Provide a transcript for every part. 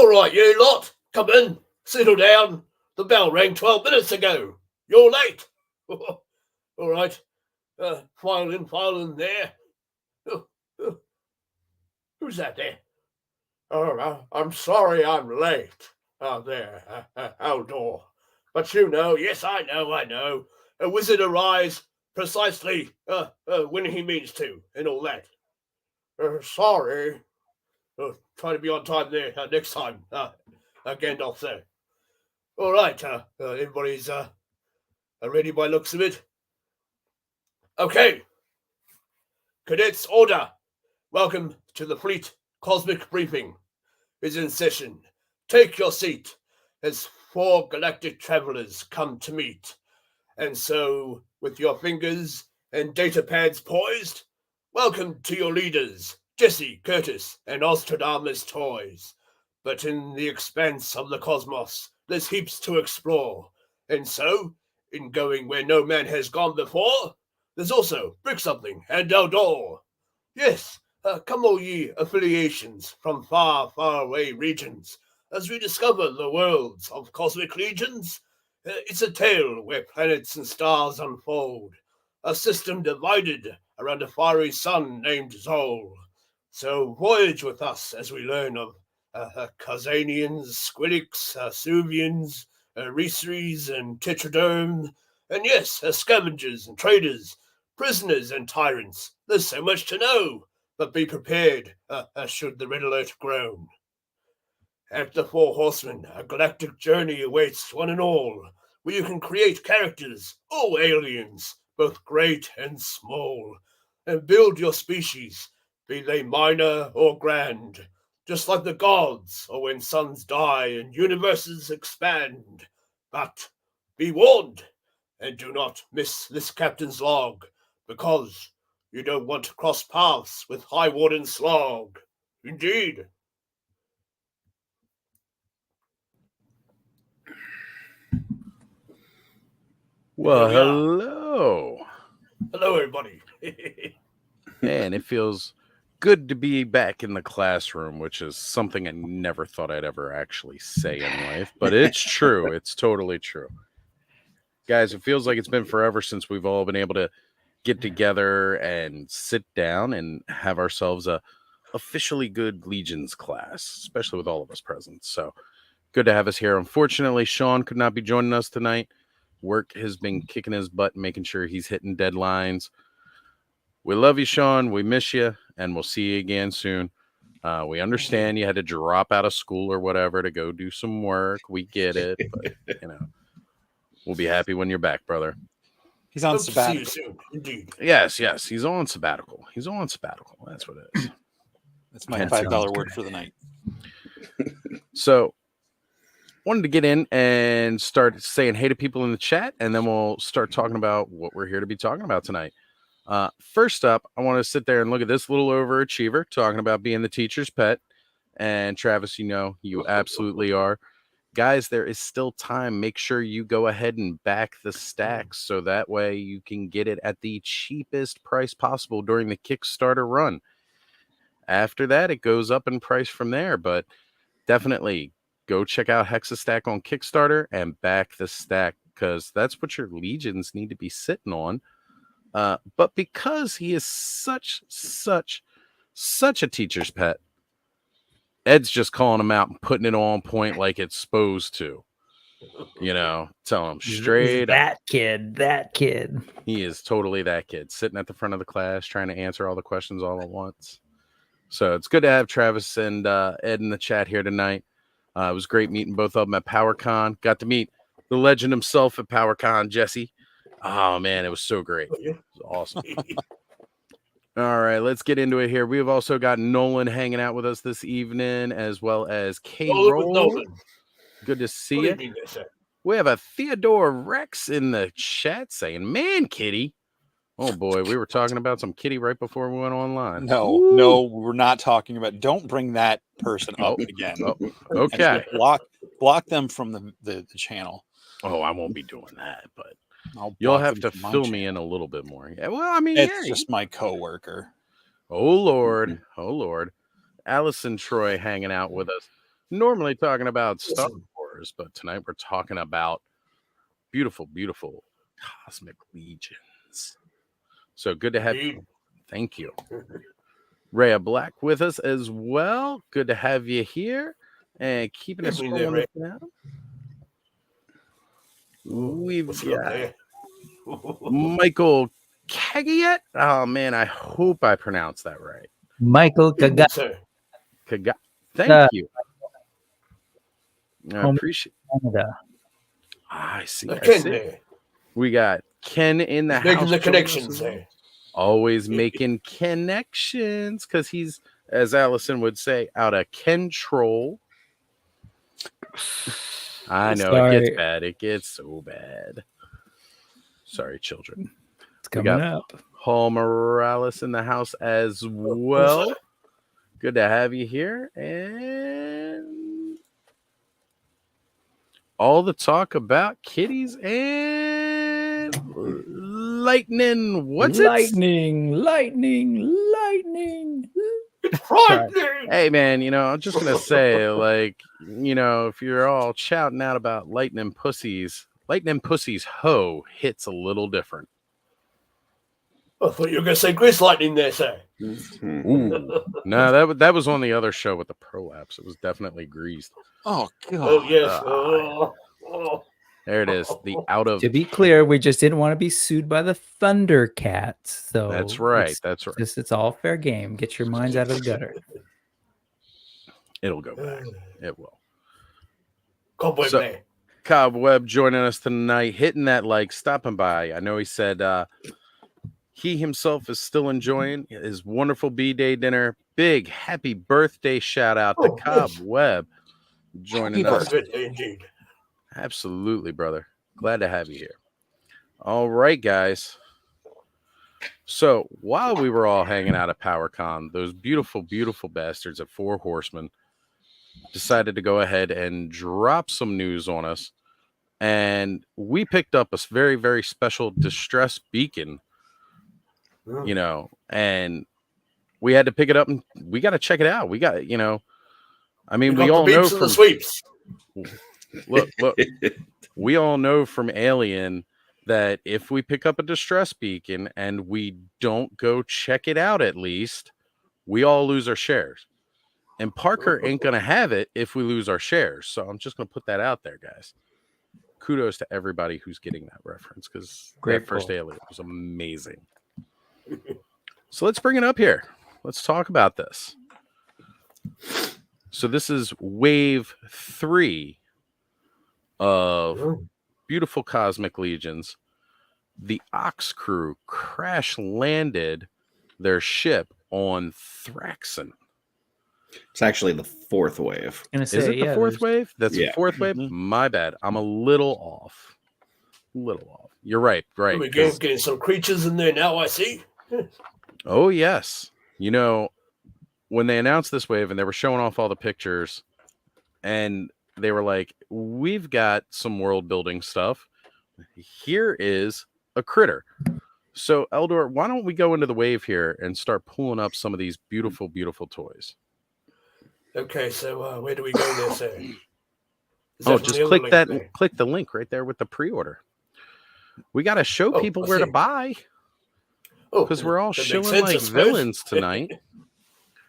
All right, you lot, come in, settle down. The bell rang 12 minutes ago. You're late. All right, file in there. Who's that there? Oh, I'm sorry I'm late. Out there, outdoor. But you know, yes, I know. A wizard arrives precisely when he means to, and all that. Sorry. Try to be on time there next time, Gandalf there. All right, everybody's ready by looks of it. Okay, cadets, order. Welcome to the fleet cosmic briefing. Is in session. Take your seat as 4 galactic travelers come to meet. And so, with your fingers and data pads poised, welcome to your leaders, Jesse, Curtis, and Ostradamus Toys. But in the expanse of the cosmos, there's heaps to explore. And so, in going where no man has gone before, there's also brick something and outdoor. Yes, come all ye affiliations from far, far away regions, as we discover the worlds of cosmic legions. It's a tale where planets and stars unfold, a system divided around a fiery sun named Zol. So voyage with us as we learn of Kazanians, Squilix, Suvians, Reseries, and Tetraderm, and yes, scavengers and traders, prisoners and tyrants. There's so much to know, but be prepared should the red alert groan. At the Four Horsemen, a galactic journey awaits one and all, where you can create characters, all aliens, both great and small, and build your species, be they minor or grand, just like the gods, or when suns die and universes expand. But be warned, and do not miss this captain's log, because you don't want to cross paths with High Warden Slog. Indeed. Well, hello. Hello, everybody. Man, it feels good to be back in the classroom, which is something I never thought I'd ever actually say in life, but it's true. It's totally true. Guys, it feels like it's been forever since we've all been able to get together and sit down and have ourselves a officially good Legions class, especially with all of us present. So good to have us here. Unfortunately, Sean could not be joining us tonight. Work has been kicking his butt, making sure he's hitting deadlines. We love you, Sean. We miss you, and we'll see you again soon. We understand you had to drop out of school or whatever to go do some work. We get it, but, we'll be happy when you're back, brother. He's on sabbatical. See you soon. Indeed. Yes. He's on sabbatical. That's what it is. That's my $5 word for the night. So, wanted to get in and start saying hey to people in the chat, and then we'll start talking about what we're here to be talking about tonight. First up, I want to sit there and look at this little overachiever talking about being the teacher's pet. And Travis, you absolutely are. Guys, there is still time. Make sure you go ahead and back the stacks so that way you can get it at the cheapest price possible during the Kickstarter run. After that, it goes up in price from there, but definitely go check out Hexastack on Kickstarter and back the stack, because that's what your legions need to be sitting on. But because he is such a teacher's pet, Ed's just calling him out and putting it on point like it's supposed to. Tell him straight that kid. He is totally that kid, sitting at the front of the class trying to answer all the questions all at once. So it's good to have Travis and Ed in the chat here tonight. It was great meeting both of them at PowerCon. Got to meet the legend himself at PowerCon, Jesse. Oh, man, it was so great. It was awesome. All right, let's get into it here. We've also got Nolan hanging out with us this evening, as well as K-Roll. Good to see you. We have a Theodore Rex in the chat saying, man, kitty. Oh, boy, we were talking about some kitty right before we went online. No, we're not talking about. Don't bring that person up again. Okay. Block them from the channel. Oh, I won't be doing that, but you'll have to fill me in a little bit more. Yeah, well, I mean, it's just my coworker. Oh, Lord. Allison Troy hanging out with us. normally talking about Star Listen. Wars, but tonight we're talking about beautiful, beautiful cosmic legions. So good to have you. Indeed. Thank you. Rhea Black with us as well. Good to have you here. And keeping us Evening there, scrolling Ray. down. Oh, We've what's up got there? Michael Cagiet. Oh man, I hope I pronounced that right. Michael Evening, Kaga. sir. Thank you. I Home appreciate. Canada. I see. I Ken see. there. We got Ken in the He's making house. the joining us connections as well. there. Always making connections because he's, as Allison would say, out of control. I know it gets Sorry. bad. It gets so bad. Sorry, children. It's coming got up. Paul Morales in the house as well. Good to have you here. And all the talk about kitties and lightning. What's it? Lightning. It's frightening. Hey, man, I'm just going to say, if you're all shouting out about lightning pussies ho hits a little different. I thought you were going to say Chris Lightning there, sir. Ooh. No, that was on the other show with the prolapse. It was definitely greased. Oh God. Oh, yes. Oh. There it is. The out of. To be clear, we just didn't want to be sued by the Thundercats. So That's right. That's right. It's all fair game. Get your minds out of the gutter. It'll go back. It will. Cowboy So- Blair. Cobweb joining us tonight, hitting that like, stopping by. I know he said he himself is still enjoying his wonderful B-Day dinner. Big happy birthday shout out to Oh, yes. Cobweb joining Happy us. birthday, indeed. Absolutely, brother. Glad to have you here. All right, guys. So while we were all hanging out at PowerCon, those beautiful, beautiful bastards at Four Horsemen decided to go ahead and drop some news on us. And we picked up a very, very special distress beacon, and we had to pick it up and we got to check it out. We got, I mean, we all know from sweeps. look, we all know from Alien that if we pick up a distress beacon and we don't go check it out, at least we all lose our shares. And Parker ain't going to have it if we lose our shares. So I'm just going to put that out there, guys. Kudos to everybody who's getting that reference because that first Alien was amazing. So let's bring it up here. Let's talk about this. So this is wave 3 of beautiful cosmic legions. The Ox crew crash landed their ship on Thraxon. It's actually the 4th wave. Is it the 4th wave? That's the 4th wave? Mhm. My bad. I'm a little off. You're right. Right. We're getting some creatures in there now, I see. Oh, yes. When they announced this wave and they were showing off all the pictures and they were like, we've got some world building stuff. Here is a critter. So, Eldor, why don't we go into the wave here and start pulling up some of these beautiful, beautiful toys? Okay, so where do we go there, sir? Just click click the link right there with the pre-order. We got to show people where to buy because we're all showing like villains tonight.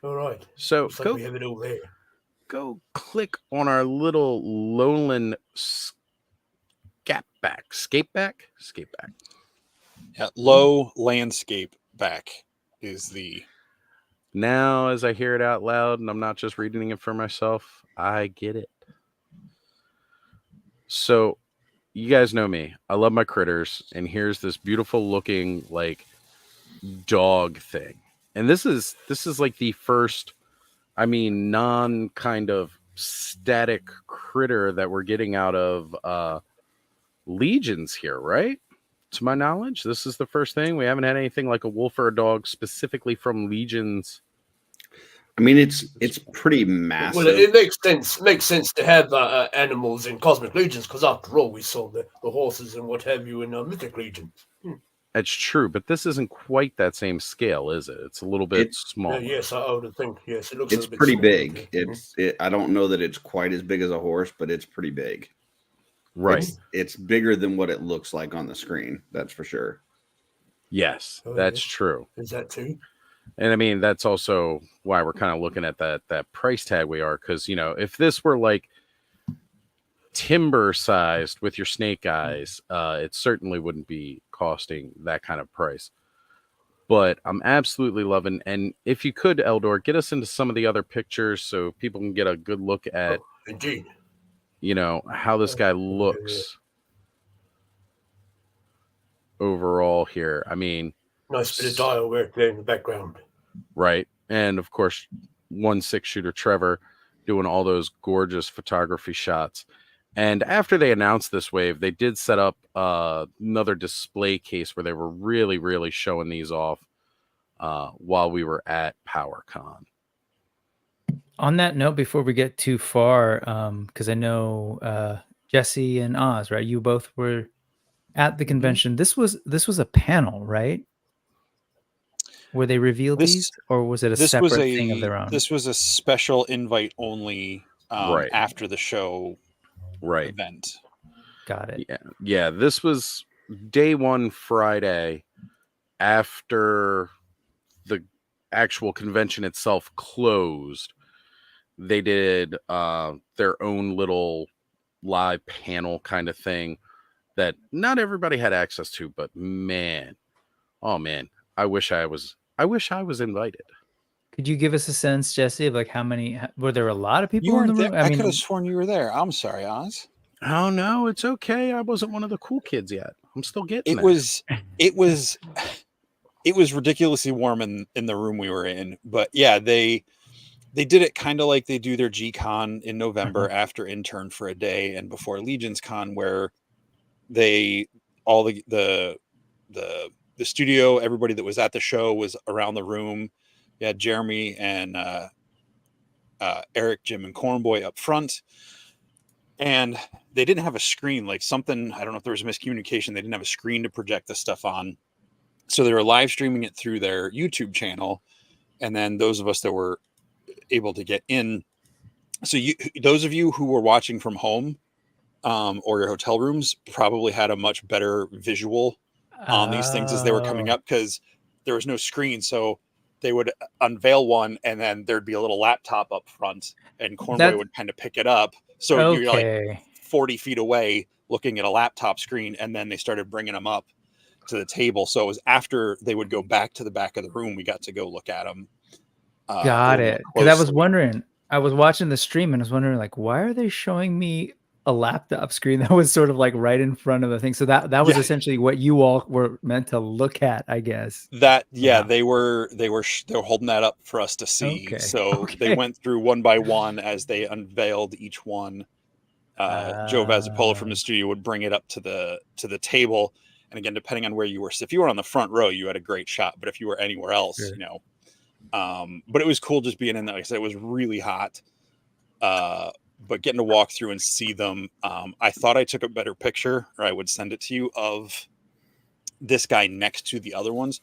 All right. So Looks like we have it all there. Go click on our little lowland scapeback. Yeah, low landscape back is the. Now, as I hear it out loud, and I'm not just reading it for myself, I get it. So, you guys know me. I love my critters, and here's this beautiful looking like dog thing. And this is like the first, non kind of static critter that we're getting out of legions here, right? To my knowledge, this is the first thing. We haven't had anything like a wolf or a dog specifically from legions. I mean, it's pretty massive. Well, it makes sense to have animals in Cosmic Legions because after all, we saw the horses and what have you in Mythic Legions. It's true, but this isn't quite that same scale, is it? It's a little bit It- smaller. Yes, I would think. Yes, it looks a It's little bit pretty smaller. big. I don't know that it's quite as big as a horse, but it's pretty big. Right. It's bigger than what it looks like on the screen. That's for sure. Yes, Oh, that's yeah. true. Is that too? And I mean, that's also why we're kind of looking at that price tag we are. Because, you know, if this were like timber sized with your snake eyes, it certainly wouldn't be costing that kind of price. But I'm absolutely loving. And if you could, Eldor, get us into some of the other pictures so people can get a good look at, Oh, indeed. you know, how this guy Yeah. looks overall here. I mean, Nice bit of dial work there in the background. right. And of course, 1/6 shooter Trevor doing all those gorgeous photography shots. And after they announced this wave, they did set up another display case where they were really, really showing these off while we were at PowerCon. On that note, before we get too far, because I know Jesse and Oz, right? You both were at the convention. This was a panel, right? Where they revealed these, or was it a separate thing of their own? This was a special invite only Right. after the show event. Got it. Yeah. This was day one Friday after the actual convention itself closed. They did their own little live panel kind of thing that not everybody had access to, but man, oh man, I wish I was invited. Could you give us a sense, Jesse, of like how many? Were there a lot of people You in the weren't room? there. I could have sworn you were there. I'm sorry, Oz. Oh no, it's okay. I wasn't one of the cool kids yet. I'm still getting It there. was ridiculously warm in the room we were in. But yeah, they did it kind of like they do their G-Con in November after Intern for a day and before Legion's Con, where they all the studio, everybody that was at the show was around the room. You had Jeremy and Eric, Jim, and Cornboy up front. And they didn't have a screen, like something, I don't know if there was miscommunication. They didn't have a screen to project the stuff on. So they were live streaming it through their YouTube channel. And then those of us that were able to get in. So those of you who were watching from home or your hotel rooms probably had a much better visual on these things as they were coming up, because there was no screen. So they would unveil one and then there'd be a little laptop up front and Cornboy would kind of pick it up. So you're like 40 feet away looking at a laptop screen, and then they started bringing them up to the table. So it was after they would go back to the back of the room, we got to go look at them. Got it. Because I was wondering, I was watching the stream and I was wondering, like, why are they showing me a laptop screen that was sort of like right in front of the thing? So that was essentially what you all were meant to look at, I guess. They were holding that up for us to see. They went through one by one as they unveiled each one. Joe Vazapola from the studio would bring it up to the table, and again, depending on where you were, so if you were on the front row, you had a great shot, but if you were anywhere else, you know. But it was cool just being in there. Like I said, it was really hot. But getting to walk through and see them, I thought I took a better picture, or I would send it to you, of this guy next to the other ones.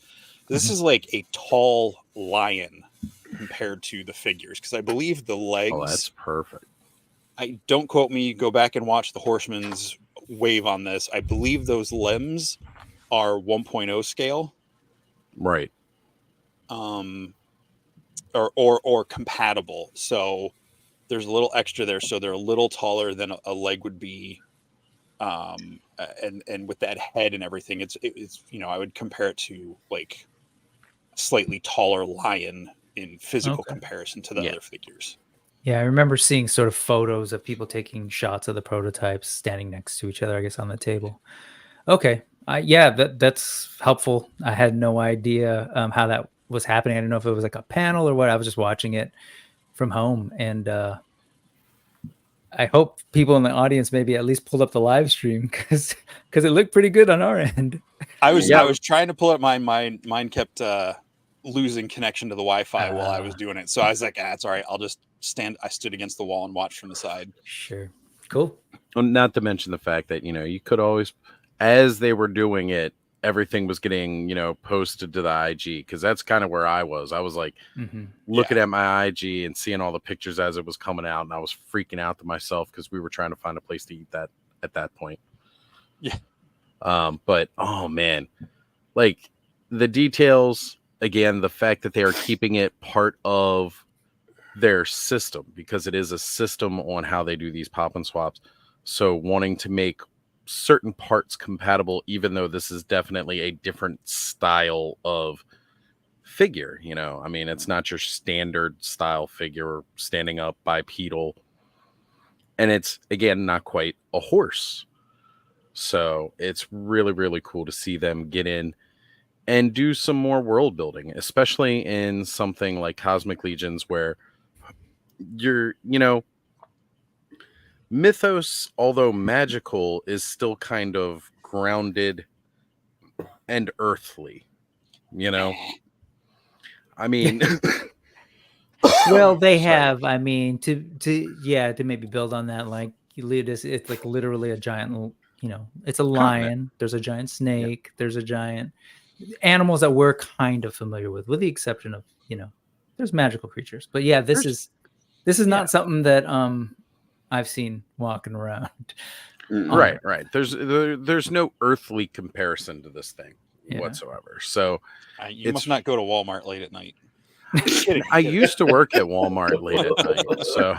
This is like a tall lion compared to the figures, because I believe the legs. Oh, that's perfect. Don't quote me. Go back and watch the Horseman's wave on this. I believe those limbs are 1.0 scale. Right. Or compatible. So there's a little extra there. So they're a little taller than a leg would be. And with that head and everything, it's I would compare it to like a slightly taller lion in physical comparison to the other figures. Yeah, I remember seeing sort of photos of people taking shots of the prototypes standing next to each other, I guess, on the table. Okay. That's helpful. I had no idea how that was happening. I didn't know if it was like a panel or what. I was just watching it from home. And I hope people in the audience maybe at least pulled up the live stream, because it looked pretty good on our end. I was trying to pull up mine. Mine kept losing connection to the Wi-Fi while I was doing it. So I was like, it's all right. I'll just stand. I stood against the wall and watched from the side. Sure. Cool. Well, not to mention the fact that, you could always, as they were doing it, everything was getting, posted to the IG, because that's kind of where I was. I was like looking Yeah. at my IG and seeing all the pictures as it was coming out, and I was freaking out to myself because we were trying to find a place to eat that at that point. Yeah. But oh man, like the details, again, the fact that they are keeping it part of their system, because it is a system on how they do these pop and swaps. So wanting to make certain parts compatible, even though this is definitely a different style of figure. I mean, it's not your standard style figure standing up bipedal, and it's, again, not quite a horse. So it's really, really cool to see them get in and do some more world building, especially in something like Cosmic Legions, where you're, mythos, although magical, is still kind of grounded and earthly. I mean, Well, they Sorry. have. I mean, to maybe build on that, like it's like literally a giant. It's a lion. There's a giant snake. There's a giant animals that we're kind of familiar with the exception of there's magical creatures. But yeah, this is not something that I've seen walking around. Right. There's no earthly comparison to this thing whatsoever. So you must not go to Walmart late at night. I used to work at Walmart late at night. So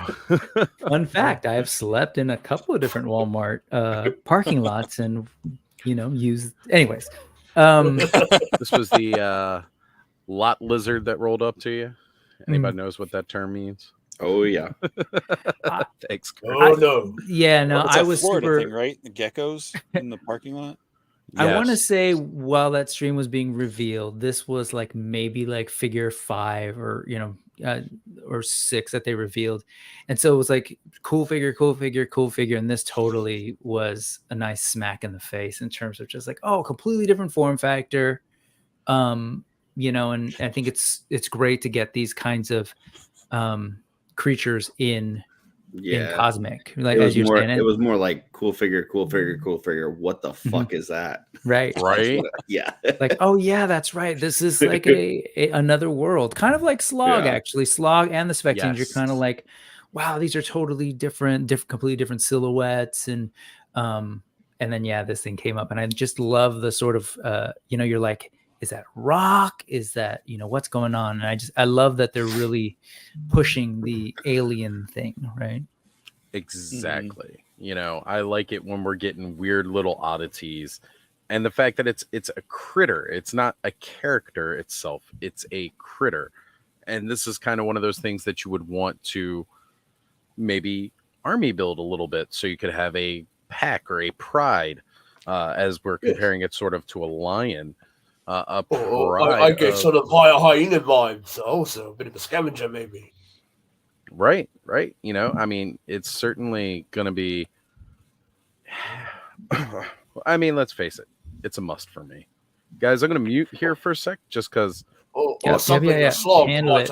fun fact, I have slept in a couple of different Walmart parking lots and used anyways. This was the lot lizard that rolled up to you. Anybody knows what that term means? Oh yeah. Thanks. Oh no. Yeah, no, It's I a was Florida super thing, right? The geckos in the parking lot. I want to say while that stream was being revealed, this was like maybe like figure 5 or or 6 that they revealed, and so it was like cool figure, and this totally was a nice smack in the face in terms of just like, oh, completely different form factor, and I think it's great to get these kinds of creatures in Cosmic, like as you're saying. It was more like cool figure. What the fuck is that? Right. Yeah. Like, oh yeah, that's right. This is like another world, kind of like Slog. Actually, Slog and the Spectines, you're kind of like, wow, these are totally different, completely different silhouettes, and then this thing came up, and I just love the sort of you're like, is that rock? Is that what's going on? And I love that they're really pushing the alien thing, right? Exactly. I like it when we're getting weird little oddities, and the fact that it's a critter. It's not a character itself. It's a critter, and this is kind of one of those things that you would want to maybe army build a little bit, so you could have a pack or a pride, as we're comparing it sort of to a lion. I get sort of hyena vibes also, a bit of a scavenger maybe. Right. I mean, it's certainly going to be, I mean, let's face it, it's a must for me. Guys, I'm going to mute here for a sec, just because. Something a slog handle it.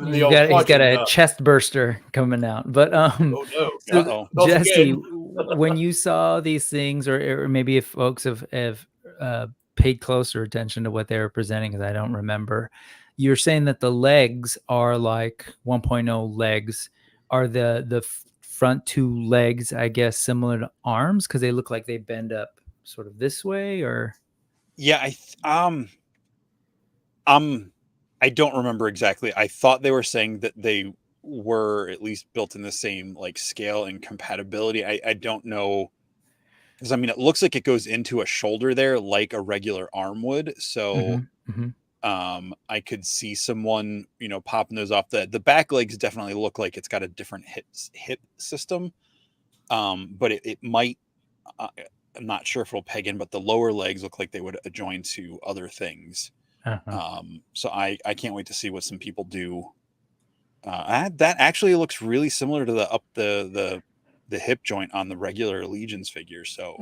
He's got a chest burster coming out. But so Jesse, when you saw these things, or maybe if folks have paid closer attention to what they were presenting, because I don't remember, you're saying that the legs are like 1.0 legs. Are the front 2 legs, I guess, similar to arms because they look like they bend up sort of this way? Or I don't remember exactly. I thought they were saying that they were at least built in the same like scale and compatibility. I don't know, because I mean, it looks like it goes into a shoulder there like a regular arm would. So I could see someone, popping those off. The back legs definitely look like it's got a different hip system. But it might, I'm not sure if it'll peg in, but the lower legs look like they would adjoin to other things. So I can't wait to see what some people do. That actually looks really similar to the hip joint on the regular Legions figure. So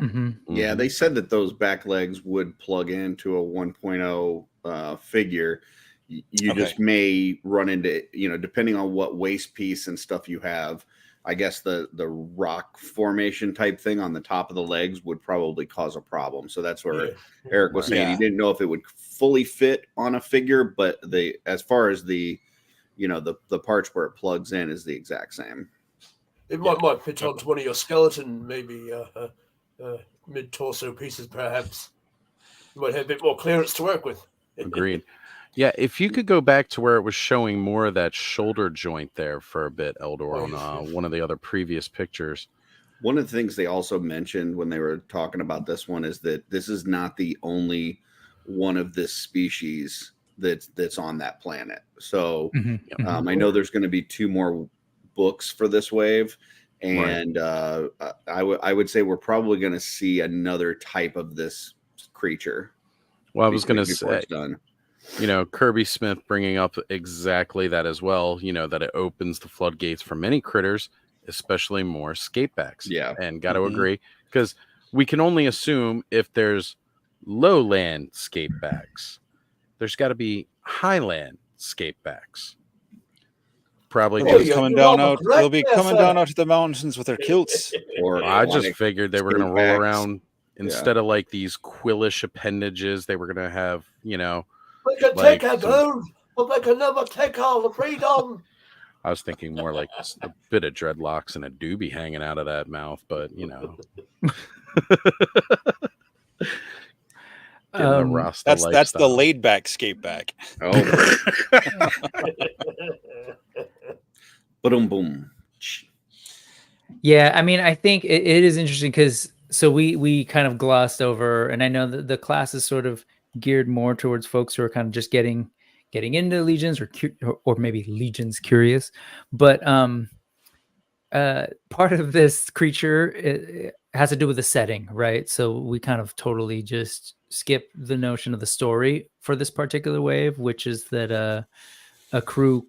yeah, they said that those back legs would plug into a 1.0 figure. You just may run into, depending on what waist piece and stuff you have, I guess the rock formation type thing on the top of the legs would probably cause a problem. So that's where Yeah. Eric was saying he didn't know if it would fully fit on a figure, but as far as the the parts where it plugs in is the exact same. It might fit onto one of your skeleton, maybe mid torso pieces, perhaps. You might have a bit more clearance to work with. Agreed. Yeah, if you could go back to where it was showing more of that shoulder joint there for a bit, Eldor, on one of the other previous pictures. One of the things they also mentioned when they were talking about this one is that this is not the only one of this species that's on that planet. So I know there's going to be 2 more books for this wave, and I would say we're probably going to see another type of this creature. Well, I was going to say, Kirby Smith bringing up exactly that as well, that it opens the floodgates for many critters, especially more scapebacks. Yeah. And got to agree, because we can only assume if there's lowland scapebacks, there's got to be highland scapebacks. Probably they'll be coming down out. They'll be coming down out to the mountains with their kilts. Or I just figured they were going to roll around. Instead of like these quillish appendages, they were going to have, They can take our gold, but they can never take all the freedom. I was thinking more like a bit of dreadlocks and a doobie hanging out of that mouth, but that's the laid back skate back. Oh, boom. Yeah, I mean, I think it is interesting because we kind of glossed over, and I know that the class is sort of geared more towards folks who are kind of just getting into legions or maybe legions curious, but part of this creature it has to do with the setting, right? So we kind of totally just skip the notion of the story for this particular wave, which is that a crew,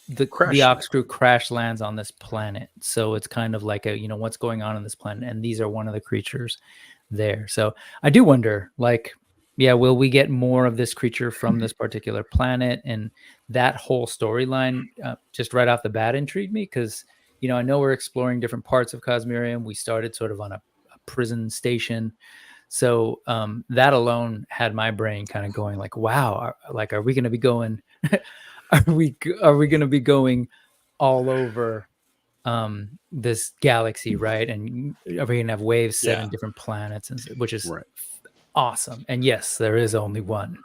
the Ox crew crash lands on this planet. So it's kind of like what's going on this planet, and these are one of the creatures there. So I do wonder, will we get more of this creature from this particular planet? And that whole storyline, just right off the bat, intrigued me because, I know we're exploring different parts of Cosmerrium. We started sort of on a prison station. So that alone had my brain kind of going like, wow, are we going to be going, are we going to be going all over this galaxy, right? And are we going to have waves set in different planets, which is awesome. And yes, there is only one.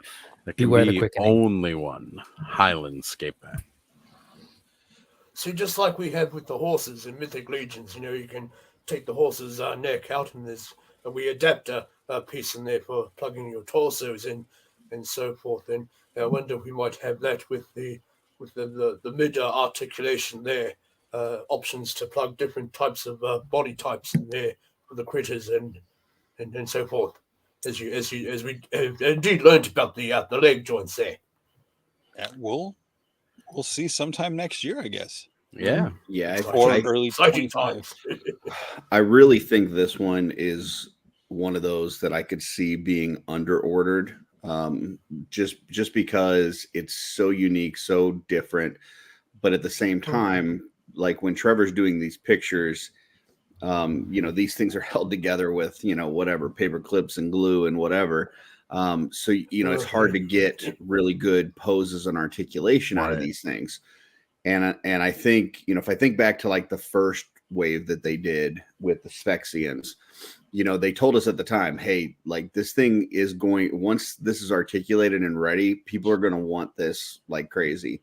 There can be only one Highland scapeback. See, just like we have with the horses in Mythic Legions, you can take the horse's neck out, and we adapt a piece in there for plugging your torsos in, and so forth. And I wonder if we might have that with the mid articulation there, options to plug different types of body types in there for the critters and so forth. As we indeed learned about the leg joints there. Yeah, we'll see sometime next year, I guess. Yeah. Or early 25. I really think this one is one of those that I could see being under ordered, just because it's so unique, so different. But at the same time, like when Trevor's doing these pictures, these things are held together with, whatever, paper clips and glue and whatever. So it's hard to get really good poses and articulation out of these things. And I think, if I think back to like the first wave that they did with the Sphexians, they told us at the time, hey, like this thing is once this is articulated and ready, people are going to want this like crazy.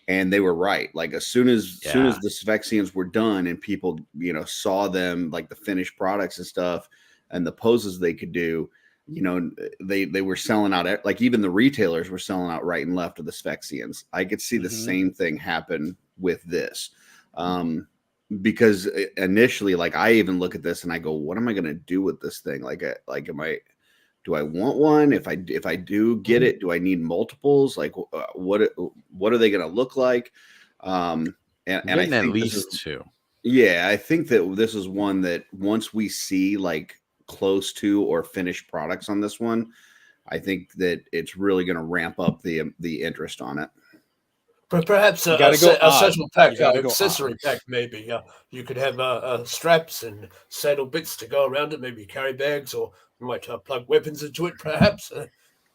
And they were right. Like as soon as the Sphexians were done and people, saw them, like the finished products and stuff and the poses they could do, they were selling out. Like even the retailers were selling out right and left of the Sphexians. I could see the same thing happen with this. Because initially, like I even look at this and I go, what am I going to do with this thing? Do I want one? If I do get it, do I need multiples? Like what are they going to look like? And I think at least 2. Yeah, I think that this is one that once we see like close to or finished products on this one, I think that it's really going to ramp up the interest on it. Perhaps You gotta go a odd. saddle pack, You gotta go accessory odd. pack, maybe. You could have straps and saddle bits to go around it, maybe carry bags, or you might plug weapons into it, perhaps,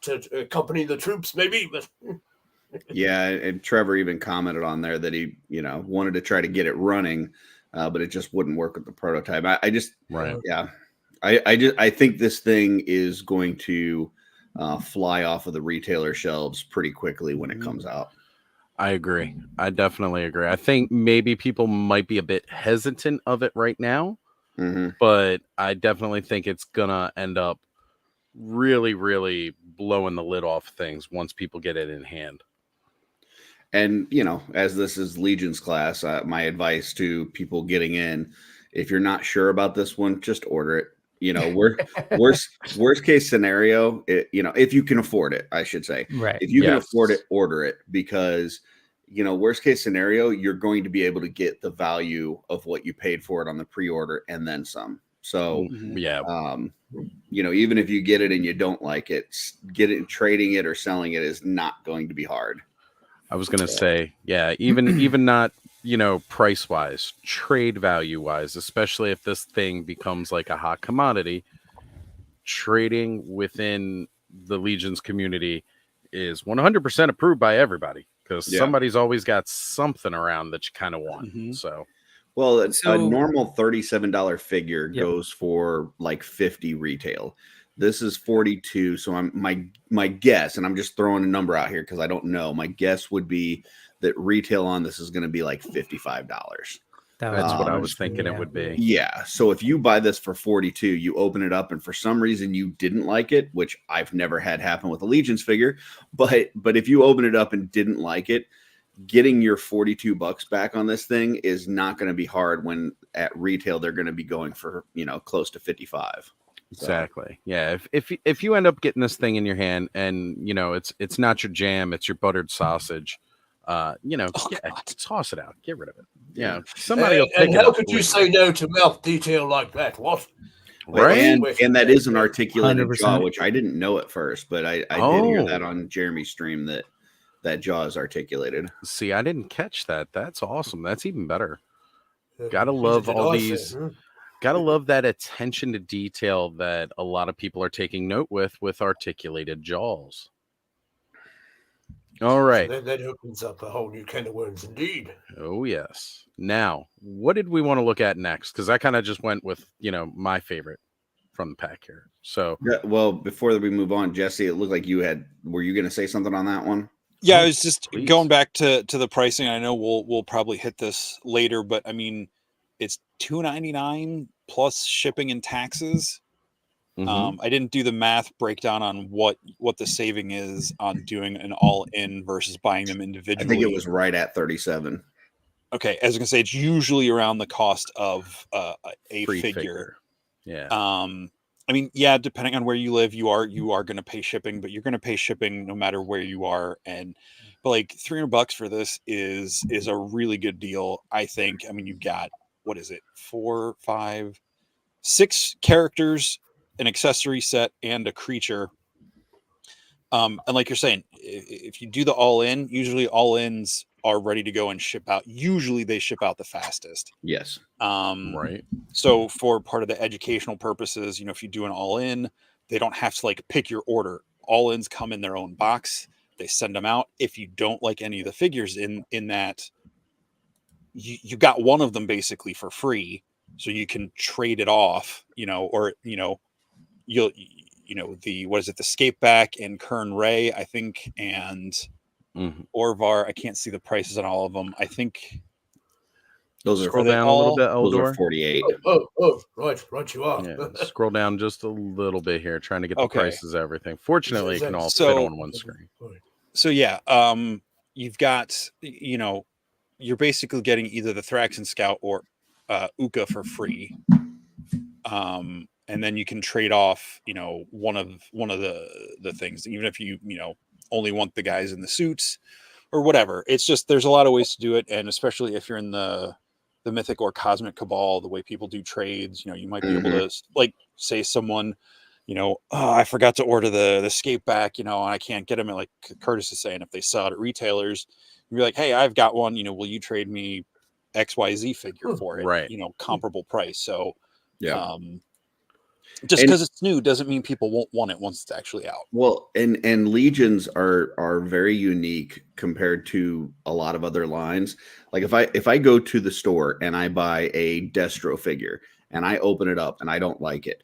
to accompany the troops, maybe. But Yeah, and Trevor even commented on there that he, wanted to try to get it running, but it just wouldn't work with the prototype. I just, Right. yeah, I think this thing is going to fly off of the retailer shelves pretty quickly when it comes out. I agree. I definitely agree. I think maybe people might be a bit hesitant of it right now, but I definitely think it's gonna end up really, really blowing the lid off things once people get it in hand. And, as this is Legion's class, my advice to people getting in, if you're not sure about this one, just order it. Worst case scenario, if you can afford it, I should say. Right. If you can Yes. afford it, order it, because, worst case scenario, you're going to be able to get the value of what you paid for it on the pre-order and then some. So, Yeah. even if you get it and you don't like it, trading it or selling it is not going to be hard. I was gonna say, yeah, even not, price wise, trade value wise, especially if this thing becomes like a hot commodity, trading within the Legion's community is 100% approved by everybody, because somebody's always got something around that you kind of want. So, well, a So- normal $37 figure Yep. goes for like 50 retail. This is 42. So my guess, and I'm just throwing a number out here because I don't know. My guess would be that retail on this is going to be like $55. that's what I was honestly, thinking yeah. it would be. Yeah. So if you buy this for 42, you open it up and for some reason you didn't like it, which I've never had happen with a Legion's figure, but if you open it up and didn't like it, getting your $42 back on this thing is not going to be hard when at retail they're going to be going for, close to 55. Exactly. Yeah. If you end up getting this thing in your hand and it's not your jam, it's your buttered sausage, toss it out, get rid of it. Yeah. Somebody will pick and it how up. could you later. say no to mouth detail like that? What? Right? And that is an articulated 100%. jaw, which I didn't know at first, but I did hear that on Jeremy's stream that jaw is articulated. See, I didn't catch that. That's awesome. That's even better. Gotta He's a love all Jedi these. fan, Gotta love that attention to detail that a lot of people are taking note with articulated jaws. All So right. that opens up a whole new can of worms, indeed. Oh yes. Now, what did we want to look at next? Because I kind of just went with my favorite from the pack here. So Yeah, well, before we move on, Jesse, it looked like were you going to say something on that one? Yeah, Oh, I was just please. going back to the pricing. I know we'll probably hit this later, but I mean, it's $299 plus shipping and taxes. mhm. I didn't do the math breakdown on what the saving is on doing an all-in versus buying them I individually. think it was right at 37. Okay, as I can say, it's usually around the cost of a Free figure. Yeah. I mean, yeah, depending on where you live, you are going to pay shipping, but you're going to pay shipping no matter where you are. But like $300 for this is a really good deal, I think. I mean, you've got, what is it, 4, 5, 6 characters, an accessory set, and a creature. And like you're saying, if you do the all in, usually all ins are ready to go and ship out. Usually they ship out the fastest. Yes. Right. So for part of the educational purposes, if you do an all in, they don't have to like pick your order. All ins come in their own box. They send them out. If you don't like any of the figures in that, you got one of them basically for free, so you can trade it off. Or you'll the what is it, the Scapeback and Kern Ray, I think, and Orvar. I can't see the prices on all of them. I think Those are Scroll down a little bit, those are Eldor. 48. Right, you are. Yeah, scroll down just a little bit here, trying to get the Okay. prices of everything. Fortunately, it can all fit So- on one screen. So yeah, you've got, you're basically getting either the Thraxan Scout or Uka for free. And then you can trade off, one of the things, even if you only want the guys in the suits or whatever. It's just, there's a lot of ways to do it, and especially if you're in the Mythic or Cosmic Cabal, the way people do trades, you might be able to, like, say someone oh, I forgot to order the skate back, and I can't get them at, like Curtis is saying, if they sell it at retailers, you'd be like, hey, I've got one, will you trade me XYZ figure for it? Right. Comparable price. So Yeah. just And- because it's new doesn't mean people won't want it once it's actually out. Well, and legions are very unique compared to a lot of other lines. Like if I go to the store and I buy a Destro figure and I open it up and I don't like it,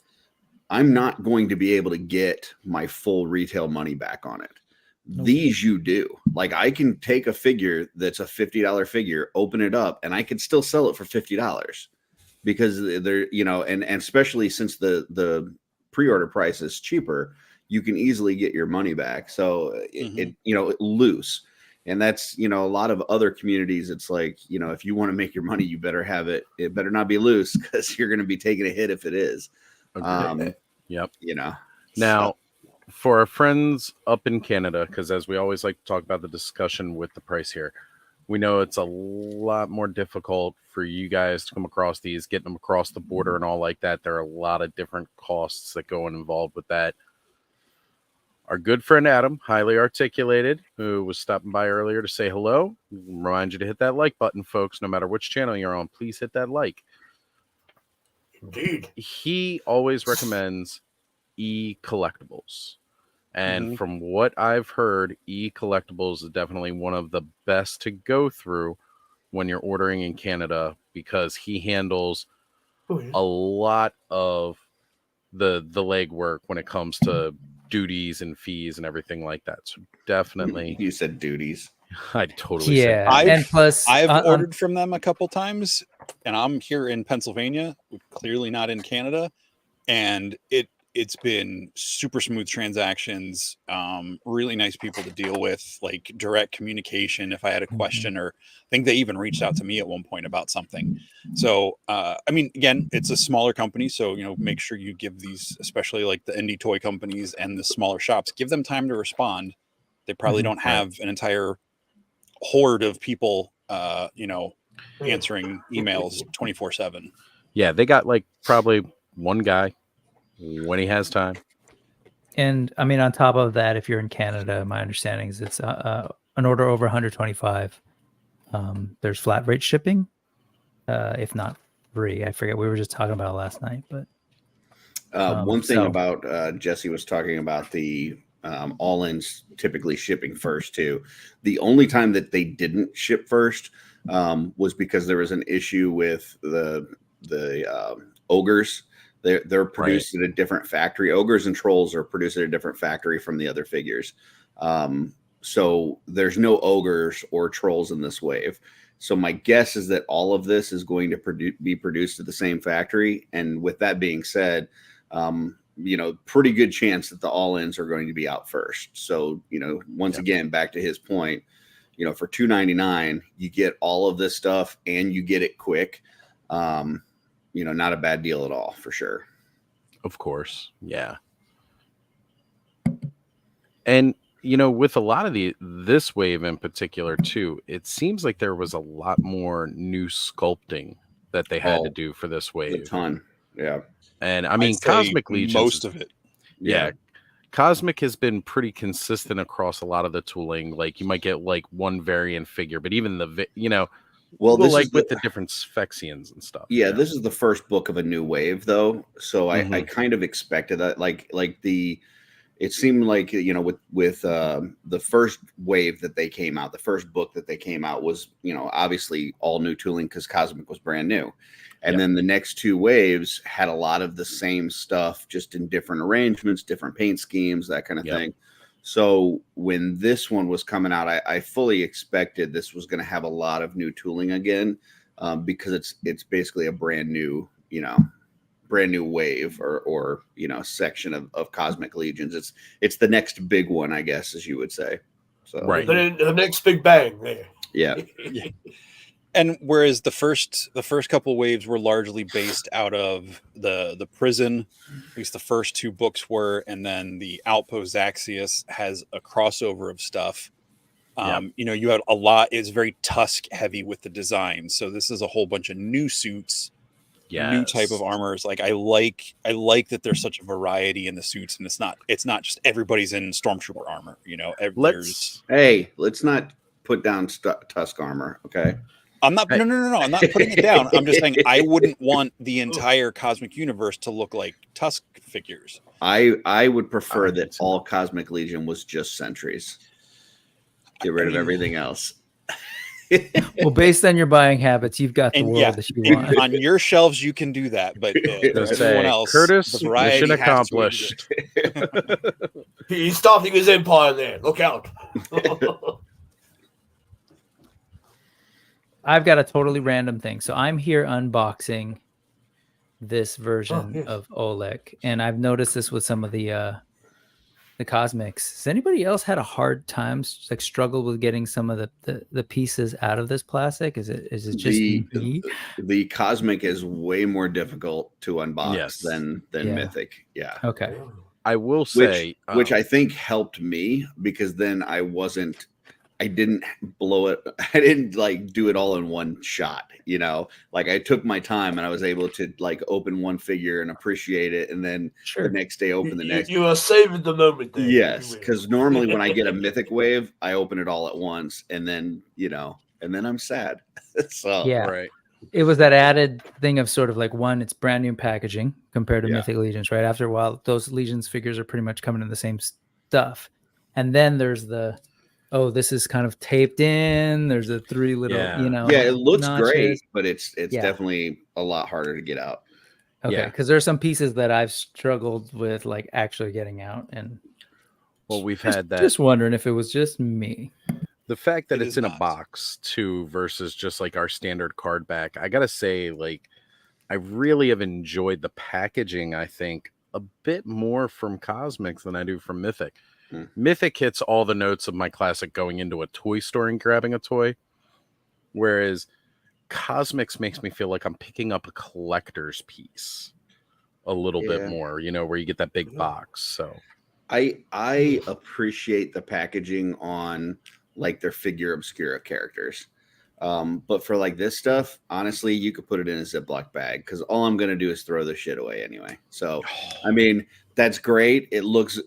I'm not going to be able to get my full retail money back on it. Nope. These you do. Like I can take a figure that's a $50 figure, open it up, and I can still sell it for $50 because they're, and especially since the pre-order price is cheaper, you can easily get your money back. So it loose. And that's, a lot of other communities. It's like, if you want to make your money, you better have it. It better not be loose because you're going to be taking a hit if it is. Yep. So, Now, for our friends up in Canada, because as we always like to talk about the discussion with the price here, we know it's a lot more difficult for you guys to come across these, getting them across the border and all like that. There are a lot of different costs that go involved with that. Our good friend Adam, highly articulated, who was stopping by earlier to say hello, remind you to hit that like button, folks. No matter which channel you're on, please hit that like. Indeed. He always recommends e-collectibles. And Mhm. from what I've heard, e-collectibles is definitely one of the best to go through when you're ordering in Canada because he handles Oh, yeah. a lot of the legwork when it comes to duties and fees and everything like that. So definitely, you said duties. I totally said Yeah, and plus, I've on- ordered from them a couple times, and I'm here in Pennsylvania, clearly not in Canada, and it's been super smooth transactions, really nice people to deal with, like direct communication if I had a question, or I think they even reached out to me at one point about something. So I mean, again, it's a smaller company, so make sure you give these, especially like the indie toy companies and the smaller shops, give them time to respond. They probably don't have an entire horde of people answering emails 24/7. Yeah, they got like probably one guy when he has time. And I mean, on top of that, if you're in Canada, my understanding is it's an order over 125. There's flat rate shipping, if not free. I forget. We were just talking about it last night, but One thing so- about Jesse was talking about the all-ins typically shipping first too. The only time that they didn't ship first was because there was an issue with the ogres. They're produced at a different factory. Ogres and trolls are produced at a different factory from the other figures. So there's no ogres or trolls in this wave. So my guess is that all of this is going to be produced at the same factory. And with that being said, pretty good chance that the all-ins are going to be out first. So, once again, back to his point, for $2.99, you get all of this stuff and you get it quick. Not a bad deal at all for sure. Of course. Yeah. And with a lot of this wave in particular too, it seems like there was a lot more new sculpting that they had to do for this wave. A ton. Yeah. And I mean, I'd say Cosmic Legions, most of it. Yeah. Cosmic has been pretty consistent across a lot of the tooling. Like you might get like one variant figure, but even well, this like is with the different Sphexians and stuff. Yeah, this is the first book of a new wave, though. So I kind of expected that. It seemed like with the first wave that they came out, the first book that they came out was obviously all new tooling because Cosmic was brand new, and then the next two waves had a lot of the same stuff, just in different arrangements, different paint schemes, that kind of thing. So when this one was coming out, I fully expected this was going to have a lot of new tooling again, because it's basically a brand new wave or section of Cosmic Legions. It's the next big one, I guess, as you would say. So The next big bang there. Yeah. And whereas the first couple waves were largely based out of the prison, at least the first two books were, and then the Outpost Axios has a crossover of stuff. You had a lot. It's very Tusk heavy with the design. So this is a whole bunch of new suits new type of Yes. armors. Like I like that there's such a variety in the suits, and it's not just everybody's in stormtrooper armor. You know, there's. Hey, let's not put down Tusk armor, okay? I'm not. Hey. No. I'm not putting it down. I'm just saying I wouldn't want the entire cosmic universe to look like Tusk figures. I would prefer I that can see all Cosmic Legion was just sentries. Get rid of everything else. Well, based on your buying habits, you've got the And world yeah, that you want. on your shelves you can do that, but for Just everyone say, else, Curtis, the variety mission has to exist. accomplished. He's starting his empire there. Look out. I've got a totally random thing. So I'm here unboxing this version yes. of Oleg, and I've noticed this with some of the cosmics. Has anybody else had a hard time, like struggle with getting some of the pieces out of this plastic? Is it just me? The Cosmic is way more difficult to unbox Yes. than Yeah. Mythic. Yeah. Okay. I will say, Which I think helped me because then I didn't blow it. I didn't like do it all in one shot, you know, like I took my time and I was able to like open one figure and appreciate it. And then Sure. the next day open the next. You are saving the moment there. Yes. Because normally when I get a Mythic wave, I open it all at once and then, you know, and then I'm sad. So, Yeah. right. It was that added thing of sort of like, one, it's brand new packaging compared to Yeah. Mythic Legions, right? After a while, those Legions figures are pretty much coming in the same stuff. And then there's this is kind of taped in. There's the three little, Yeah. you know. yeah, it looks notches. great, but it's Yeah. definitely a lot harder to get out. Okay, Yeah. because there's some pieces that I've struggled with, like actually getting out, and Well, we've had that. Just wondering if it was just me. The fact that It it's is in a not. box too versus just like our standard card back, I gotta say, like, I really have enjoyed the packaging, I think, a bit more from Cosmics than I do from Mythic. Hmm. Mythic hits all the notes of my classic going into a toy store and grabbing a toy, whereas Cosmics makes me feel like I'm picking up a collector's piece a little bit Yeah. more, you know, where you get that big box. So I appreciate the packaging on like their figure obscura characters. But for like this stuff, honestly, you could put it in a Ziploc bag because all I'm gonna do is throw the shit away anyway. So I mean, that's great. It looks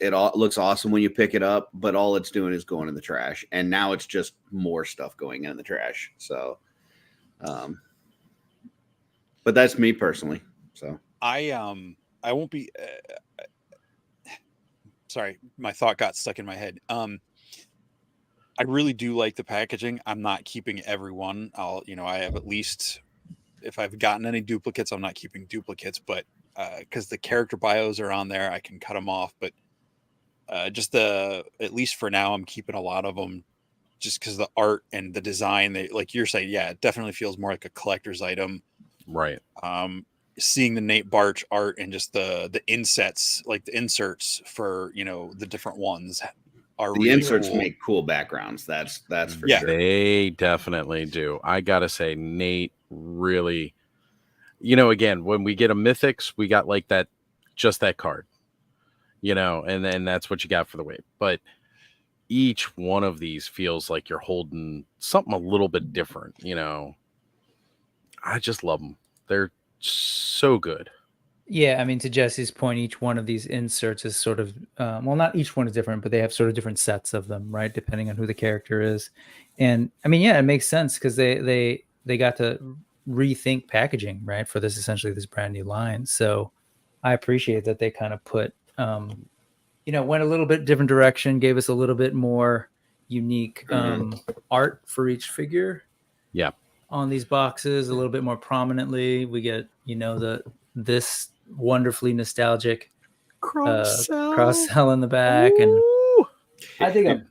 awesome when you pick it up, but all it's doing is going in the trash. And now it's just more stuff going in the trash. So but that's me personally. So I won't be sorry, my thought got stuck in my head. I really do like the packaging. I'm not keeping every one. I have at least, if I've gotten any duplicates, I'm not keeping duplicates, but because the character bios are on there, I can cut them off. But at least for now, I'm keeping a lot of them just because the art and the design, like you're saying, yeah, it definitely feels more like a collector's item. right. Seeing the Nate Barch art and just the insets, like the inserts for, the different ones are the really inserts cool. make cool backgrounds. That's for Yeah. sure. They definitely do. I gotta say, Nate really, again, when we get a Mythics, we got like that, just that card, and then that's what you got for the wave. But each one of these feels like you're holding something a little bit different, I just love them. They're so good. Yeah, I mean, to Jesse's point, each one of these inserts is sort of, not each one is different, but they have sort of different sets of them, right? Depending on who the character is. And I mean, yeah, it makes sense because they got to rethink packaging, right? For essentially this brand new line. So I appreciate that they kind of put, went a little bit different direction, gave us a little bit more unique art for each figure. Yeah. On these boxes a little bit more prominently. We get, this wonderfully nostalgic cross sell in the back. Ooh. And I think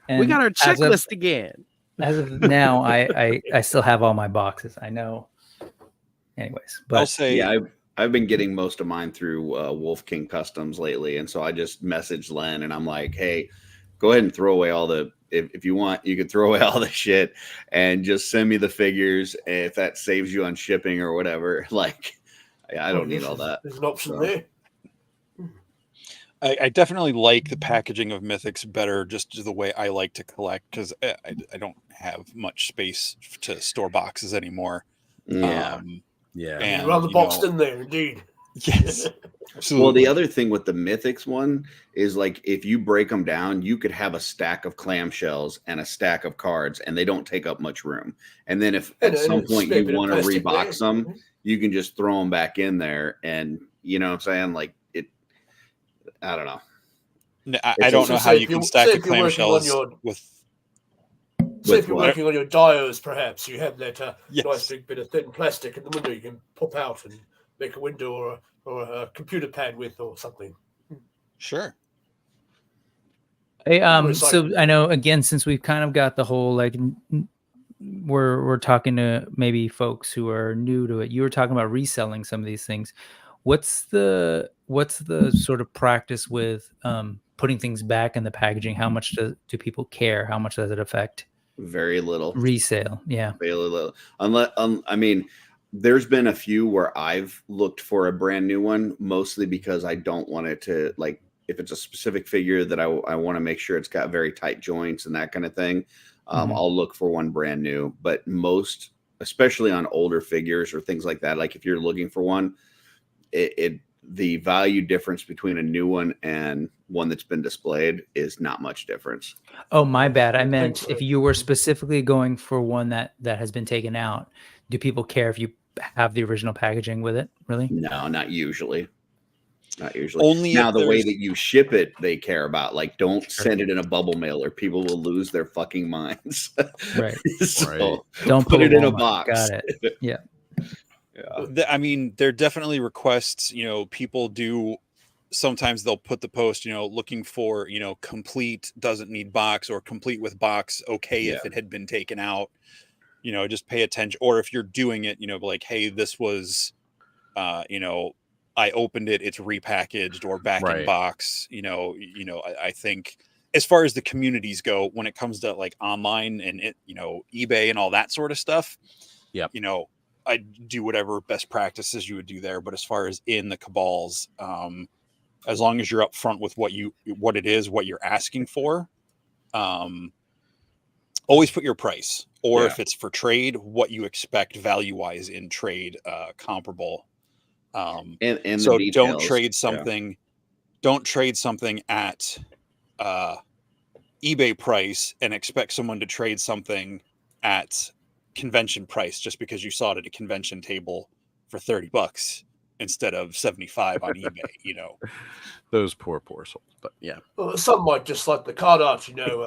we got our checklist again. As of now, I still have all my boxes. I know. Anyways, but I'll say, yeah, I've been getting most of mine through Wolf King Customs lately, and so I just messaged Len and I'm like, hey, go ahead and throw away all the. If you want, you can throw away all the shit and just send me the figures. If that saves you on shipping or whatever, like I don't need all that. There's an option there. I definitely like the packaging of Mythics better, just the way I like to collect, because I don't have much space to store boxes anymore. Yeah. Yeah. And, You'd rather you boxed know, in there, indeed. yes. Well, Absolutely. the other thing with the Mythics one is like if you break them down, you could have a stack of clamshells and a stack of cards, and they don't take up much room. And then if And at some it's point a you bit of want to plastic rebox there. them, you can just throw them back in there, and you know what I'm saying? Like it, I don't know. I It's don't So know how say you if can you stack say the if you're working on clamshells your with. say if With you're what? working on your diodes, perhaps you have that nice Yes. big bit of thin plastic in the window you can pop out and make a window or a computer pad with or something. Sure. Hey, Recycle. so I know again, since we've kind of got the whole like we're talking to maybe folks who are new to it. You were talking about reselling some of these things. What's the sort of practice with putting things back in the packaging? How much do people care? How much does it affect Very little. resale? Yeah. Very little. Unless, I mean, there's been a few where I've looked for a brand new one, mostly because I don't want it to like if it's a specific figure that I want to make sure it's got very tight joints and that kind of thing. Mhm. I'll look for one brand new. But most, especially on older figures or things like that, like if you're looking for one, it the value difference between a new one and one that's been displayed is not much difference. Oh, my bad. I I think meant so. if you were specifically going for one that has been taken out, do people care if you have the original packaging with it? Really? No, not usually. Not usually. Only Now, if the way there's that you ship it, they care about. Like, don't Sure. send it in a bubble mail, or people will lose their fucking minds. Right. So, Right. Don't put pull it in a Walmart. box. Got it. Yeah. Yeah. I mean, there are definitely requests, you know, people do sometimes they'll put the post, you know, looking for, you know, complete doesn't need box or complete with box. Okay. Yeah. If it had been taken out, you know, just pay attention. Or if you're doing it, you know, like, hey, this was, you know, I opened it, it's repackaged or back in Right. box, I think as far as the communities go, when it comes to like online and it, you know, eBay and all that sort of stuff, Yep. you know, I do whatever best practices you would do there. But as far as in the cabals, as long as you're upfront with what it is, what you're asking for, always put your price, or if it's for trade, what you expect value wise in trade, comparable. And the So details. don't trade something. Don't trade something at eBay price and expect someone to trade something at convention price just because you saw it at a convention table for $30 instead of 75 on eBay, you know. Those poor souls. But yeah. Well, some might just like the card art, you know,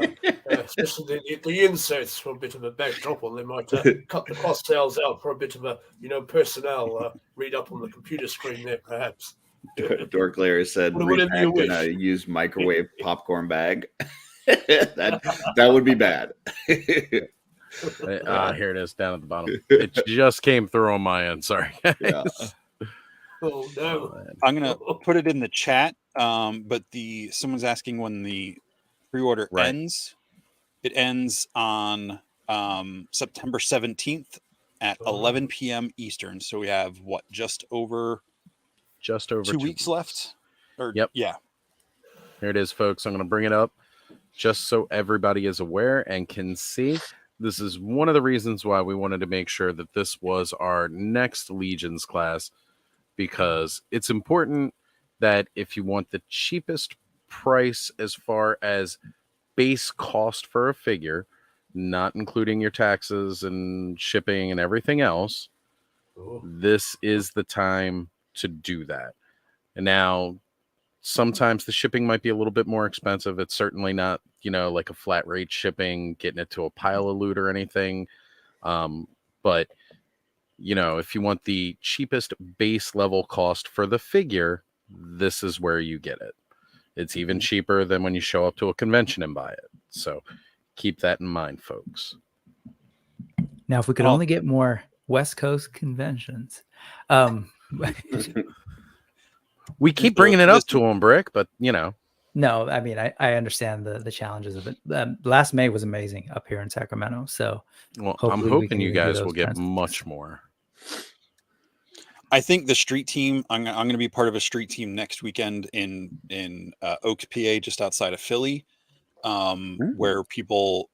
especially the inserts for a bit of a backdrop, or they might cut the cross sales out for a bit of a, you know, personnel read up on the computer screen there, perhaps. Dork Layer said Whatever you repacked in a wish. used microwave popcorn bag. that would be bad. Here it is down at the bottom. It just came through on my end. Sorry, guys. Yeah. Oh no. I'm gonna put it in the chat. But someone's asking when the pre-order Right. ends. It ends on September 17th at 11 p.m. Eastern. So we have just over 2 weeks left. Or Yep. Yeah. Here it is, folks. I'm going to bring it up just so everybody is aware and can see. This is one of the reasons why we wanted to make sure that this was our next Legions class, because it's important that if you want the cheapest price as far as base cost for a figure, not including your taxes and shipping and everything else, this is the time to do that. And now, sometimes the shipping might be a little bit more expensive. It's certainly not, you know, like a flat rate shipping, getting it to a pile of loot or anything. But, you know, if you want the cheapest base level cost for the figure, this is where you get it. It's even cheaper than when you show up to a convention and buy it. So keep that in mind, folks. Now, if we could only get more West Coast conventions. We keep bringing it up to them, Brick, but, you know. No, I mean, I understand the challenges of it. Last May was amazing up here in Sacramento. So well, I'm hoping you guys will get much more. I think the street team, I'm going to be part of a street team next weekend in Oaks, PA, just outside of Philly, where people,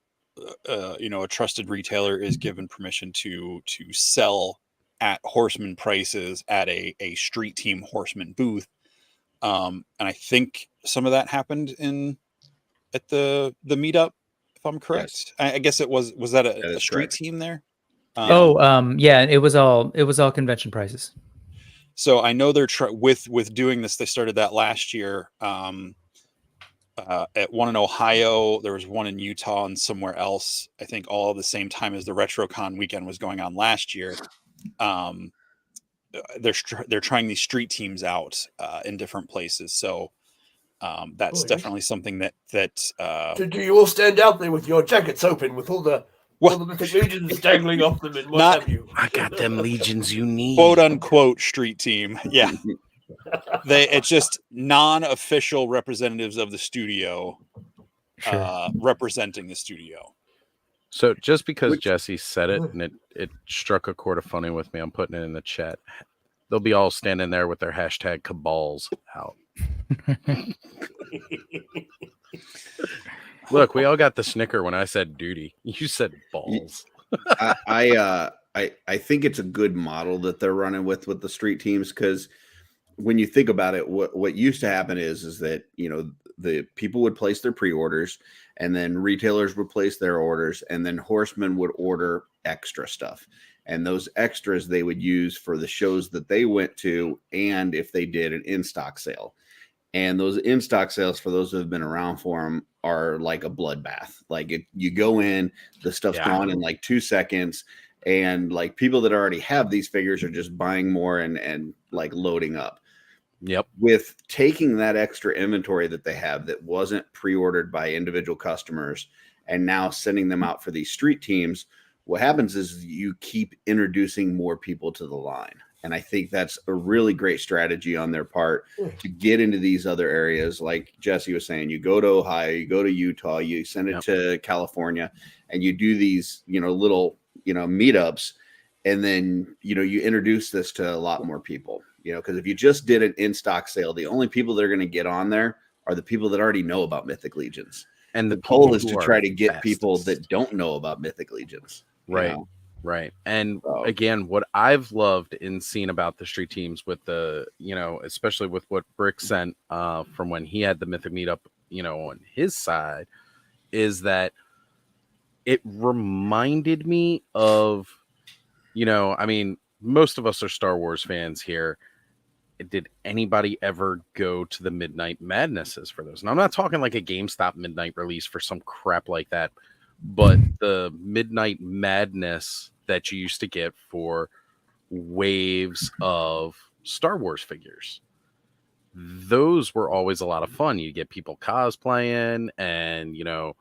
you know, a trusted retailer is given permission to sell at Horseman prices at a Street Team Horseman booth. And I think some of that happened at the meetup, if I'm correct. Yes. I guess it was that That a is Street correct. Team there? Yeah, it was all convention prices. So I know they're with doing this. They started that last year. At one in Ohio, there was one in Utah and somewhere else. I think all at the same time as the RetroCon weekend was going on last year. They're trying these street teams out in different places. So that's definitely something that Do you all stand out there with your jackets open with all the mythic legions dangling off them and what have you? I got them legions you need. Quote unquote street team. Yeah. It's just non-official representatives of the studio representing the studio. So just because Jesse said it and it struck a chord of funny with me, I'm putting it in the chat. They'll be all standing there with their hashtag cabals out. Look, we all got the snicker when I said duty. You said balls. I think it's a good model that they're running with the street teams, because when you think about it, what used to happen is that, you know, the people would place their pre-orders and then retailers would place their orders and then horsemen would order extra stuff. And those extras they would use for the shows that they went to, and if they did an in-stock sale. And those in-stock sales, for those who have been around for them, are like a bloodbath. Like you go in, the stuff's gone in like 2 seconds. And like people that already have these figures are just buying more and like loading up. Yep. With taking that extra inventory that they have that wasn't pre-ordered by individual customers and now sending them out for these street teams, what happens is you keep introducing more people to the line. And I think that's a really great strategy on their part to get into these other areas. Like Jesse was saying, you go to Ohio, you go to Utah, you send it to California, and you do these, you know, little, you know, meetups. And then, you know, you introduce this to a lot more people, you know, because if you just did an in-stock sale, the only people that are going to get on there are the people that already know about Mythic Legions. And the goal is to try to get people that don't know about Mythic Legions. Right. Know? Right. And again, what I've loved in seeing about the street teams with the, you know, especially with what Brick sent from when he had the Mythic meetup, you know, on his side, is that it reminded me of, you know, I mean, most of us are Star Wars fans here. Did anybody ever go to the Midnight Madnesses for those? And I'm not talking like a GameStop midnight release for some crap like that, but the Midnight Madness that you used to get for waves of Star Wars figures. Those were always a lot of fun. You get people cosplaying and, you know,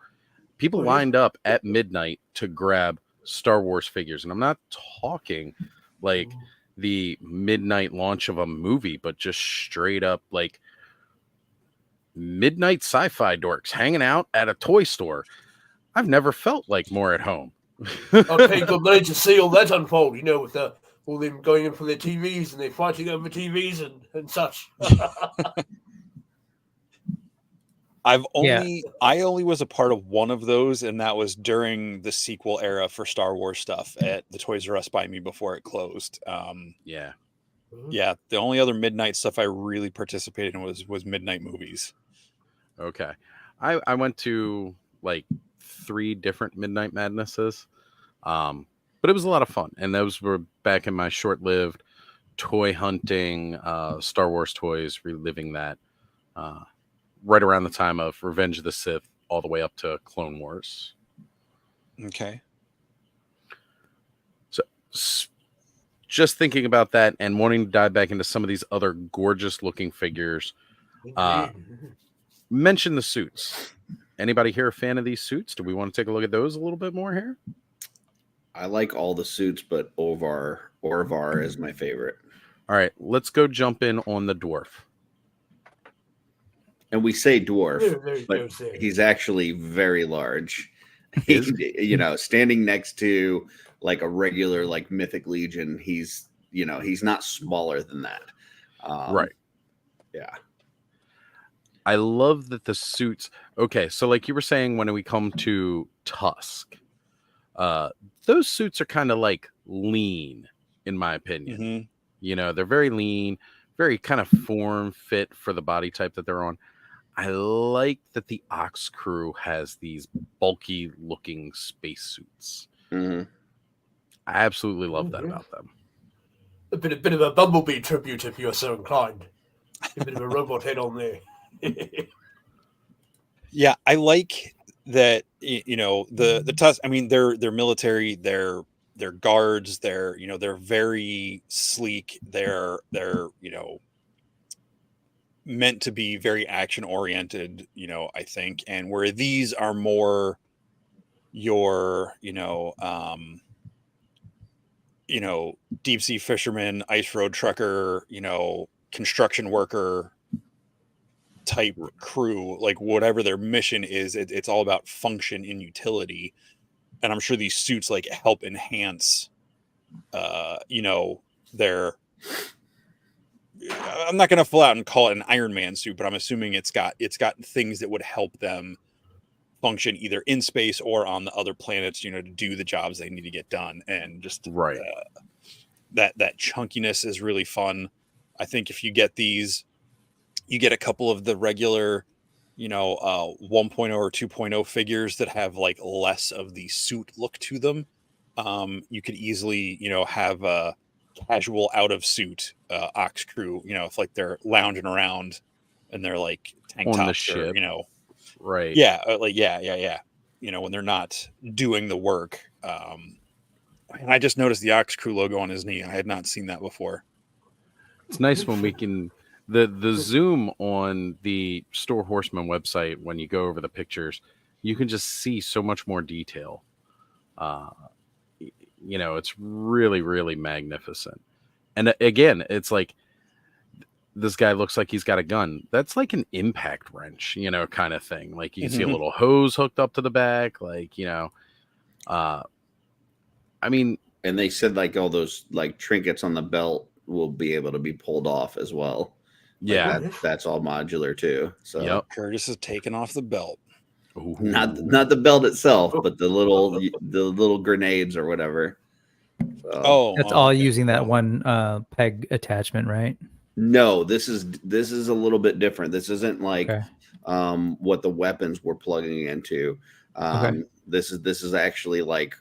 people lined up at midnight to grab Star Wars figures. And I'm not talking like the midnight launch of a movie, but just straight up like midnight sci-fi dorks hanging out at a toy store. I've never felt like more at home. Okay, good night to see all that unfold, you know, with all them going in for their TVs and they're fighting over TVs and such. I only was a part of one of those, and that was during the sequel era for Star Wars stuff at the Toys R Us by me before it closed. Yeah. The only other midnight stuff I really participated in was midnight movies. Okay. I went to like 3 different Midnight Madnesses. But it was a lot of fun. And those were back in my short-lived toy hunting, Star Wars toys, reliving that right around the time of Revenge of the Sith all the way up to Clone Wars. Okay. So just thinking about that and wanting to dive back into some of these other gorgeous looking figures. Mention the suits. Anybody here a fan of these suits? Do we want to take a look at those a little bit more here? I like all the suits, but Orvar is my favorite. All right, let's go jump in on the dwarf. And we say dwarf, but he's actually very large. You know, standing next to like a regular like Mythic Legion, he's not smaller than that. Right. Yeah. I love that the suits. Okay, so like you were saying, when we come to Tusk, those suits are kind of like lean in my opinion. Mhm. You know, they're very lean, very kind of form fit for the body type that they're on. I like that the Ox crew has these bulky looking spacesuits. hmm I absolutely love that Mhm. about them. A bit of a Bumblebee tribute if you're so inclined. A bit of a robot head on there. Yeah, I like that. You know, the Tusk. I mean, they're military. They're guards. They're, you know, they're very sleek. They're you know, meant to be very action oriented. You know, I think, and where these are more your, you know, deep sea fisherman, ice road trucker, you know, construction worker type crew, like whatever their mission is, it's all about function and utility. And I'm sure these suits like help enhance, you know, their. I'm not going to full out and call it an Iron Man suit, but I'm assuming it's got things that would help them function either in space or on the other planets, you know, to do the jobs they need to get done. And just Right. that chunkiness is really fun. I think if you get these, you get a couple of the regular, you know, 1.0 or 2.0 figures that have like less of the suit look to them. You could easily, you know, have a casual out of suit Ox crew, you know, if like they're lounging around and they're like tank On the tops or, ship. you know, Right. yeah, like yeah. You know, when they're not doing the work. And I just noticed the Ox crew logo on his knee. I had not seen that before. It's nice when we can the zoom on the Store Horseman website when you go over the pictures, you can just see so much more detail. You know, it's really, really magnificent. And again, it's like this guy looks like he's got a gun. That's like an impact wrench, you know, kind of thing. Like you see a Mhm. little hose hooked up to the back, like, you know, I mean, And they said like all those like trinkets on the belt will be able to be pulled off as well. Like yeah. that's all modular too. So Yep. Curtis is taking off the belt. not Ooh. the belt itself, but the little grenades or whatever. So Oh, That's all okay. using that one peg attachment, right? no, this is a little bit different. This isn't like Okay. what the weapons we're plugging into. Okay. This is actually like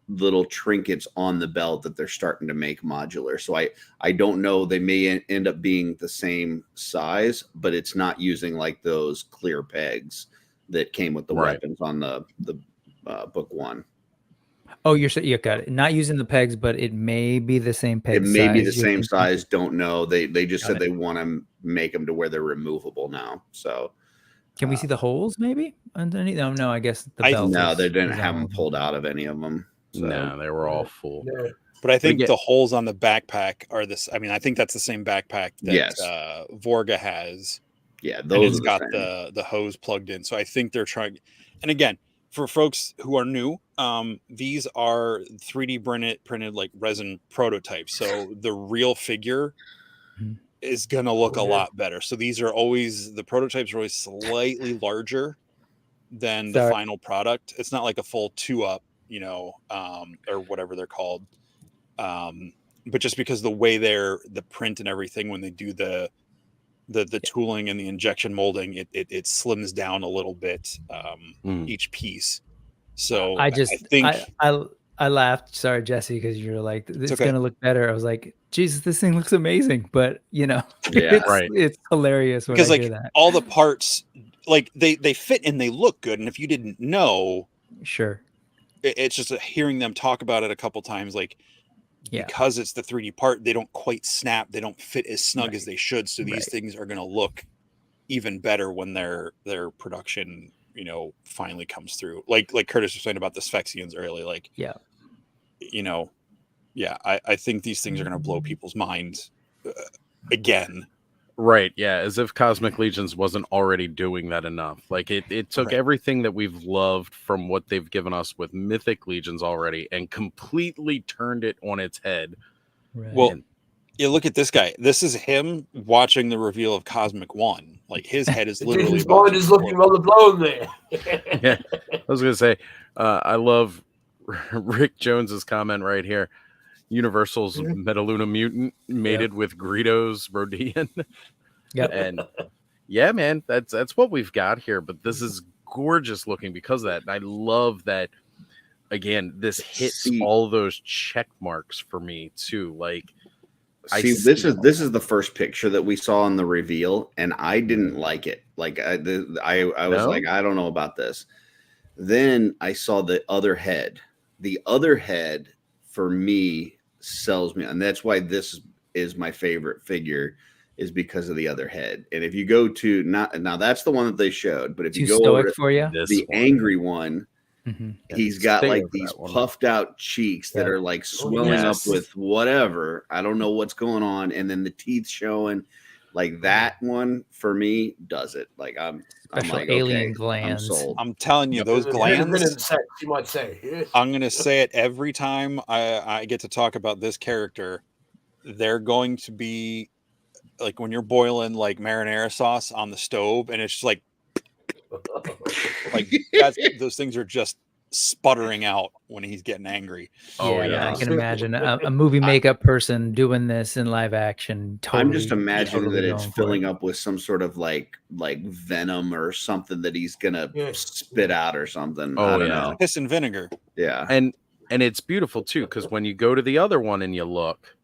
little trinkets on the belt that they're starting to make modular. So I don't know. They may end up being the same size, but it's not using like those clear pegs that came with the Right. weapons on the book one. Oh, you're saying you got it. Not using the pegs, but it may be the same peg It may be the size you're same thinking. size. Don't know. They just Got said it. they want to make them to where they're removable now. So Can we see the holes maybe underneath? No, I guess the belt. no, they didn't is have all them of them. pulled out of any of them. So No, they were all full. Yeah. But I think again- the holes on the backpack are this. I mean, I think that's the same backpack that Yes. Vorga has. yeah, And those it's are got the same. the hose plugged in. So I think they're trying. And again, for folks who are new, these are 3D printed like resin prototypes. So the real figure Mhm. is gonna look a Okay. lot better. So these are always, the prototypes are always slightly larger than the Sorry. final product. It's not like a full 2-up, you know, or whatever they're called. But just because the way the print and everything, when they do the tooling and the injection molding, it slims down a little bit, Mm. each piece. So I think I laughed. Sorry, Jesse, because you're like, it's okay. gonna look better. I was like, Jesus, this thing looks amazing. But you know, Yeah. Right. it's hilarious when Because I like hear that. all the parts, like they fit and they look good. And if you didn't know, Sure. it's just hearing them talk about it a couple times, like, Yeah. because it's the 3D part, they don't quite snap, they don't fit as snug as Right. they should. So these Right. things are going to look even better when their production, you know, finally comes through. Like Curtis was saying about the Sphexians earlier, like, Yeah. you know, yeah, I think these things are going to blow people's minds again. Right, yeah, as if Cosmic Legions wasn't already doing that enough. Like it took Right. everything that we've loved from what they've given us with Mythic Legions already and completely turned it on its head. Right. Well, And- yeah, look at this guy. This is him watching the reveal of Cosmic One. Like his head is literally His about mind to is looking explode. rather blown there. Yeah, I was gonna say, I love Rick Jones's comment right here. Universal's Metaluna mutant mated with Greedo's Rodian. Yep. And yeah, man, that's what we've got here. But this is gorgeous looking because of that. And I love that. Again, this hits all those check marks for me too. Like, this is the first picture that we saw in the reveal, and I didn't like it. Like I was like, I don't know about this. Then I saw the other head. The other head for me sells me, and that's why this is my favorite figure, is because of the other head. And if you go to now that's the one that they showed, but if you go over to for you, the angry one. He's got like these puffed out cheeks that are like swelling up with whatever. I don't know what's going on. And then the teeth showing. Like that one for me does it. Like I'm like, alien okay, glands. I'm sold. I'm telling you, those glands. You might say. I'm gonna say it every time I get to talk about this character. They're going to be like when you're boiling like marinara sauce on the stove, and it's just like those things are just sputtering out when he's getting angry. Yeah, I can imagine a movie makeup person doing this in live action. Totally, I'm just imagining that it's filling it. up with some sort of like venom or something that he's gonna spit out or something. I don't know. Piss and vinegar. Yeah, and it's beautiful too, because when you go to the other one and you look,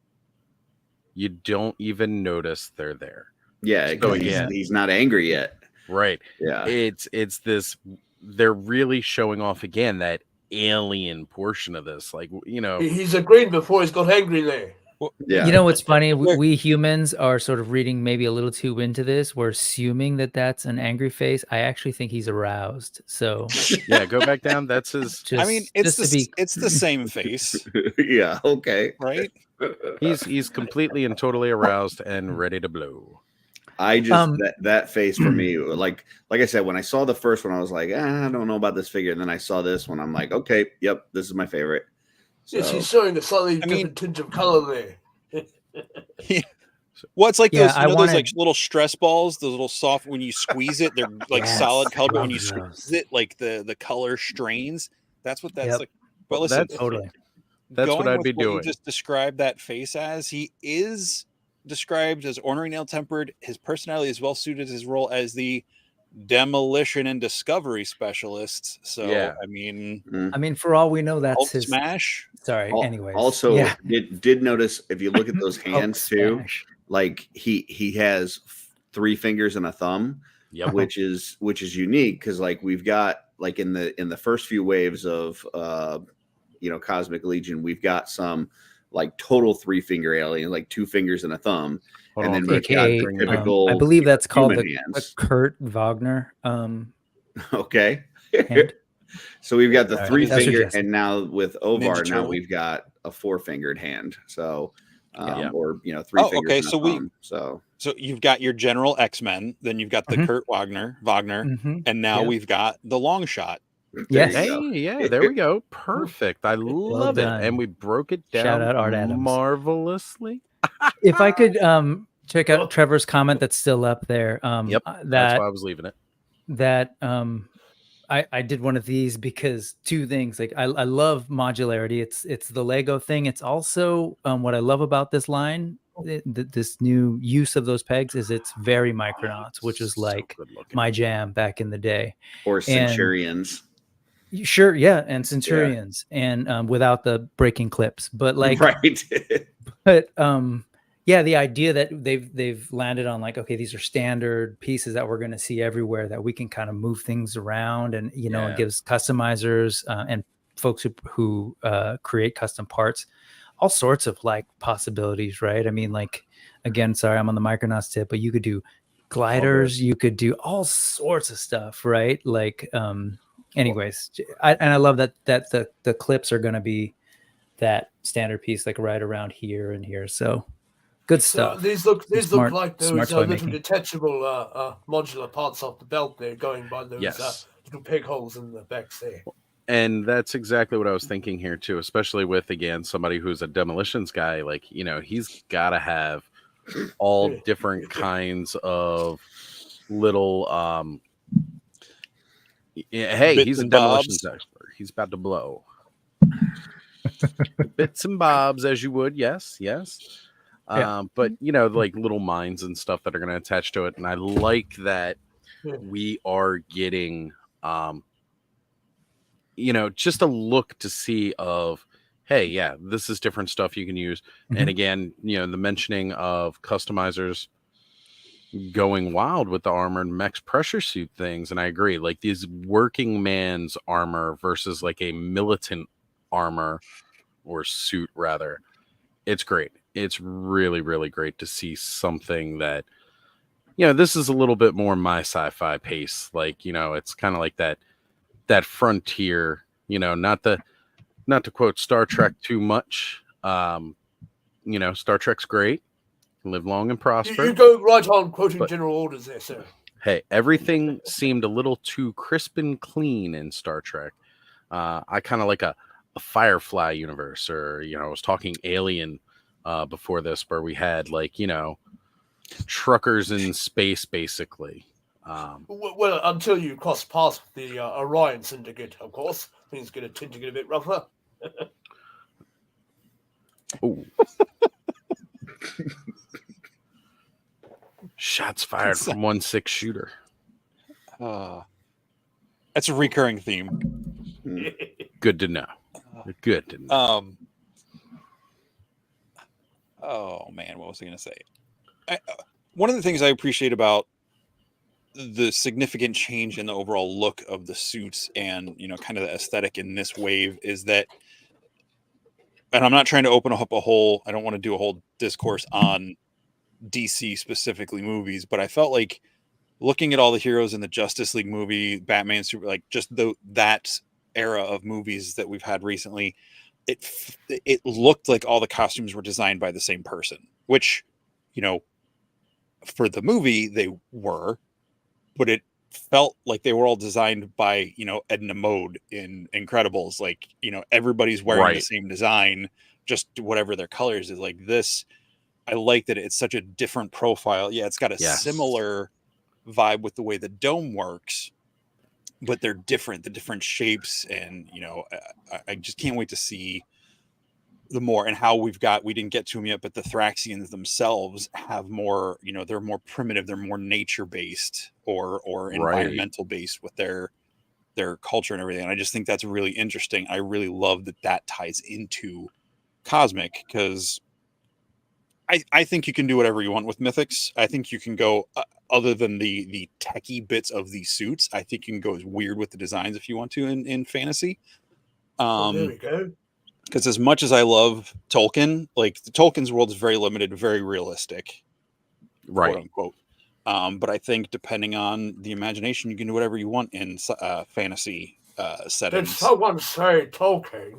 you don't even notice they're there. Yeah, so he's not angry yet. Right. Yeah. It's this. They're really showing off again that alien portion of this. Like, you know, he's a green before he's got angry there. Well, yeah. You know what's funny? We humans are sort of reading maybe a little too into this. We're assuming that that's an angry face. I actually think he's aroused. So yeah, go back down. That's his. I mean, it's the same face. Yeah. Okay. Right. He's completely and totally aroused and ready to blow. I just that face for me, like I said, when I saw the first one, I was like, I don't know about this figure. And then I saw this one, I'm like, okay, yep, this is my favorite. So, yes, he's showing a slightly different tint of color there. Well, it's like those, those like little stress balls, those little soft. When you squeeze it, they're like solid color. But when you squeeze it, like the color strains. That's what that's like. But listen, that's what I'd be doing. You just described that face as he is described as ornery, nail tempered. His personality is well suited his role as the demolition and discovery specialist. So yeah. I mean, for all we know, that's his smash. Sorry. Anyways, also, did notice if you look at those hands too, like he has 3 fingers and a thumb, which is unique because like we've got like in the first few waves of Cosmic Legion, we've got some like total 3-finger alien, like 2 fingers and a thumb. And then we've got typical, I believe that's called the Kurt Wagner. Okay. So we've got the 3-finger, and now with Ovar, now we've got a 4-fingered hand. So, or 3 fingers. Okay, so so you've got your general X-Men, then you've got the Kurt Wagner, and now we've got the long shot. Yes. Hey, there we go. Perfect. I love it. And we broke it down. Shout out Art Adams. Marvelously. If I could check out Trevor's comment that's still up there. That's why I was leaving it. That I did one of these because 2 things. Like I love modularity. It's the Lego thing. It's also what I love about this line. This new use of those pegs is it's very Micronauts, which is like my jam back in the day. Or Centurions. Sure, yeah, and Centurions, and without the breaking clips, but like, right. But the idea that they've landed on like, okay, these are standard pieces that we're going to see everywhere, that we can kind of move things around, and it gives customizers and folks who create custom parts all sorts of like possibilities, right? I mean, like, again, sorry, I'm on the Micronauts tip, but you could do gliders, you could do all sorts of stuff, right? Like, anyways, I love that the clips are going to be that standard piece, like right around here and here. So good stuff. So these look like those little detachable modular parts off the belt there, going by those little peg holes in the backs there. And that's exactly what I was thinking here too, especially with, again, somebody who's a demolitions guy. Like, he's got to have all different kinds of little hey, he's a demolitions expert. He's about to blow. Bits and bobs, as you would. Yes. Yeah. But like little mines and stuff that are going to attach to it. And I like that we are getting, just a look to see of, hey, yeah, this is different stuff you can use. And again, the mentioning of customizers going wild with the armor and mech's pressure suit things. And I agree, like these working man's armor versus like a militant armor or suit rather. It's great. It's really, really great to see something that, this is a little bit more my sci-fi pace. Like, it's kind of like that frontier, not to quote Star Trek too much. Star Trek's great. Live long and prosper. You go right on quoting general orders there, sir. Hey, everything seemed a little too crisp and clean in Star Trek. I kind of like a Firefly universe, or I was talking Alien before this, where we had like truckers in space, basically. Well, until you cross paths with the Orion Syndicate, of course, things tend to get a bit rougher. Oh. Shots fired from 1-6 shooter. That's a recurring theme. Good to know. Good to know. Oh man, what was I going to say? One of the things I appreciate about the significant change in the overall look of the suits and kind of the aesthetic in this wave is that, and I'm not trying to open up a whole, I don't want to do a whole discourse on DC specifically movies, but I felt like looking at all the heroes in the Justice League movie, Batman, Super, like just that era of movies that we've had recently, it looked like all the costumes were designed by the same person, which, for the movie they were, but it felt like they were all designed by, Edna Mode in Incredibles. Like, everybody's wearing the same design, just whatever their colors is. Like this, I like that it's such a different profile. Yeah, it's got a similar vibe with the way the dome works, but they're different, the different shapes. And, I just can't wait to see the more, and how we didn't get to them yet, but the Thraxians themselves have more, they're more primitive, they're more nature based or environmental based with their culture and everything. And I just think that's really interesting. I really love that ties into Cosmic, because I think you can do whatever you want with Mythics. I think you can go, other than the techie bits of these suits, I think you can go as weird with the designs if you want to in fantasy. There we go. Because as much as I love Tolkien, like Tolkien's world is very limited, very realistic, quote unquote. But I think depending on the imagination, you can do whatever you want in fantasy settings. Did someone say Tolkien?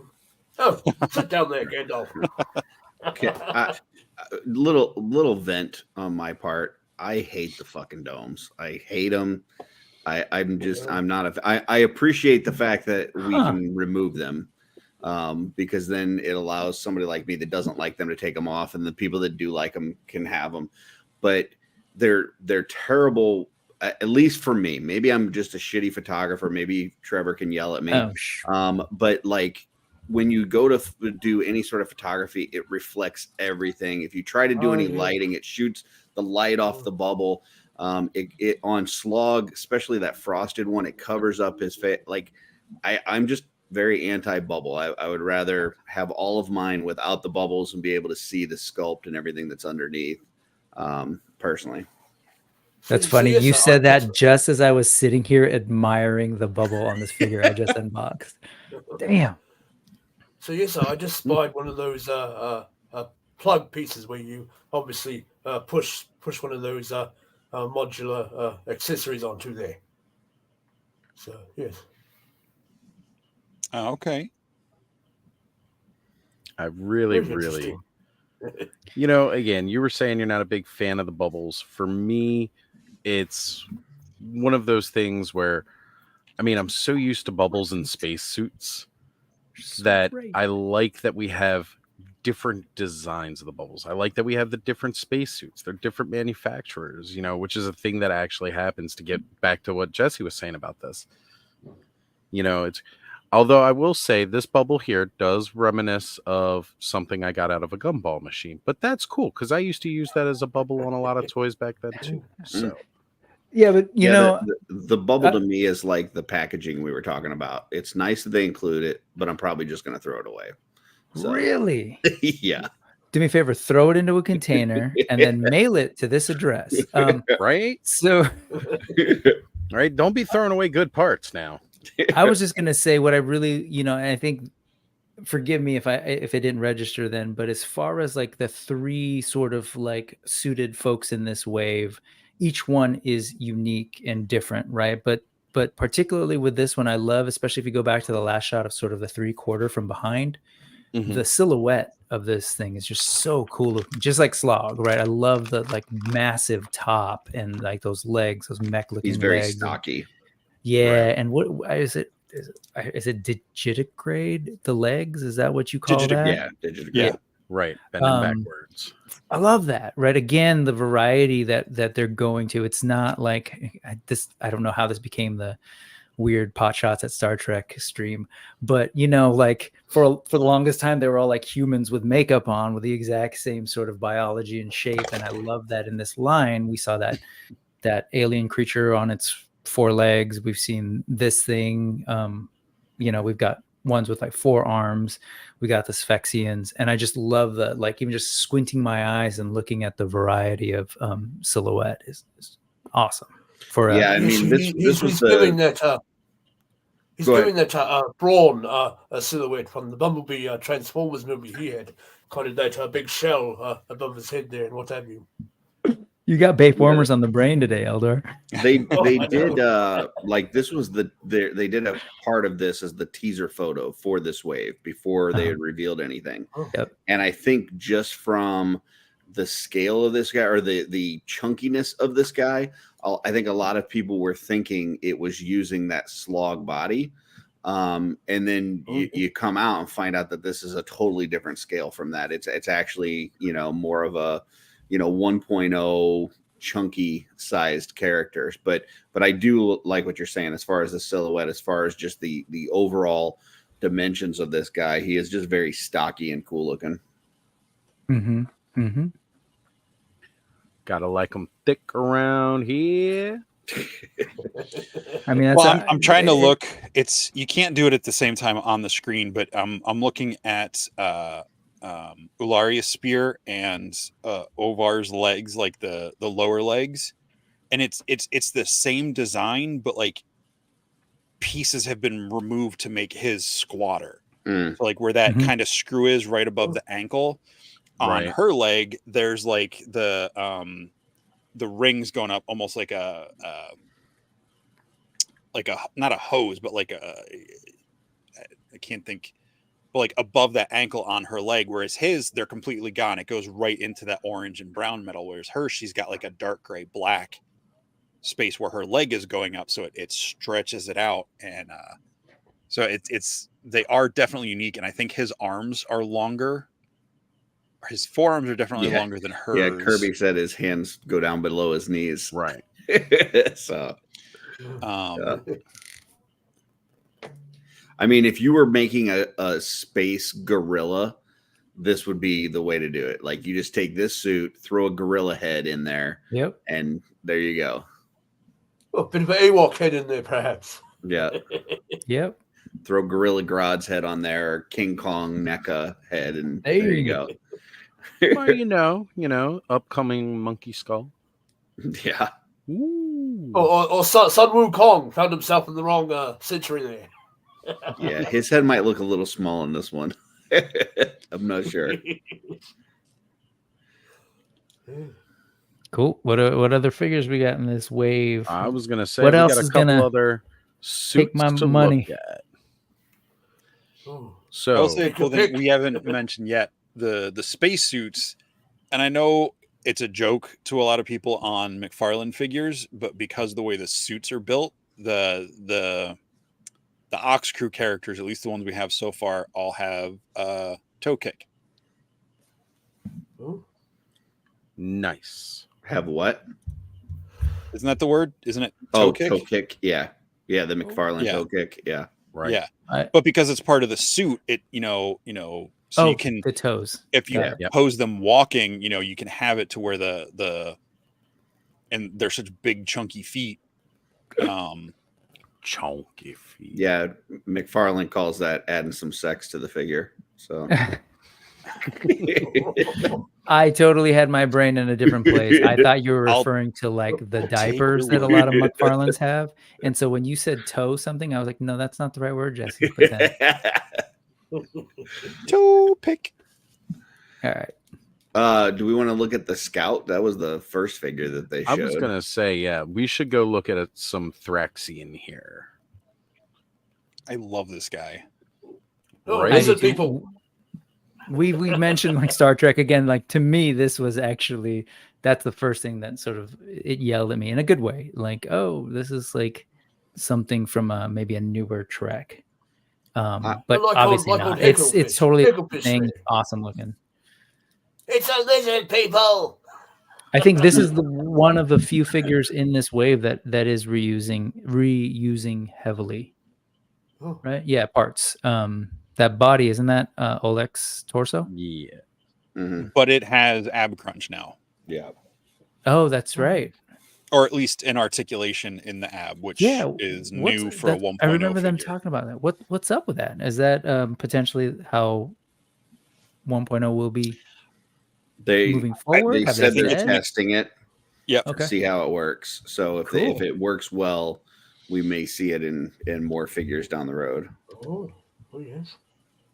Oh, sit down there, Gandalf. Okay, little vent on my part. I hate the fucking domes. I hate them. I'm not I appreciate the fact that we can remove them. Because then it allows somebody like me that doesn't like them to take them off, and the people that do like them can have them. But they're terrible, at least for me. Maybe I'm just a shitty photographer. Maybe Trevor can yell at me. But like when you go to do any sort of photography, it reflects everything. If you try to do any lighting, it shoots the light off the bubble. It on Slog, especially that frosted one, it covers up his face. Like I'm just very anti-bubble. I would rather have all of mine without the bubbles and be able to see the sculpt and everything that's underneath. Personally, that's funny. You said that just as I was sitting here admiring the bubble on this figure I just unboxed. Damn. So yes, I just spied one of those plug pieces where you obviously push one of those modular accessories onto there. So yes. Okay. I really, again, you were saying you're not a big fan of the bubbles. For me, it's one of those things where, I'm so used to bubbles in spacesuits that I like that we have different designs of the bubbles. I like that we have the different spacesuits. They're different manufacturers, which is a thing that actually happens, to get back to what Jesse was saying about this. Although I will say this bubble here does reminisce of something I got out of a gumball machine, but that's cool because I used to use that as a bubble on a lot of toys back then too. So Yeah, but you Yeah, know, the bubble to me is like the packaging we were talking about. It's nice that they include it, but I'm probably just going to throw it away. So, really, yeah. do me a favor, throw it into a container and then mail it to this address. right, So right. Don't be throwing away good parts now. I was just gonna say what I really, you know, and I think, forgive me if it didn't register then, but as far as like the three sort of like suited folks in this wave, each one is unique and different, right? But particularly with this one, I love, especially if you go back to the last shot of sort of the 3/4 from behind, Mhm. the silhouette of this thing is just so cool looking, just like Slog, right? I love the like massive top and like those legs, those mech looking He's very legs. stocky. Yeah, Right. and what is it? Is it digitigrade the legs? Is that what you call that? Yeah, digital. Yeah. Right, bending backwards. I love that. Right, again, the variety that they're going to. It's not like this. I don't know how this became the weird pot shots at Star Trek stream, but you know, like for the longest time, they were all like humans with makeup on, with the exact same sort of biology and shape. And I love that in this line we saw that alien creature on its 4 legs. We've seen this thing. You know, we've got ones with like 4 arms. We got the Sphexians, and I just love the, like, even just squinting my eyes and looking at the variety of silhouette is awesome. For Yeah, I mean, this was he's the. giving that he's Go giving that brawn a silhouette from the Bumblebee Transformers movie. He had kind of that big shell above his head there and what have you. you got Bape Warmers on the brain today, Eldor. They Oh, I did know. like this was they did a part of this as the teaser photo for this wave before they had revealed anything. Oh. Yep. And I think just from the scale of this guy or the chunkiness of this guy, I think a lot of people were thinking it was using that slog body. And then you come out and find out that this is a totally different scale from that. It's actually, you know, more of a, you know, 1.0 chunky sized characters. But I do like what you're saying as far as the silhouette, as far as just the overall dimensions of this guy. He is just very stocky and cool looking. Mm-hmm. Mm-hmm. Gotta like them thick around here. I mean, that's Well, I'm trying to look. It's, you can't do it at the same time on the screen, but I'm looking at Ularia's spear and Ovar's legs, like the lower legs, and it's the same design, but like pieces have been removed to make his squatter. Mm. So like where that Mhm. kind of screw is right above the ankle, on Right. her leg, there's like the rings going up almost like a not a hose, but like I can't think, but like above that ankle on her leg, whereas his, they're completely gone. It goes right into that orange and brown metal, whereas her, she's got like a dark gray black space where her leg is going up, so it stretches it out. And so it's they are definitely unique, and I think his arms are longer. His forearms are definitely longer than hers. Yeah, Kirby said his hands go down below his knees. Right. So Yeah. I mean, if you were making a space gorilla, this would be the way to do it. Like, you just take this suit, throw a gorilla head in there, Yep. and there you go. A bit of an AWOC head in there, perhaps. Yeah. Yep. Throw Gorilla Grodd's head on there, or King Kong NECA head, and There there you you go. Well, you know, upcoming monkey skull. Yeah. Ooh. Or Sun Wukong found himself in the wrong century there. Yeah, his head might look a little small in this one. I'm not sure. Cool. What other figures we got in this wave? I was gonna say What we else got a is couple gonna other suits my to money? look at. Ooh. So I will say a cool thing we haven't mentioned yet, the spacesuits, and I know it's a joke to a lot of people on McFarlane figures, but because of the way the suits are built, the Ox Crew characters, at least the ones we have so far, all have toe kick. Ooh. nice. Have what? Isn't that the word? Isn't it toe kick? Toe kick. Yeah. Yeah, the McFarlane Yeah. toe kick. Yeah. Right. Yeah. But because it's part of the suit, it so you can the toes. if you pose them walking, you can have it to where the and they're such big chunky feet. Chunky feet. Yeah, McFarlane calls that adding some sex to the figure. So I totally had my brain in a different place. I thought you were referring to like the diapers that a lot of McFarlanes have. And so when you said toe something, I was like, no, that's not the right word, Jesse. But then... toe pick. All right. Do we want to look at the Scout? That was the first figure that they showed. I was gonna say, yeah, we should go look at some Thraxian here. I love this guy. Right? Listen, people. We mentioned like Star Trek again. Like to me, this was actually that's the first thing that sort of it yelled at me in a good way. Like, oh, this is like something from maybe a newer Trek. But like obviously not. It's totally a thing. It's awesome looking. It's a lizard, people. I think this is one of the few figures in this wave that is reusing heavily. Oh. Right? Yeah, parts. That body, isn't that Oleg's torso? Yeah. Mm-hmm. But it has ab crunch now. Yeah. Oh, that's right. Or at least an articulation in the ab, which is new for a 1.0 I remember them figure. talking about that. What's up with that? Is that potentially how 1.0 will be moving forward? They said they're testing it. Yeah. To see how it works. So if it works well, we may see it in more figures down the road. Oh yes.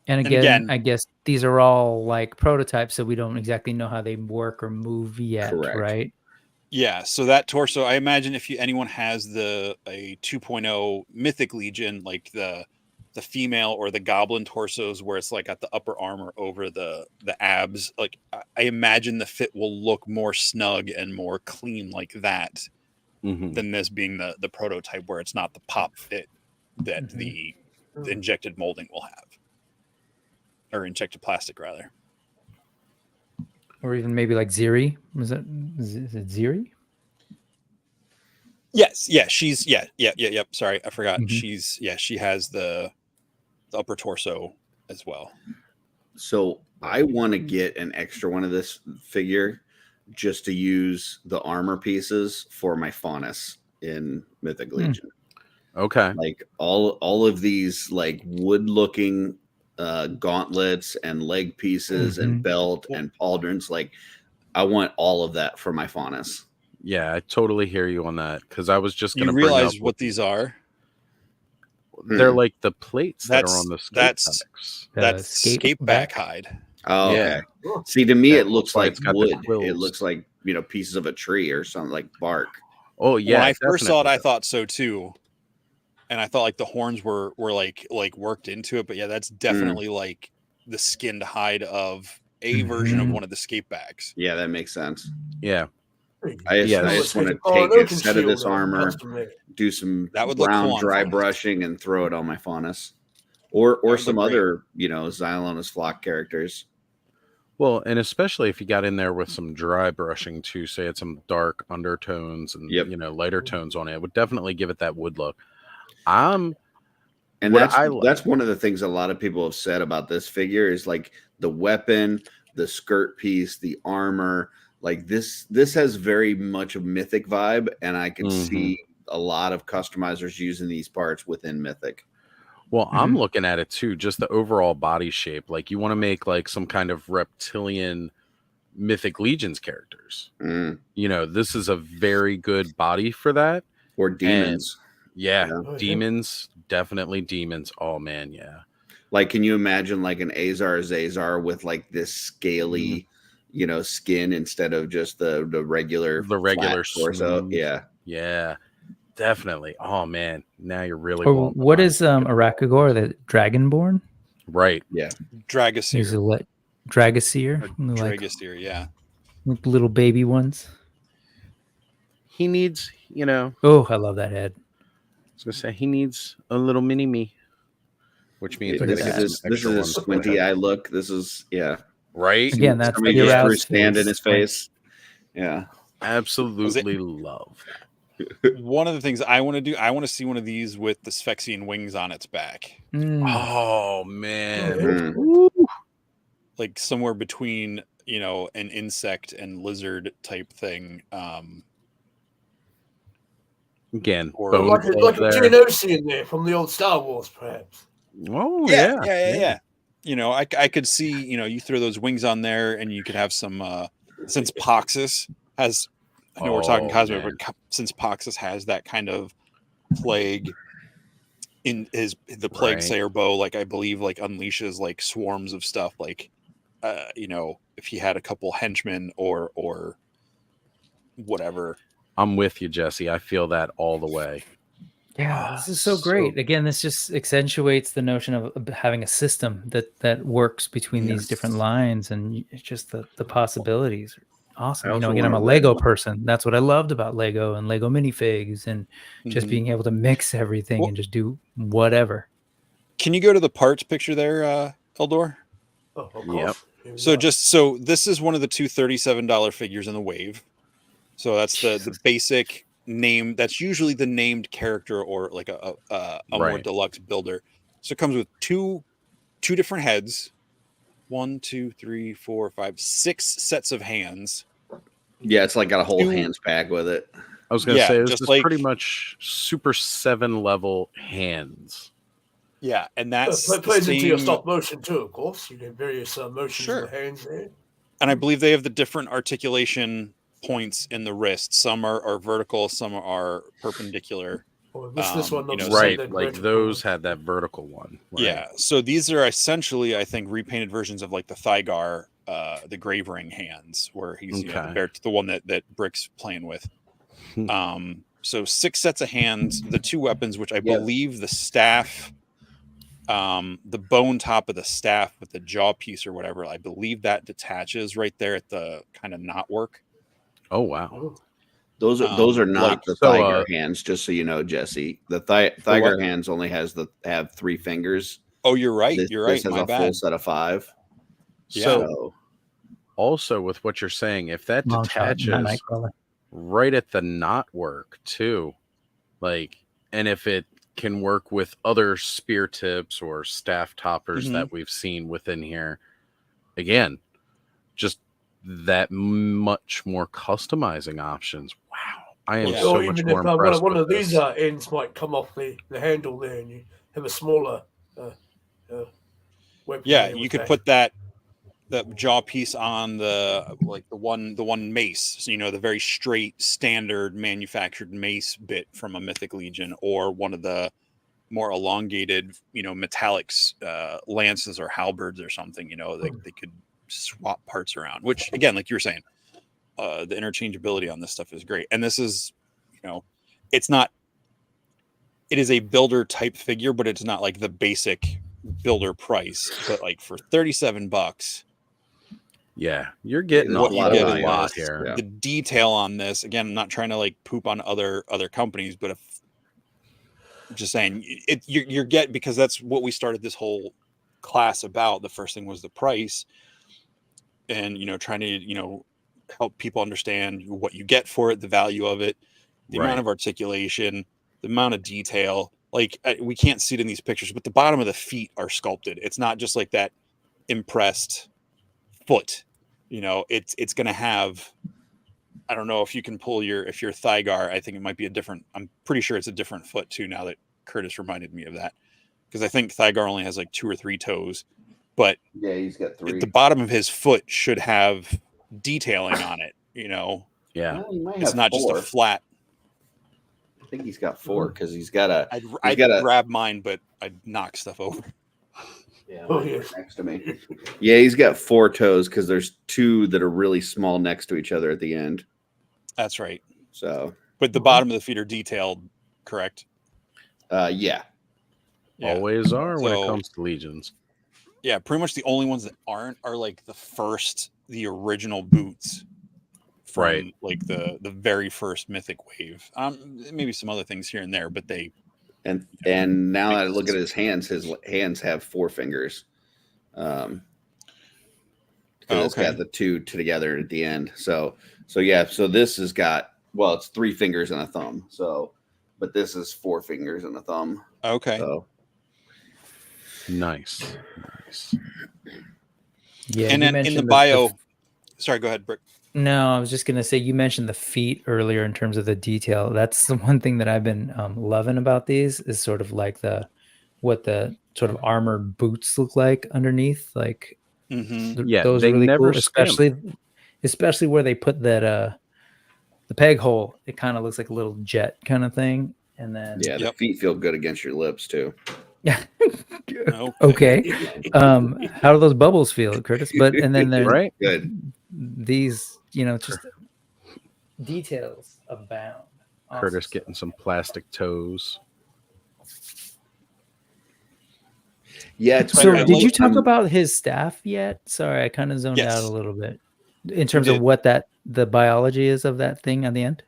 And again, I guess these are all like prototypes, so we don't exactly know how they work or move yet, right? Yeah, so that torso, I imagine if anyone has a 2.0 Mythic Legion, like the female or the goblin torsos where it's like got the upper armor over the abs, like I imagine the fit will look more snug and more clean like that than this being the prototype where it's not the pop fit that the injected molding will have. Or injected plastic, rather. Or even maybe like Ziri. Is it Ziri? Yes. Yeah. She's yep. Sorry, I forgot. She has the upper torso as well. So I want to get an extra one of this figure just to use the armor pieces for my Faunus in Mythic Legion. Okay. Like all of these like wood looking gauntlets and leg pieces and belt and pauldrons. Like I want all of that for my Faunus. Yeah, I totally hear you on that because I was just going to realize what these are. They're like the plates that are on the that's scape back hide. Oh, okay. See, to me, it looks like wood. It looks like pieces of a tree or something like bark. Oh yeah. When I first saw it, I thought so too. And I thought like the horns were like worked into it, but yeah, that's definitely like the skinned hide of a version of one of the scape bags. Yeah, that makes sense. Yeah. I just want to take a set of this armor, do some brown dry brushing, and throw it on my Faunus. Or some other, Xylonus flock characters. Well, and especially if you got in there with some dry brushing too, say it's some dark undertones and lighter tones on it, would definitely give it that wood look. And that's one of the things a lot of people have said about this figure is like the weapon, the skirt piece, the armor. Like this has very much a Mythic vibe, and I can see a lot of customizers using these parts within Mythic. Well, I'm looking at it too, just the overall body shape. Like you want to make like some kind of reptilian Mythic Legions characters. This is a very good body for that. Or demons. Demons, definitely demons. Oh man, yeah. Like, can you imagine like an Azar with like this scaly, skin instead of just the regular torso? Yeah, definitely. Oh man, now you're really. What is Arakagor, the Dragonborn? Right. Yeah. Dragaseer. He's a Dragaseer. Dragaseer, yeah. Like little baby ones. He needs, Oh, I love that head. I was gonna say he needs a little mini me, which means this is a squinty eye look. This is right. Again, that's the stand in his face. Yeah, absolutely love that. one of the things I want to do, I want to see one of these with the Sphexian wings on its back, Oh man. Mhm. Woo. like somewhere between an insect and lizard type thing. Again, Or bone Like glove a there. Geonosis in there from the old Star Wars, perhaps. Oh yeah. I could see, you throw those wings on there, and you could have some. Since Poxus has, I know we're talking Oh, Cosmo, man. but since Poxus has that kind of plague in the plague Right. sayer bow, like I believe, like unleashes like swarms of stuff, like if he had a couple henchmen or whatever. I'm with you, Jesse. I feel that all the way. Yeah, this is so great. Again, this just accentuates the notion of having a system that works between these different lines, and it's just the possibilities are awesome. I also Again, I'm a wanna Lego learn- person. That's what I loved about Lego and Lego minifigs, and just Mhm. being able to mix everything Well- and just do whatever. Can you go to the parts picture there, Eldor? Oh, of Yep. course. Here we So are. this is one of the two $37 figures in the wave. So that's the basic name. That's usually the named character or like a more Right. deluxe builder. So it comes with two different heads, 1, 2, 3, 4, 5, 6 sets of hands. Yeah, it's like got a whole Two- hands bag with it. I was going to Yeah, say this just is like- pretty much Super 7 level hands. Yeah, and that's the Plays into your same- stop motion too, of course. You get various motions Sure. of the hands there. And I believe they have the different articulation points in the wrist. Some are vertical, some are perpendicular. Or this one, you know, looks Right. that Like vertical those one. had that vertical one. Right. Yeah. So these are essentially, I think, repainted versions of like the Thygar, the grave ring hands, where he's Okay. the one that Brick's playing with. Hmm. So 6 sets of hands, the 2 weapons, which I Yep. believe the staff, the bone top of the staff with the jaw piece or whatever, I believe that detaches right there at the kind of knot work. Oh, wow. Oh, Those are not like- the So, Thygar hands, just so you know, Jesse. The Thygar hands only have 3 fingers. Oh, you're right. This, You're this right. has My a bad. full set of 5. Yeah. So Also, with what you're saying, if that Long shot, detaches not Nightcrawler. right at the knot work too, like, and if it can work with other spear tips or staff toppers Mhm. that we've seen within here, again, just that much more customizing options. Wow, I am Yeah. so or much even more if impressed one with of these this. ends might come off the handle there, and you have a smaller weapon. Yeah, there you with could that. put that jaw piece on the one mace, so the very straight standard manufactured mace bit from a Mythic Legion, or one of the more elongated metallics, lances or halberds or something. They could swap parts around, which again, like you were saying, the interchangeability on this stuff is great. And this is it is a builder type figure, but it's not like the basic builder price. But like for $37, Yeah, you're getting There's a what a you lot get of in value. lot this, here. Yeah. the detail on this, again, I'm not trying to like poop on other companies, but if I'm just saying you're getting, because that's what we started this whole class about. The first thing was the price, and trying to help people understand what you get for it, the value of it, the amount of articulation, the amount of detail. Like we can't see it in these pictures, but the bottom of the feet are sculpted. It's not just like that impressed foot. It's going to have, I don't know if you can pull if you're Thygar, I think it might be I'm pretty sure it's a different foot too, now that Curtis reminded me of that. Because I think Thygar only has like 2 or 3 toes, but yeah, he's got 3. the bottom of his foot should have detailing on it. Yeah, Well, he might It's have not 4. just a flat. I think he's got 4 because he's got a. I'd got a- grab mine, but I'd knock stuff over. Yeah, Oh, mine's yes. right next to me. Yeah, he's got 4 toes because there's 2 that are really small next to each other at the end. That's right. So, But the bottom of the feet are detailed, correct? yeah. Yeah. always are when it So- comes to legions. Yeah, pretty much the only ones that aren't are like the original boots from Right. like the very first Mythic wave. Maybe some other things here and there, but they And now that I look at his hands have 4 fingers. Because it's okay. got the 2 together at the end. So yeah. So this has got well, it's 3 fingers and a thumb. So, but this is 4 fingers and a thumb. Okay. So, Nice. Yeah, And you then in the mentioned bio, sorry, go ahead, Brick. No, I was just gonna say you mentioned the feet earlier in terms of the detail. That's the one thing that I've been loving about these is sort of like what the sort of armored boots look like underneath. Like Mm-hmm. Yeah, those they are really never cool, skimp. especially where they put that the peg hole. It kind of looks like a little jet kind of thing, and then yeah, the Yep. feet feel good against your lips too. yeah. Okay. Okay. How do those bubbles feel, Curtis? But and then there's Right? Good. these, just details abound. Curtis Awesome getting stuff. some plastic toes. Yeah, it's So, I did you like- talk about his staff yet? Sorry, I kind of zoned out Yes. a little bit in terms did. of what the biology is of that thing at the end.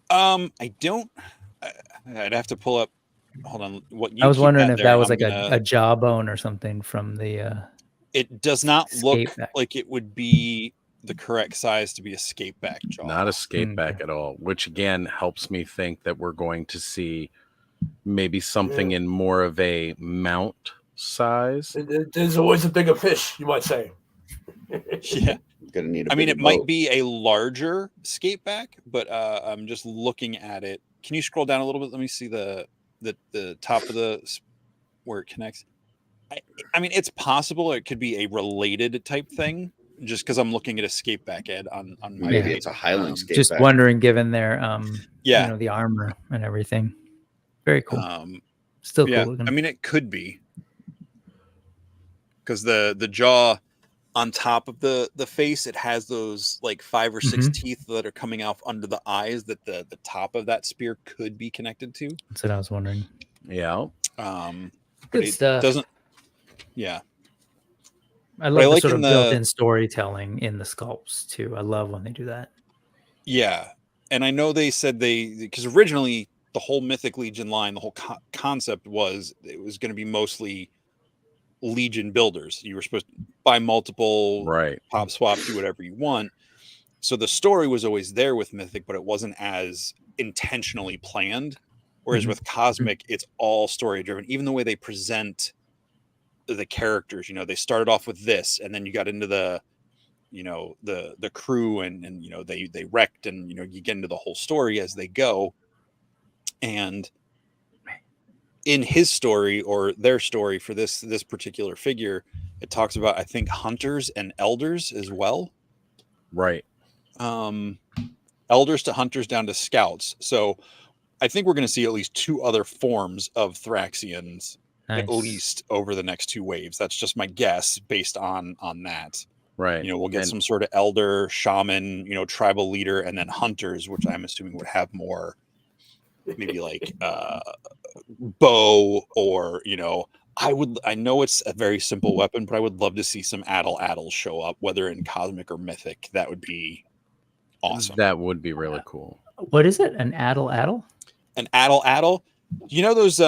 I don't. I'd have to pull up. Hold on. What you I was keep wondering at if there, that was I'm like gonna- a jawbone or something from the. It does not look Skate back. like it would be the correct size to be a skate back jaw. Not a skate back Okay. at all, which again helps me think that we're going to see maybe something in more of a mount size. There's always a bigger fish, you might say. Yeah. Gonna need a I mean, bigger it might boat. be a larger skate back, but I'm just looking at it. Can you scroll down a little bit? Let me see the top of where it connects. I mean, it's possible it could be a related type thing, just because I'm looking at a skate back ad on my Maybe page. it's a Highland skate Just back. wondering, given their Yeah. the armor and everything. Very cool. Still Yeah, cool looking. I mean, it could be because the jaw on top of the face, it has those like 5 or 6 teeth that are coming off under the eyes that the top of that spear could be connected to. That's what I was wondering. Yeah. But Good it stuff. doesn't. Yeah, I love the like sort in of built-in storytelling in the sculpts too. I love when they do that. yeah, and I know they said because originally the whole Mythic Legion line, the whole concept was it was going to be mostly Legion builders. You were supposed to buy multiple, Right. pop swap, do whatever you want. So the story was always there with Mythic, but it wasn't as intentionally planned. Whereas with Cosmic, it's all story driven. Even the way they present the characters, they started off with this, and then you got into the crew, and they wrecked, and you get into the whole story as they go. And in his story or their story for this particular figure, it talks about, I think, hunters and elders as well. Right. Elders to hunters down to scouts. So I think we're going to see at least 2 other forms of Thraxians at least over the next 2 waves. That's just my guess based on that. Right. We'll get some sort of elder, shaman, tribal leader, and then hunters, which I'm assuming would have more maybe like bow, or I know it's a very simple weapon, but I would love to see some addle show up, whether in Cosmic or Mythic. That would be awesome. That would be really cool. What is it? An addle? An addle. Those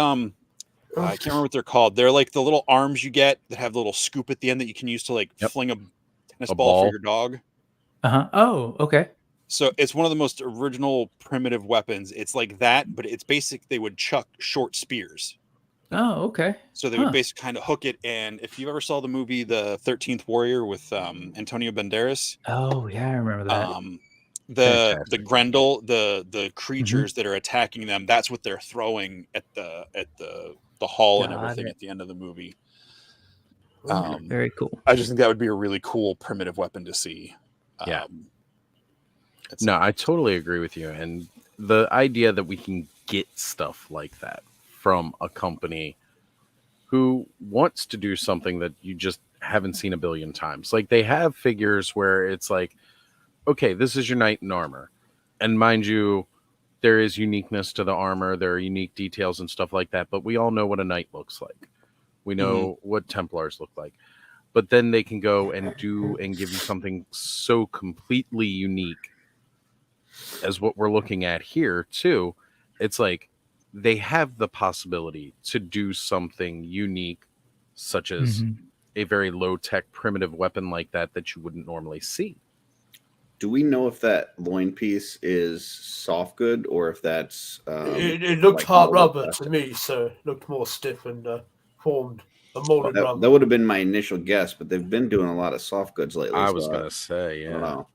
I can't remember what they're called. They're like the little arms you get that have the little scoop at the end that you can use to like fling a tennis ball for your dog. Oh, okay. So it's one of the most original primitive weapons. It's like that, but it's basic. They would chuck short spears. Oh, okay. So they would basically kind of hook it. And if you ever saw the movie The 13th Warrior with Antonio Banderas. Oh, yeah, I remember that. The Grendel, the creatures that are attacking them, that's what they're throwing at the hall and everything at the end of the movie. Very cool. I just think that would be a really cool primitive weapon to see. No, I totally agree with you. And the idea that we can get stuff like that from a company who wants to do something that you just haven't seen a billion times. Like they have figures where it's like, okay, this is your knight in armor. And mind you, there is uniqueness to the armor. There are unique details and stuff like that. But we all know what a knight looks like. We know what Templars look like. But then they can go and do and give you something so completely unique as what we're looking at here too. It's like they have the possibility to do something unique, such as a very low-tech primitive weapon like that you wouldn't normally see. Do we know if that loin piece is soft good or if that's It looked like hard molded rubber to plastic? me, so it looked more stiff and formed a molded That rubber. would have been my initial guess, but they've been doing a lot of soft goods lately. I so was gonna say, I don't yeah. know.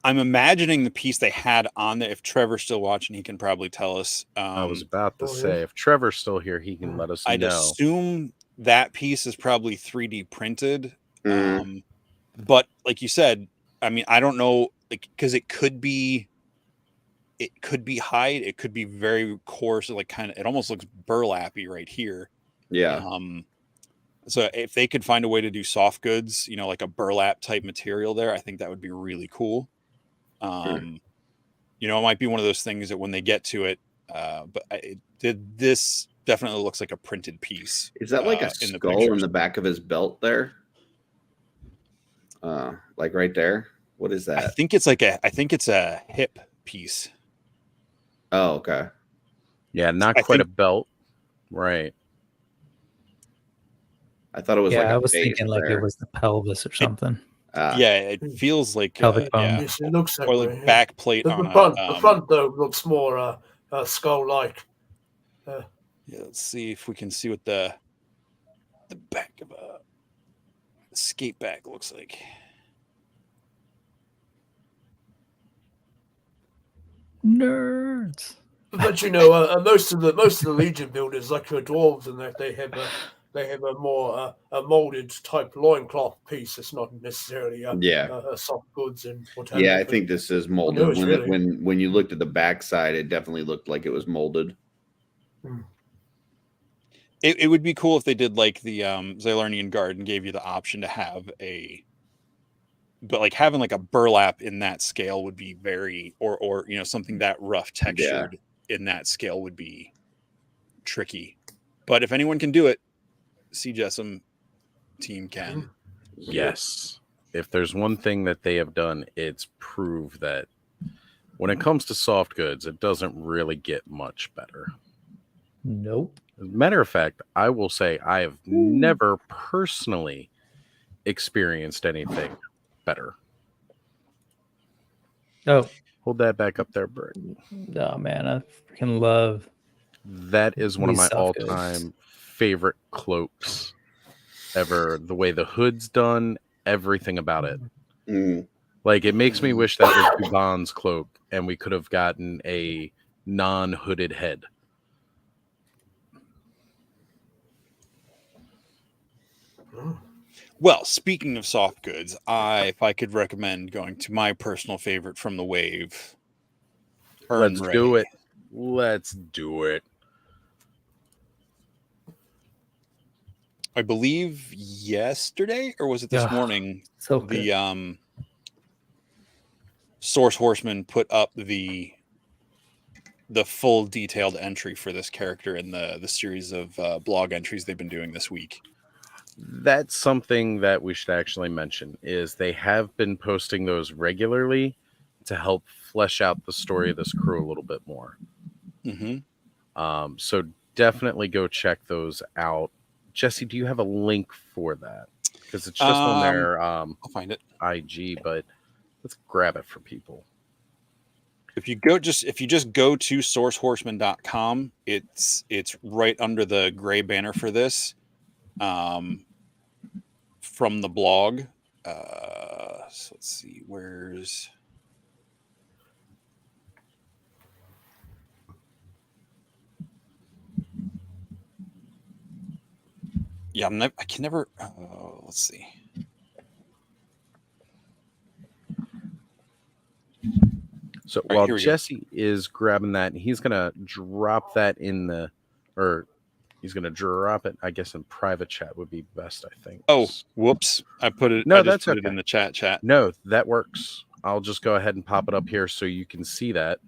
I'm imagining the piece they had on there. If Trevor's still watching, he can probably tell us. I was about to Oh, yeah. say, if Trevor's still here, he can let us I'd know. assume that piece is probably 3D printed. Mm. But like you said, I mean, I don't know, like, because it could be hide, it could be very coarse, like kind of, it almost looks burlappy right here. Yeah. So if they could find a way to do soft goods, you know, like a burlap type material there, I think that would be really cool. You know, it might be one of those things that when they get to it, but this definitely looks like a printed piece. Is that like a in the skull in pictures. the back of his belt there? Like right there? What is that? I think it's a hip piece. Oh, okay. Yeah, not I quite think- a belt. Right. I thought it was like I a was base thinking like there. it was the pelvis or something. Yeah, it feels like Pelvic bone. yeah, Yes, it looks that or way. like back plate The on the front though looks more skull-like. Yeah, let's see if we can see what the back of a skate back looks like. Nerds. But you know, most of the Legion builders, like your dwarves, and that they have a more a molded type loincloth piece. It's not necessarily soft goods and what have you. Yeah, I think this is molded. knows, really. When you looked at the backside, it definitely looked like it was molded. It would be cool if they did like the Xylarnian Guard and gave you the option to have but like having like a burlap in that scale would be very, or you know, something that rough textured in that scale would be tricky. But if anyone can do it, C. Jessam team can. Yes. If there's one thing that they have done, it's prove that when it comes to soft goods, it doesn't really get much better. Nope. As a matter of fact, I will say I have never personally experienced anything better. Oh. Hold that back up there, Bert. Oh man, I freaking love. That is one of these my soft all-time goods. favorite cloaks ever. The way the hood's done, everything about it. Like, it makes me wish that was Dubon's cloak and we could have gotten a non-hooded head. Well, speaking of soft goods, if I could recommend going to my personal favorite from the wave, Let's do it. Let's do it. I believe yesterday, or was it this morning? So good. The Source Horseman put up the full detailed entry for this character in the series of blog entries they've been doing this week. That's something that we should actually mention, is they have been posting those regularly to help flesh out the story of this crew a little bit more. So definitely go check those out. Jesse, do you have a link for that? Because it's just on their I'll find it. IG, but let's grab it for people. If you just go to sourcehorseman.com, it's right under the gray banner for this. From the blog. So let's see, where's I can never let's see. So while Jesse is grabbing that, he's gonna drop that he's gonna drop it, I guess, in private chat would be best, I think. Oh, whoops. I put it it in the chat. No, that works. I'll just go ahead and pop it up here so you can see that.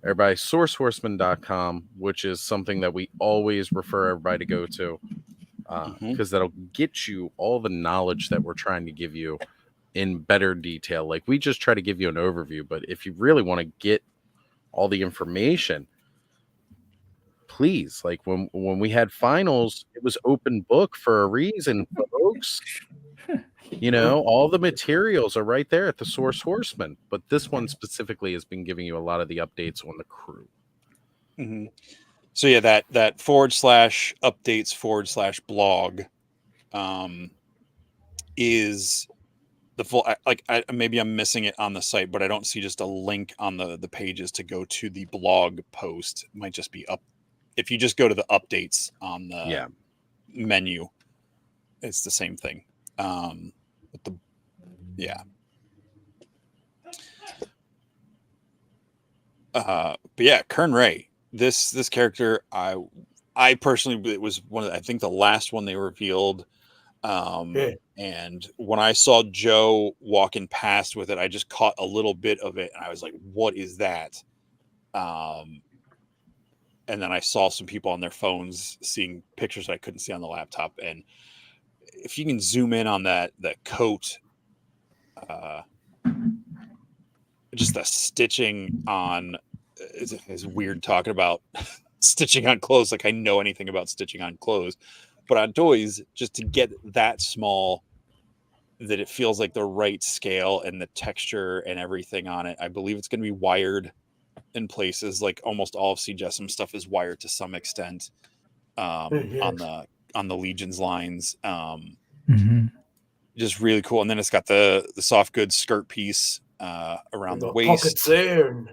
Everybody, sourcehorseman.com, which is something that we always refer everybody to go to, because that'll get you all the knowledge that we're trying to give you in better detail. Like, we just try to give you an overview, but if you really want to get all the information, please, like when we had finals, it was open book for a reason, folks. You know, all the materials are right there at the Source Horseman, but this one specifically has been giving you a lot of the updates on the crew. Mm-hmm. So yeah, that /updates/blog is the full. Maybe I'm missing it on the site, but I don't see just a link on the pages to go to the blog post. It might just be up. If you just go to the updates on the menu, it's the same thing. But yeah, Kern Ray. This character, I personally, it was one of I think the last one they revealed. And when I saw Joe walking past with it, I just caught a little bit of it, and I was like, "What is that?" And then I saw some people on their phones seeing pictures I couldn't see on the laptop. And if you can zoom in on that coat, just the stitching on is weird talking about stitching on clothes. Like I know anything about stitching on clothes, but on toys, just to get that small, that it feels like the right scale and the texture and everything on it. I believe it's going to be wired in places. Like almost all of CJSM stuff is wired to some extent on the Legion's lines. Just really cool. And then it's got the soft goods skirt piece around the waist. Pockets there.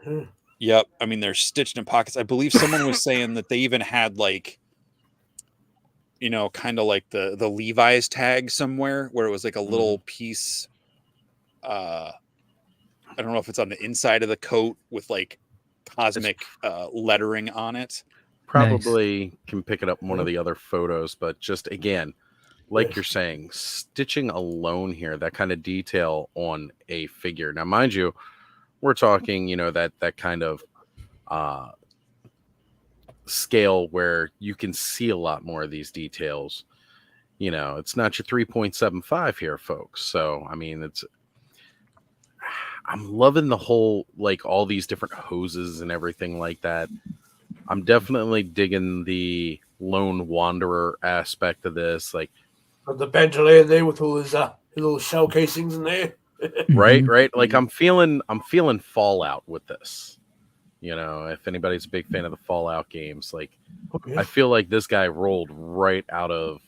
Yep. I mean, they're stitched in pockets. I believe someone was saying that they even had like, you know, kind of like the Levi's tag somewhere where it was like a little piece. I don't know if it's on the inside of the coat with like cosmic lettering on it. Probably can pick it up in one of the other photos, but just again, like you're saying, stitching alone here, that kind of detail on a figure. Now, mind you, we're talking, you know, that kind of scale where you can see a lot more of these details. You know, it's not your 3.75 here, folks. So, I mean, I'm loving the whole, like all these different hoses and everything like that. I'm definitely digging the lone wanderer aspect of this. Like, the bandolier there with all his little shell casings in there. right. Like I'm feeling Fallout with this. You know, if anybody's a big fan of the Fallout games, like I feel like this guy rolled right out of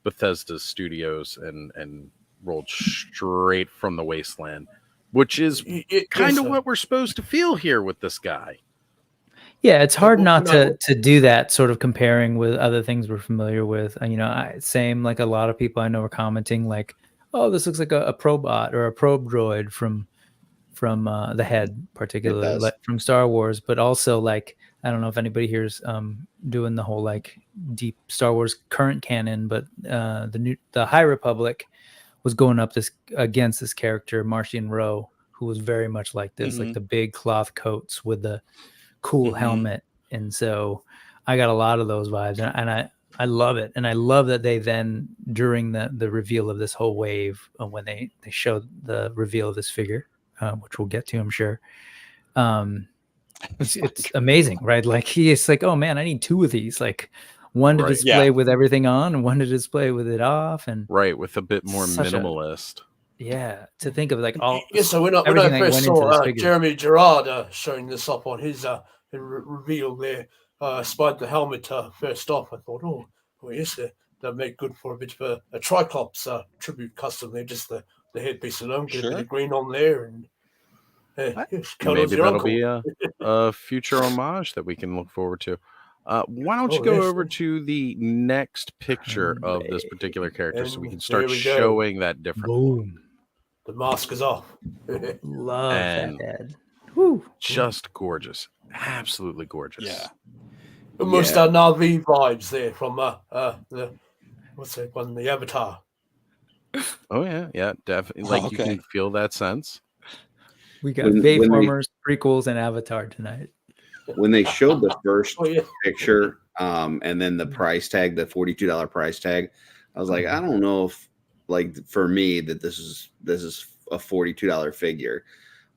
Bethesda Studios and rolled straight from the wasteland, which is kind of what we're supposed to feel here with this guy. Yeah, it's hard not to do that, sort of comparing with other things we're familiar with. You know, same like a lot of people I know are commenting like, "Oh, this looks like a probot or a probe droid from the head, particularly like from Star Wars." But also like, I don't know if anybody here's doing the whole like deep Star Wars current canon, but the High Republic was going up against this character Martian Rowe, who was very much like this, like the big cloth coats with the cool helmet. And so I got a lot of those vibes, and I love it. And I love that they then, during the reveal of this whole wave, when they showed the reveal of this figure, which we'll get to, I'm sure, it's amazing, right? Like he is like, oh man, I need two of these, like one to display with everything on and one to display with it off, and with a bit more minimalist. To think of like all. So when I first saw Jeremy Gerard showing this up on his reveal there, spied the helmet first off, I thought, oh yes, that make good for a bit of a Triclops tribute custom there. Just the headpiece alone, get a bit of green on there, and maybe that'll be a future homage that we can look forward to. Why don't you go over to the next picture of this particular character so we can start showing that difference? Boom. The mask is off. Love that head. Woo. Just gorgeous. Absolutely gorgeous. Yeah. Almost Navi vibes there from the what's that one? The Avatar. Oh yeah, definitely. Like you can feel that sense. We got Bayformers, prequels, and Avatar tonight. When they showed the first picture, and then the price tag, the $42 price tag, I was like, I don't know if, like, for me, that this is a $42 figure.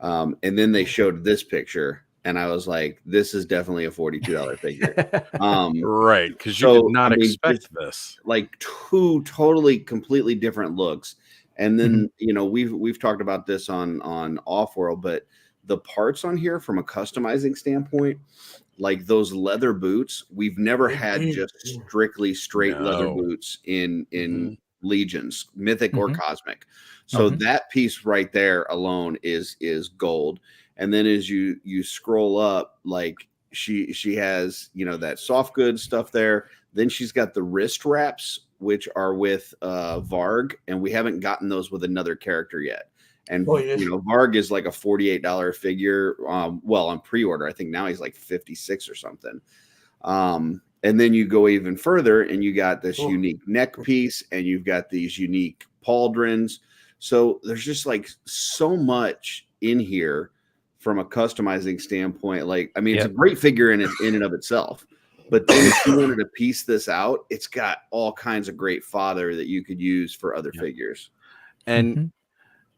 And then they showed this picture, and I was like, this is definitely a $42 figure. Right, because you did not expect this. Like two totally completely different looks. And then we've talked about this on Offworld, but the parts on here from a customizing standpoint, like those leather boots, we've never had just strictly straight leather boots in Legions, Mythic or Cosmic. So that piece right there alone is gold. And then as you scroll up, like she has, that soft goods stuff there. Then she's got the wrist wraps, which are with Varg, and we haven't gotten those with another character yet. And Varg is like a $48 figure. Well, on pre-order, I think now he's like 56 or something. And then you go even further, and you got this unique neck piece, and you've got these unique pauldrons. So there's just like so much in here from a customizing standpoint. Like, I mean, it's a great figure in and of itself. But then if you wanted to piece this out, it's got all kinds of great fodder that you could use for other figures. And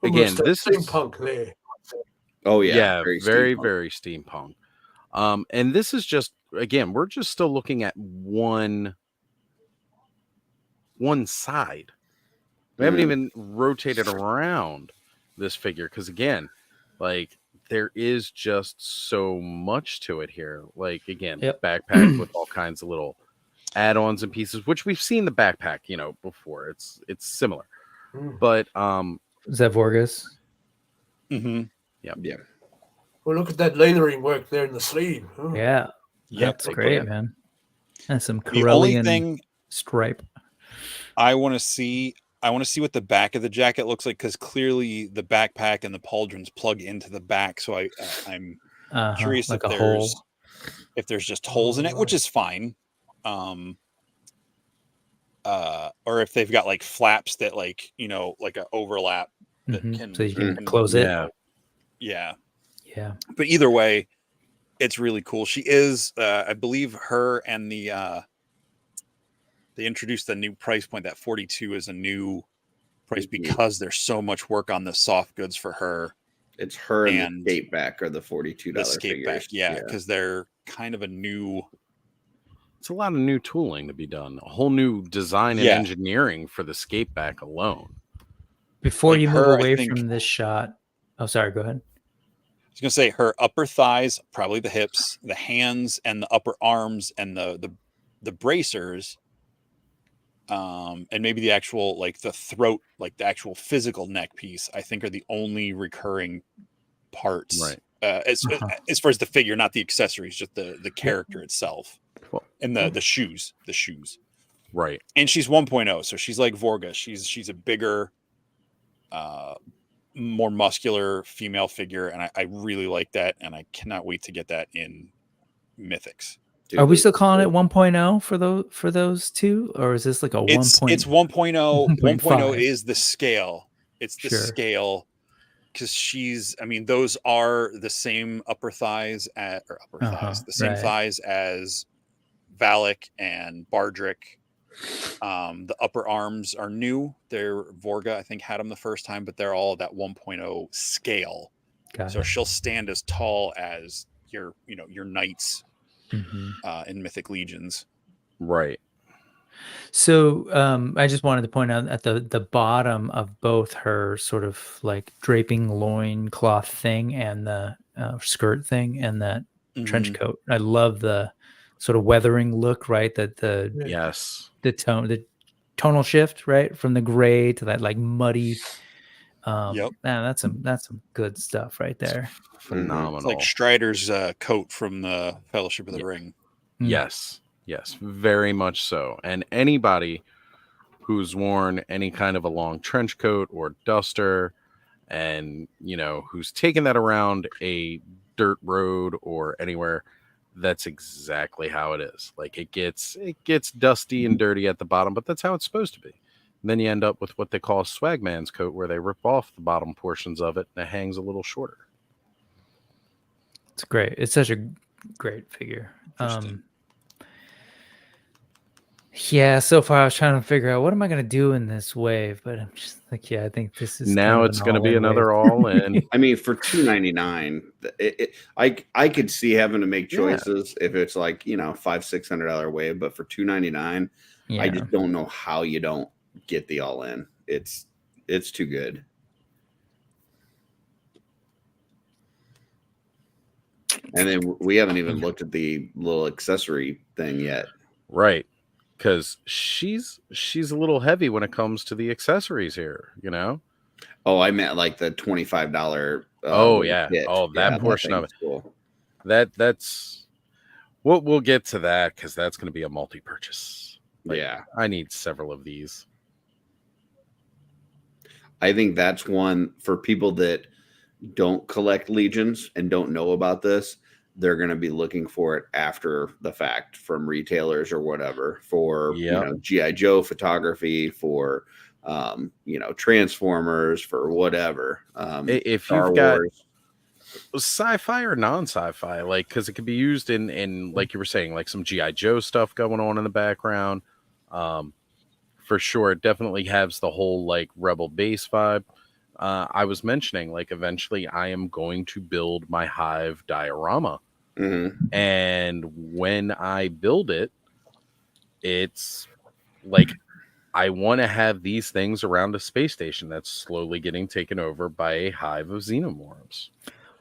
again, this is steampunk there. Oh yeah, very steampunk. And this is just, again, we're just still looking at one side. We haven't even rotated around this figure because, again, like there is just so much to it here. Like, again, backpack with all kinds of little add-ons and pieces, which we've seen the backpack, before. It's similar, but is that Vorgus? Yeah. Well, look at that layering work there in the sleeve. Oh. Yeah, that's great, man. That's some Corellian stripe. I want to see what the back of the jacket looks like, because clearly the backpack and the pauldrons plug into the back. So I'm curious like if there's just holes in it, which is fine. Or if they've got like flaps that like an overlap that can, so you can close it. Yeah. Yeah. But either way, it's really cool. She is, I believe, her and they introduced the new price point. That 42 is a new price because there's so much work on the soft goods for her. It's her and the skate back are the $42 figures. Because they're kind of a new. It's a lot of new tooling to be done. A whole new design and engineering for the skate back alone. Before you move away from this shot, oh, sorry, go ahead. I was gonna say her upper thighs, probably the hips, the hands, and the upper arms, and the bracers. And maybe the actual, like the throat, like the actual physical neck piece, I think are the only recurring parts. Right. As far as the figure, not the accessories, just the character itself. Well, and the shoes. Right. And she's 1.0, so she's like Vorga. She's a bigger, more muscular female figure, and I really like that, and I cannot wait to get that in Mythics. Are we still calling it 1.0 for those two, or is this like a 1.0? It's 1.0. 1.0 is the scale. It's the scale, because those are the same upper thighs the same thighs as Valak and Bardrick. The upper arms are new. They're Vorga, I think, had them the first time, but they're all that 1.0 scale. So she'll stand as tall as your knights in Mythic Legions. Right. So I just wanted to point out at the bottom of both her sort of like draping loincloth thing and the skirt thing and that trench coat. I love the sort of weathering look, right? That the tonal shift, right, from the gray to that like muddy. Man, that's some good stuff right there. Phenomenal. It's like Strider's coat from the Fellowship of the Ring. Yes, very much so. And anybody who's worn any kind of a long trench coat or duster, and who's taken that around a dirt road or anywhere, that's exactly how it is. Like it gets dusty and dirty at the bottom, but that's how it's supposed to be. And then you end up with what they call a swagman's coat, where they rip off the bottom portions of it and it hangs a little shorter. It's great. It's such a great figure. Yeah, so far I was trying to figure out what am I going to do in this wave, but I'm just like, yeah, I think this is Now kind of it's an going to be all-in wave. another all in. I mean, for $299, I could see having to make Yeah. choices if it's like $500-$600 wave, but for $299, I Yeah. just don't know how you don't get the all in. It's too good. And then we haven't even looked at the little accessory thing yet. Right. Because she's a little heavy when it comes to the accessories here, you know? Oh, I meant like the $25. Oh, yeah. Kit. Oh, that Yeah, portion of it. thing's cool. That's we'll get to that because that's going to be a multi-purchase. Yeah. I need several of these. I think that's one for people that don't collect Legions and don't know about this. They're going to be looking for it after the fact from retailers or whatever for G.I. Joe photography, for Transformers, for whatever. If Star you've got Wars. Sci-fi or non-sci-fi, like, because it could be used in like you were saying, like some G.I. Joe stuff going on in the background. For sure, it definitely has the whole like Rebel base vibe. I was mentioning, like, eventually I am going to build my Hive diorama. Mm-hmm. And when I build it, it's like I want to have these things around a space station that's slowly getting taken over by a hive of xenomorphs.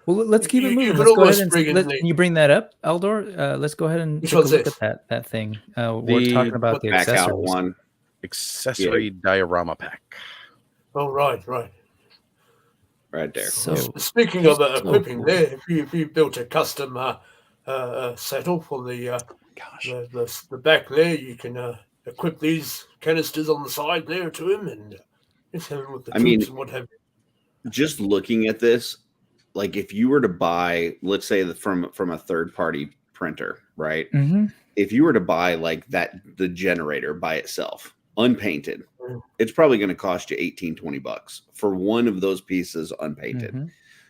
Well, let's keep it moving. Let's go ahead and can you bring that up, Eldor? Let's go ahead and take a look at that thing. We're talking about the accessories. One. Accessory diorama pack. Oh, right. Right there. So, speaking of equipping, there, if you built a custom settle for the back there, you can equip these canisters on the side there to him, and just have him with the troops and what have you. Just looking at this, like if you were to buy, let's say from a third party printer, right? Mm-hmm. If you were to buy like the generator by itself, unpainted, it's probably going to cost you $18-$20 for one of those pieces unpainted. Mm-hmm.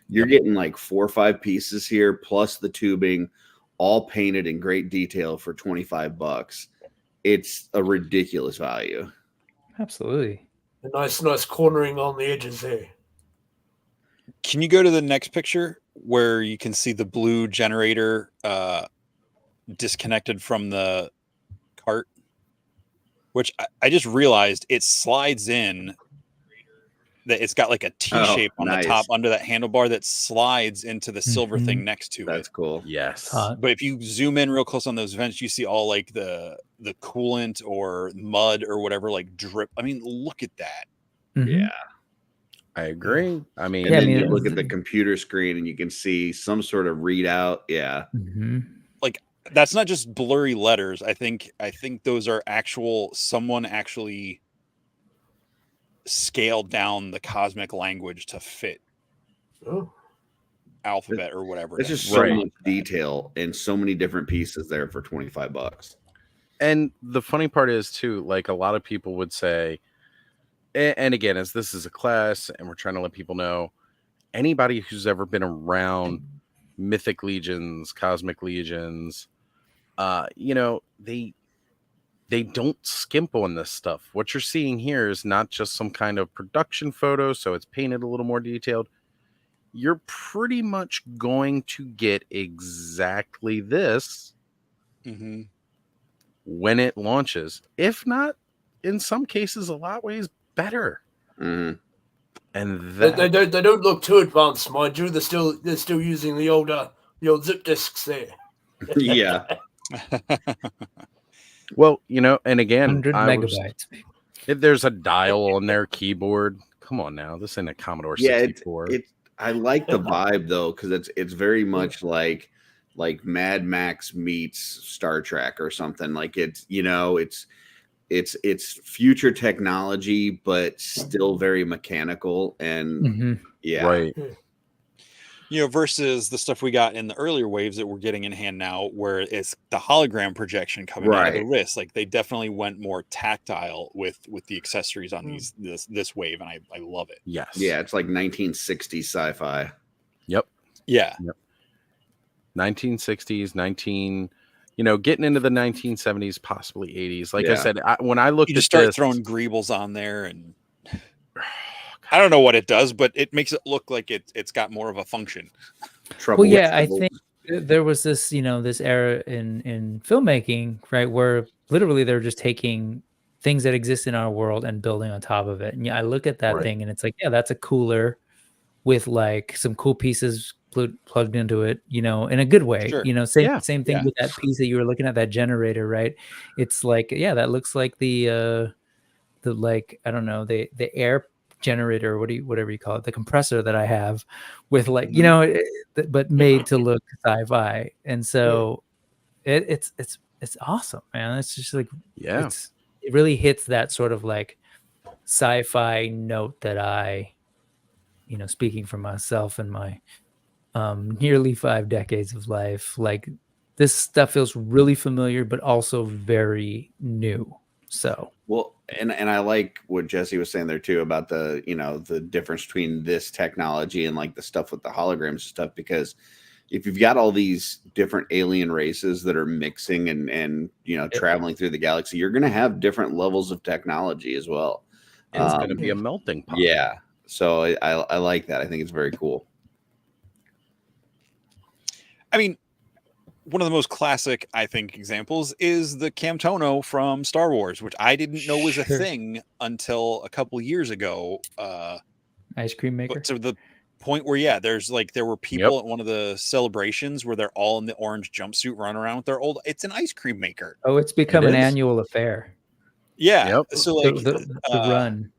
You're getting like 4 or 5 pieces here, plus the tubing, all painted in great detail for $25. It's a ridiculous value. Absolutely. A nice cornering on the edges there. Can you go to the next picture where you can see the blue generator disconnected from the cart? Which I just realized it slides in, that it's got like a T shape on the top under that handlebar that slides into the silver thing next to it. That's cool. Yes. But if you zoom in real close on those vents, you see all like the coolant or mud or whatever like drip. I mean, look at that. Mm-hmm. Yeah. I agree. I mean, and then you look at the computer screen and you can see some sort of readout. Yeah. Mm-hmm. Like that's not just blurry letters. I think those are someone actually scaled down the cosmic language to fit alphabet or whatever. It's just so much detail and so many different pieces there for $25. And the funny part is too, like a lot of people would say, and again, as this is a class and we're trying to let people know, anybody who's ever been around mythic legions, cosmic legions, they don't skimp on this stuff. What you're seeing here is not just some kind of production photo, so it's painted a little more detailed. You're pretty much going to get exactly this when it launches, if not, in some cases, a lot ways better. Mm-hmm. And they don't look too advanced, mind you. They're still using the old zip disks there. Yeah. Well, and again, 100 megabytes. There's a dial on their keyboard. Come on now, this ain't a Commodore 64. I like the vibe though, because it's very much like Mad Max meets Star Trek or something. Like it's future technology, but still very mechanical and right. Versus the stuff we got in the earlier waves that we're getting in hand now, where it's the hologram projection coming out of the wrist. Like they definitely went more tactile with the accessories on this wave, and I love it. Yes. Yeah, it's like 1960s sci-fi. Yep. Yeah. Yep. 1960s, getting into the 1970s, possibly 80s. Like I Yeah. said, when I looked You at just start this, throwing greebles on there, and I don't know what it does, but it makes it look like it's got more of a function. Trouble Well, with yeah, I tribbles. think there was this, this era in filmmaking, right, where literally they're just taking things that exist in our world and building on top of it. And yeah, I look at that Right. thing and it's like, yeah, that's a cooler with like some cool pieces plugged into it, in a good way. Sure. Same Yeah. same thing Yeah. with that piece that you were looking at, that generator, right? It's like, yeah, that looks like the like, I don't know, the air generator, whatever you call it, the compressor that I have with like, but made to look sci-fi. And so it's awesome, man. It's just like, yeah, it really hits that sort of like sci-fi note that I, speaking for myself and my nearly 5 decades of life, like this stuff feels really familiar, but also very new. So Well, and I like what Jesse was saying there too about the the difference between this technology and like the stuff with the holograms and stuff, because if you've got all these different alien races that are mixing and traveling through the galaxy, you're going to have different levels of technology as well. it's going to be a melting pot. Yeah, so I like that. I think it's very cool. I mean, one of the most classic, I think, examples is the Camtono from Star Wars, which I didn't know was a Sure. thing until a couple years ago. Ice cream maker. But to the point where, there were people at one of the celebrations where they're all in the orange jumpsuit running around with their it's an ice cream maker. Oh, it's become an is. annual affair. Yeah. Yep. So like the run.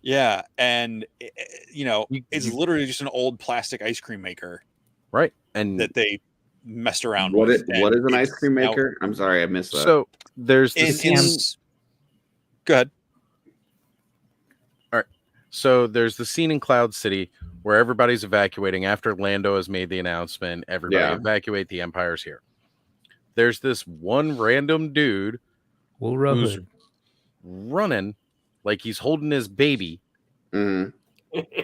Yeah, and You- it's you- literally just an old plastic ice cream maker right. And that they messed around What with. what is an ice it's cream now- maker? I'm sorry, I missed that. so there's the scene. Go ahead. So there's the scene in Cloud City where everybody's evacuating after Lando has made the announcement. Everybody Yeah. evacuate. The Empire's here. There's this one random dude Will Rub who's Hood. running like he's holding his baby, Mhm.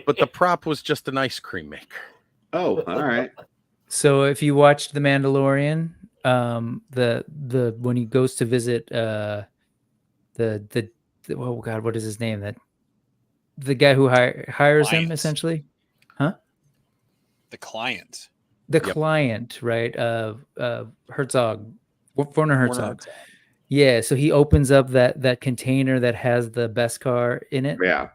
but the prop was just an ice cream maker. Oh, all right. So if you watched The Mandalorian, the when he goes to visit the oh god, what is his name? That the guy who hires him Client. essentially, The client. the Yep. client, right? Herzog, Werner Herzog. Herzog. Yeah, so he opens up that container that has the Beskar in it. Yeah.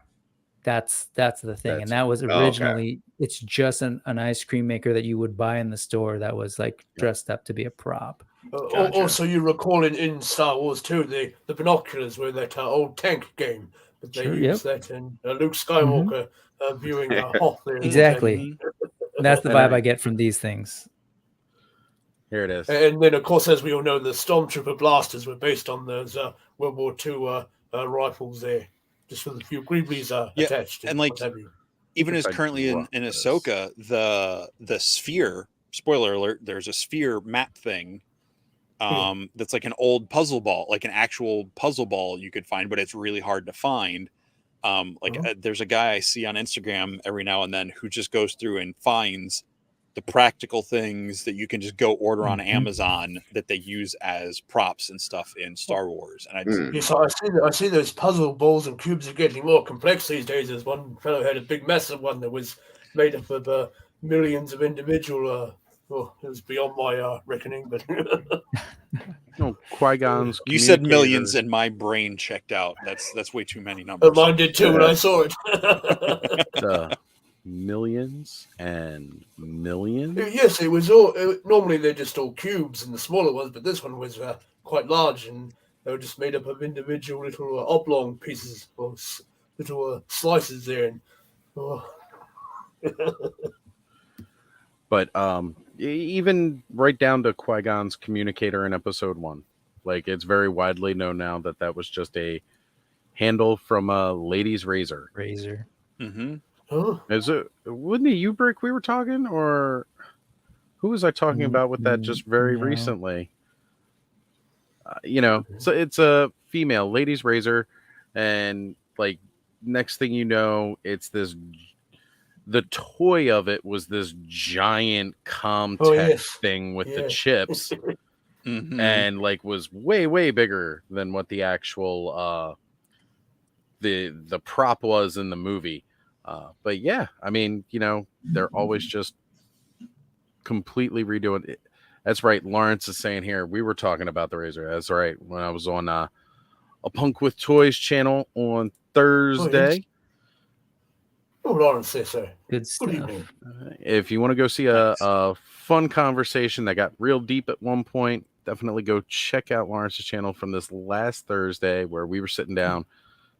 That's the thing, and that was okay. originally it's just an ice cream maker that you would buy in the store that was like dressed up to be a prop. Gotcha. Also, you recall in Star Wars too, the binoculars were that old tank game, but they Sure, used that in Luke Skywalker viewing Hoth there. Exactly. Mhm. That's the And vibe I- I get from these things. Here it is. And then, of course, as we all know, the Stormtrooper blasters were based on those World War II rifles there, just with a few greeblies attached. and like what have you. even if as I currently drop in this. Ahsoka, the sphere, spoiler alert, there's a sphere map thing that's like an old puzzle ball, like an actual puzzle ball you could find, but it's really hard to find. There's a guy I see on Instagram every now and then who just goes through and finds the practical things that you can just go order on Amazon that they use as props and stuff in Star Wars. And I just, Yes, I see those puzzle balls and cubes are getting more complex these days. There's one fellow had a big massive one that was made up of millions of individual. Well, it was beyond my reckoning, but No, Qui-Gon's. you said communicator. millions and my brain checked out. That's way too many numbers. mine did too when I saw it. Millions and millions. Yes, it was all. Normally they're just all cubes and the smaller ones, but this one was quite large, and they were just made up of individual little oblong pieces or little slices there. And But even right down to Qui-Gon's communicator in Episode 1, like it's very widely known now that was just a handle from a lady's razor. Mm-hmm. Is it? Wasn't it you, Brick? We were talking, or who was I talking about with that just very No. recently? So it's a female lady's razor, and like next thing you know, it's this. The toy of it was this giant Comtech yes. thing with the Yeah. chips, Mhm. and like was way bigger than what the actual the prop was in the movie. But yeah, I mean, you know, they're always just completely redoing it. That's right. Lawrence is saying here, we were talking about the Razor. That's right. When I was on a Punk with Toys channel on Thursday. Oh, Lawrence says so. Good Good evening. stuff. If you want to go see Nice. a fun conversation that got real deep at one point, definitely go check out Lawrence's channel from this last Thursday where we were sitting down,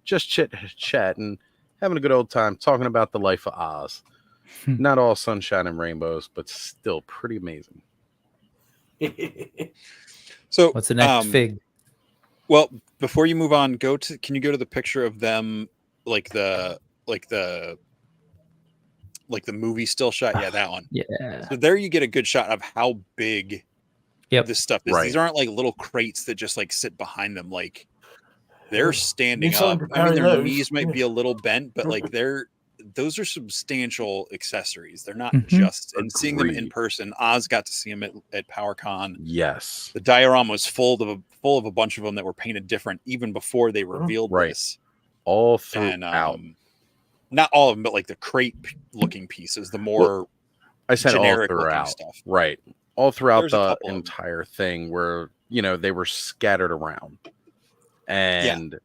just chatting, having a good old time, talking about the life of Oz. Not all sunshine and rainbows, but still pretty amazing. So What's the next fig? Well, before you move on, can you go to the picture of them, like the movie still shot? Yeah, that one. Yeah. So there you get a good shot of how big Yep. this stuff is. Right. These aren't like little crates that just like sit behind them. Like they're standing Need someone up. to I mean, carry their those. knees might be a little bent, but like those are substantial accessories. They're not Mhm. just. And seeing them in Agreed. person, Oz got to see them at PowerCon. Yes. The diorama was full of a bunch of them that were painted different even before they revealed Right. this. All throughout. And not all of them, but like the crate looking pieces, the more I said all generic looking throughout. stuff. Right. All throughout There's a the couple of them. entire thing where, you know, they were scattered around. And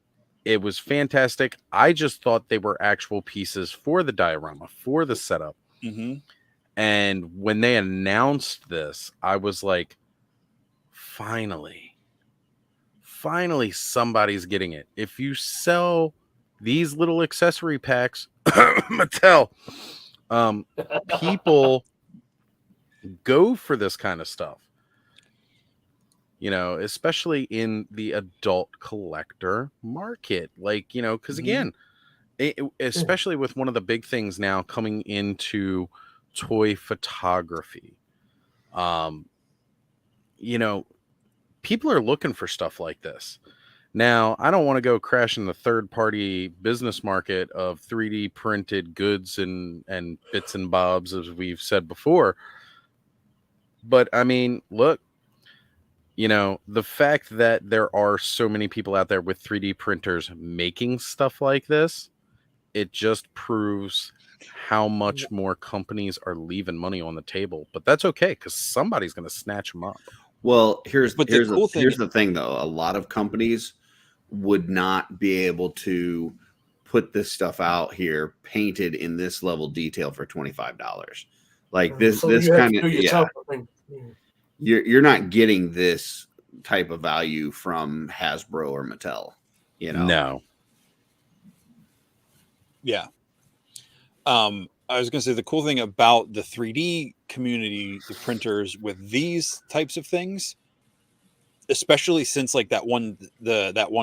it was fantastic. I just thought they were actual pieces for the diorama, for the setup. Mm-hmm. And when they announced this, I was like, finally somebody's getting it. If you sell these little accessory packs, Mattel, people go for this kind of stuff. You know, especially in the adult collector market. Like, you know, because again, especially with one of the big things now coming into toy photography, you know, people are looking for stuff like this. Now, I don't want to go crash in the third-party business market of 3D printed goods and bits and bobs, as we've said before. But I mean, look, you know, the fact that there are so many people out there with 3D printers making stuff like this, it just proves how much more companies are leaving money on the table. But that's okay, because somebody's going to snatch them up. Well, here's But the cool thing- here's the thing though. A lot of companies would not be able to put this stuff out here painted in this level detail for $25. Like this kind of you're not getting this type of value from Hasbro or Mattel, you know. No. Yeah. I was going to say the cool thing about the 3D community, the printers with these types of things, especially since like that one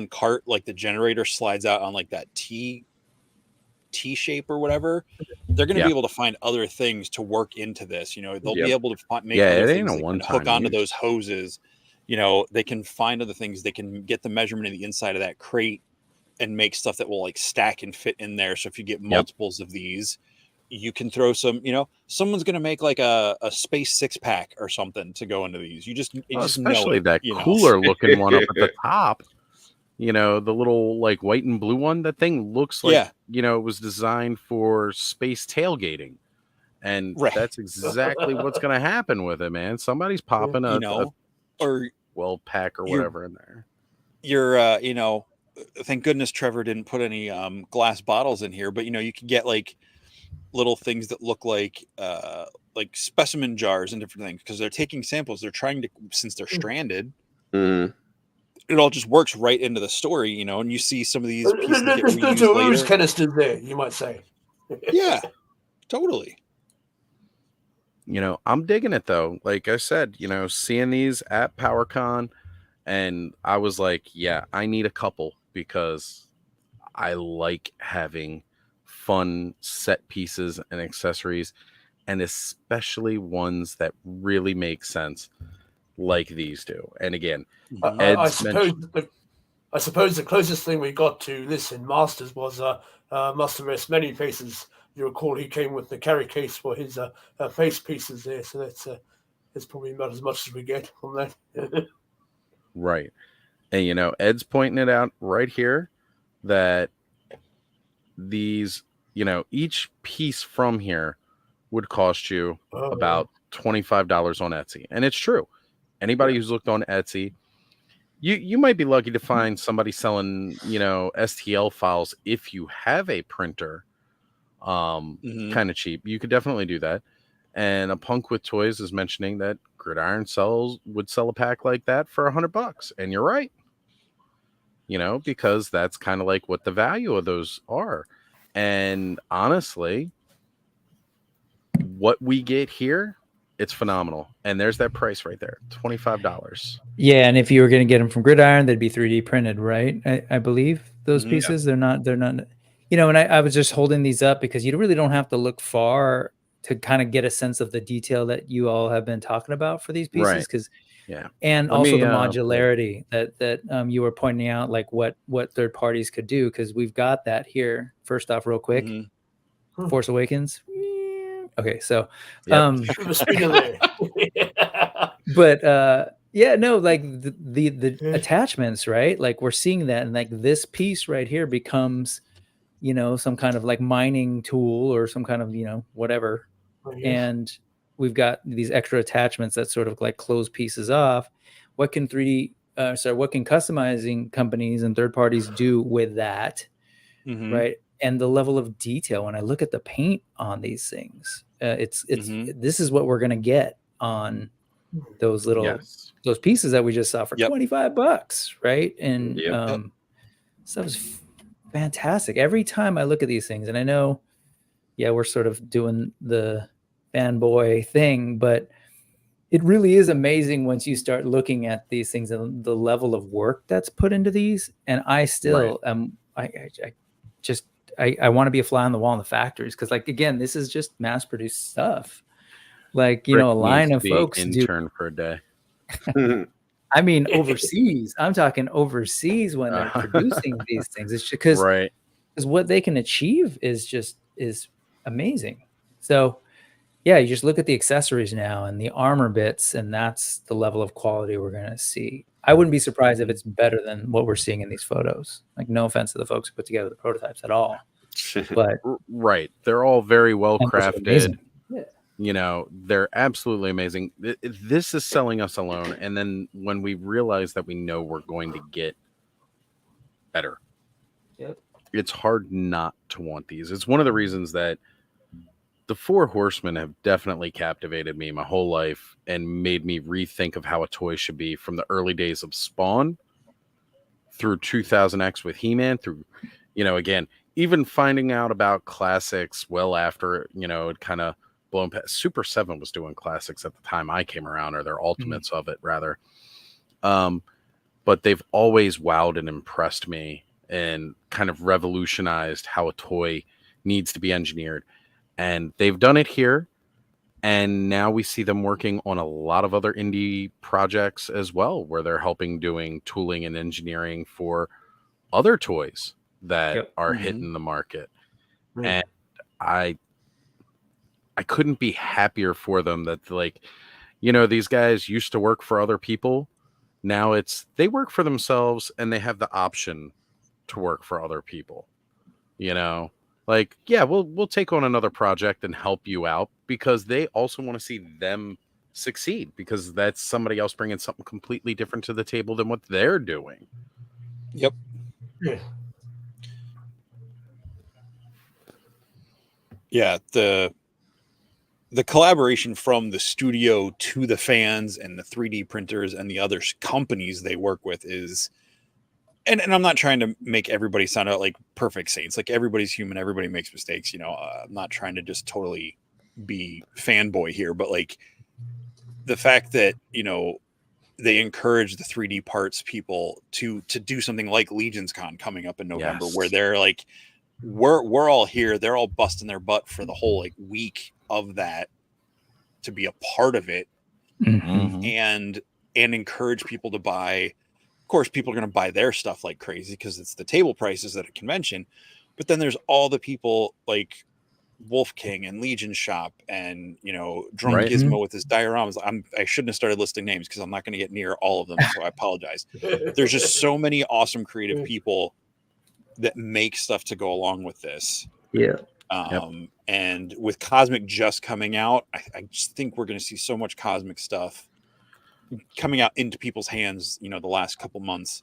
cart, like the generator slides out on like that T shape or whatever, they're going to be able to find other things to work into this. You know, they'll be able to make other things that can hook onto those hoses. You know, they can find other things. They can get the measurement of the inside of that crate and make stuff that will like stack and fit in there. So if you get multiples of these, you can throw some, you know, someone's going to make like a space 6-pack or something to go into these. You just especially know it, that cooler looking one up at the top, you know, the little like white and blue one. That thing looks like, you know, it was designed for space tailgating. And that's exactly what's going to happen with it, man. Somebody's popping a 12-pack or whatever in there. You're, you know, thank goodness Trevor didn't put any glass bottles in here, but you know, you can get like little things that look like specimen jars and different things because they're taking samples. They're trying to, since they're stranded, it all just works right into the story, you know. And you see some of these pieces get reused later. Canisters there, you might say. Yeah, totally. You know, I'm digging it though. Like I said, you know, seeing these at PowerCon, and I was like, yeah, I need a couple because I like having fun set pieces and accessories, and especially ones that really make sense, like these do. And again, I suppose the closest thing we got to this in Masters was Master Race Many Faces. You recall he came with the carry case for his face pieces there, so that's probably about as much as we get from that. Right. And, you know, Ed's pointing it out right here that these, you know, each piece from here would cost you Oh, about $25 on Etsy. And it's true. Anybody who's looked on Etsy, you might be lucky to find somebody selling, you know, STL files if you have a printer kind of cheap. You could definitely do that. And a punk with toys is mentioning that Gridiron would sell a pack like that for $100. And you're right. You know, because that's kind of like what the value of those are. And honestly, what we get here, it's phenomenal. And there's that price right there, $25. Yeah, and if you were going to get them from Gridiron, they'd be 3D printed, right? I believe those Mhm. pieces. They're not. You know, and I was just holding these up because you really don't have to look far to kind of get a sense of the detail that you all have been talking about for these pieces. Right. Because Yeah. and Let also me, the pull- modularity that you were pointing out, like what third parties could do, because we've got that here. First off, real quick, Mhm. Force Awakens. Okay, so Yep. the speed of the. but yeah, no, like the attachments, right? Like we're seeing that, and like this piece right here becomes, you know, some kind of like mining tool or some kind of, you know, whatever. And we've got these extra attachments that sort of like close pieces off. What can what can customizing companies and third parties do with that? Mhm. Right. And the level of detail, when I look at the paint on these things, it's Mhm. this is what we're going to get on those Yes. those pieces that we just saw for Yep. $25, right? And Yep. stuff is fantastic. Every time I look at these things, and I know, yeah, we're sort of doing the fanboy thing, but it really is amazing once you start looking at these things and the level of work that's put into these. And I still I want to be a fly on the wall in the factories, because, like, again, this is just mass produced stuff. Like, you Rick know, a needs line to of be folks do. intern for a day. I mean, overseas. I'm talking overseas when they're producing these things. It's because Right. what they can achieve is amazing. So yeah, you just look at the accessories now and the armor bits, and that's the level of quality we're going to see. I wouldn't be surprised if it's better than what we're seeing in these photos. Like, no offense to the folks who put together the prototypes at all, but Right. They're all very well and those are crafted. amazing. Yeah. You know, they're absolutely amazing. This is selling us alone. And then when we realize that we know we're going to get better, Yep. it's hard not to want these. It's one of the reasons that the Four Horsemen have definitely captivated me my whole life and made me rethink of how a toy should be, from the early days of Spawn through 2000X with He-Man, through, you know, again, even finding out about classics well after, you know, it kind of blown past. Super 7 was doing classics at the time I came around, or their ultimates of it rather. But they've always wowed and impressed me and kind of revolutionized how a toy needs to be engineered. And they've done it here. And now we see them working on a lot of other indie projects as well, where they're helping doing tooling and engineering for other toys that Yep. are Mhm. hitting the market. Yeah. And I couldn't be happier for them that, like, you know, these guys used to work for other people. Now it's they work for themselves and they have the option to work for other people. You know, like, yeah, we'll take on another project and help you out, because they also want to see them succeed, because that's somebody else bringing something completely different to the table than what they're doing. Yep. Yeah. Yeah, the collaboration from the studio to the fans and the 3D printers and the other companies they work with is, and I'm not trying to make everybody sound out like perfect saints. Like, everybody's human, everybody makes mistakes. You know, I'm not trying to just totally be fanboy here, but like the fact that, you know, they encourage the 3D parts people to do something like Legions Con coming up in November, Yes. where they're like, we're all here, they're all busting their butt for the whole like week of that to be a part of it, Mhm. and encourage people to buy. Of course, people are going to buy their stuff like crazy because it's the table prices at a convention, but then there's all the people like Wolf King and Legion Shop and, you know, Drunk Right. Gizmo with his dioramas. I shouldn't have started listing names because I'm not going to get near all of them, so I apologize. There's just so many awesome creative people that make stuff to go along with this. Yeah. And with Cosmic just coming out, I just think we're going to see so much Cosmic stuff coming out into people's hands, you know, the last couple months.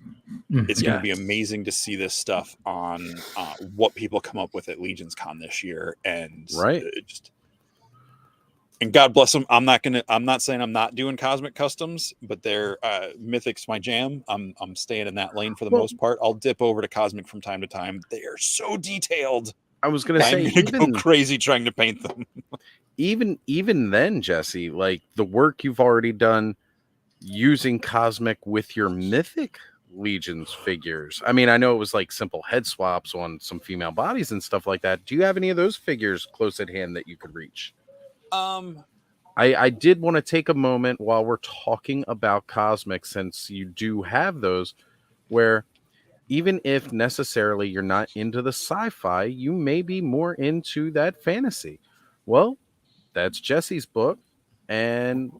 It's going to be amazing to see this stuff on what people come up with at Legions Con this year. And and God bless them. I'm not saying I'm not doing Cosmic customs, but they're Mythic's my jam. I'm staying in that lane for the most part. I'll dip over to Cosmic from time to time. They are so detailed. I was going to say, I'm gonna go crazy trying to paint them. even then, Jesse, like the work you've already done using Cosmic with your Mythic Legions figures. I mean, I know it was like simple head swaps on some female bodies and stuff like that. Do you have any of those figures close at hand that you could reach? I did want to take a moment while we're talking about Cosmic, since you do have those, where even if necessarily you're not into the sci-fi, you may be more into that fantasy. Well, that's Jesse's book. And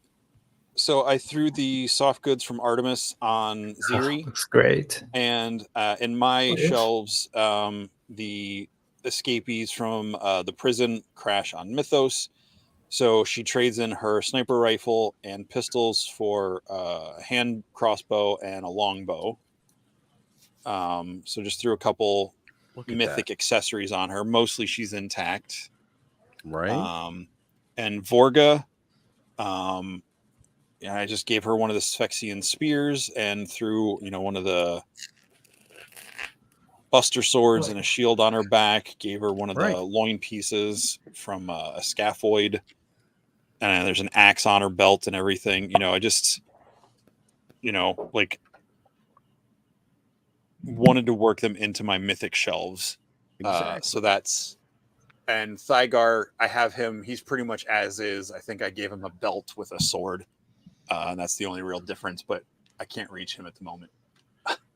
so I threw the soft goods from Artemis on Ziri. Looks great. And in my shelves, the escapees from the prison crash on Mythos. So she trades in her sniper rifle and pistols for a hand crossbow and a longbow. So just threw a couple Mythic accessories on her. Mostly she's intact. Right. And Vorga, I just gave her one of the Sphexian spears and threw, you know, one of the Buster swords and a shield on her back. Gave her one of the loin pieces from a scaphoid. And there's an axe on her belt and everything. You know, I just, you know, like wanted to work them into my Mythic shelves. Exactly. So that's, and Thygar, I have him, he's pretty much as is. I think I gave him a belt with a sword. And that's the only real difference, but I can't reach him at the moment.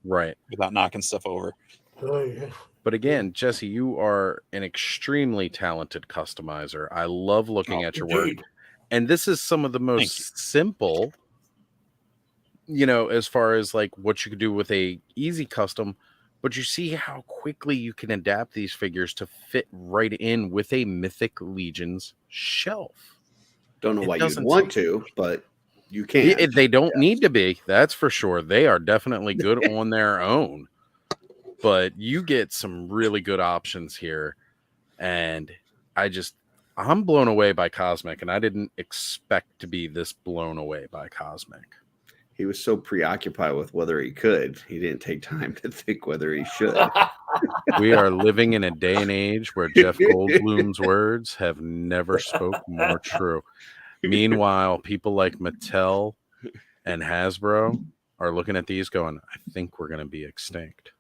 Right. Without knocking stuff over. But again, Jesse, you are an extremely talented customizer. I love looking at your work. And this is some of the most simple, you know, as far as like what you could do with a easy custom, but you see how quickly you can adapt these figures to fit right in with a Mythic Legions shelf. Don't know why you'd want to, but you can. They don't need to be. That's for sure. They are definitely good on their own. But you get some really good options here. And I'm blown away by Cosmic, and I didn't expect to be this blown away by Cosmic. He was so preoccupied with whether he could, he didn't take time to think whether he should. We are living in a day and age where Jeff Goldblum's words have never spoke more true. Meanwhile, people like Mattel and Hasbro are looking at these going, I think we're going to be extinct.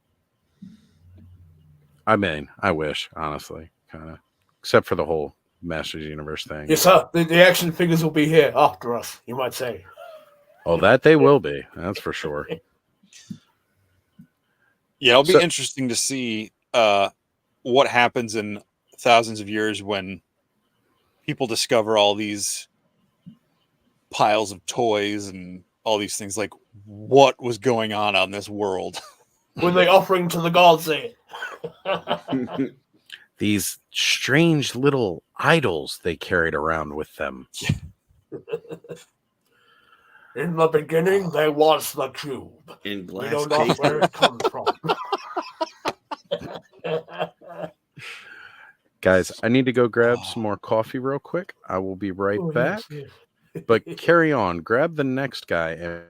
I mean, I wish, honestly, kind of, except for the whole Masters Universe thing. Yes, sir. The action figures will be here after us, you might say. Oh, that they will be. That's for sure. Yeah, it'll be interesting to see what happens in thousands of years when people discover all these piles of toys and all these things. Like, what was going on this world? When they offering to the gods, these strange little idols they carried around with them. In the beginning, there was the cube. In glass. We don't know where it comes from. Guys, I need to go grab some more coffee real quick. I will be right back. Yes. But carry on. Grab the next guy.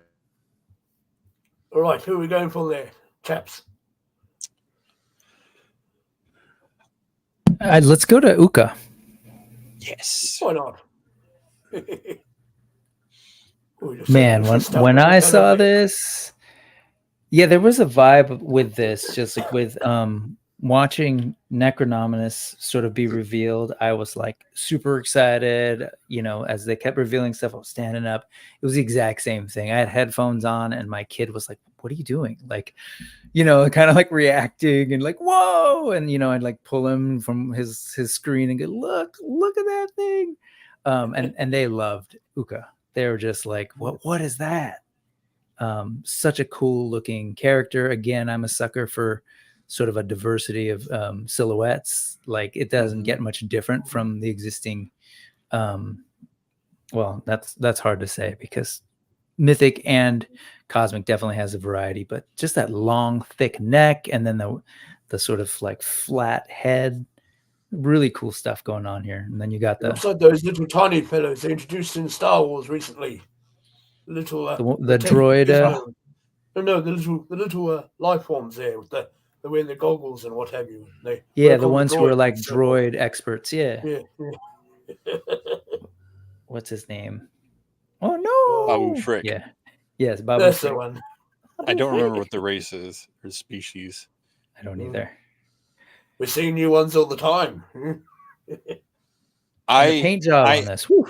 All right, who are we going for there, chaps? Let's go to Uka. Yes. Why not? Man, when I saw this, yeah, there was a vibe with this, just like with watching Necronominus sort of be revealed, I was like super excited. You know, as they kept revealing stuff, I was standing up. It was the exact same thing. I had headphones on, and my kid was like, "What are you doing?" Like, you know, kind of like reacting and like, "Whoa!" And you know, I'd like pull him from his screen and go, "Look at that thing!" And they loved Uka. They were just like, "What is that?" Such a cool looking character. Again, I'm a sucker for sort of a diversity of silhouettes. Like it doesn't get much different from the existing. Well, that's hard to say because Mythic and Cosmic definitely has a variety, but just that long, thick neck and then the sort of like flat head. Really cool stuff going on here. And then you got It looks like those little tiny fellows they introduced in Star Wars recently. Little the droid. No, the little life forms there with the wearing the goggles and what have you. Yeah, the ones who are like droid experts. Yeah. What's his name? Oh no! Babu Frick. Yeah. Yes, Babu That's Frick. the one. I don't remember what the race is or species. I don't either. We're seeing new ones all the time. The paint job on this. Whew.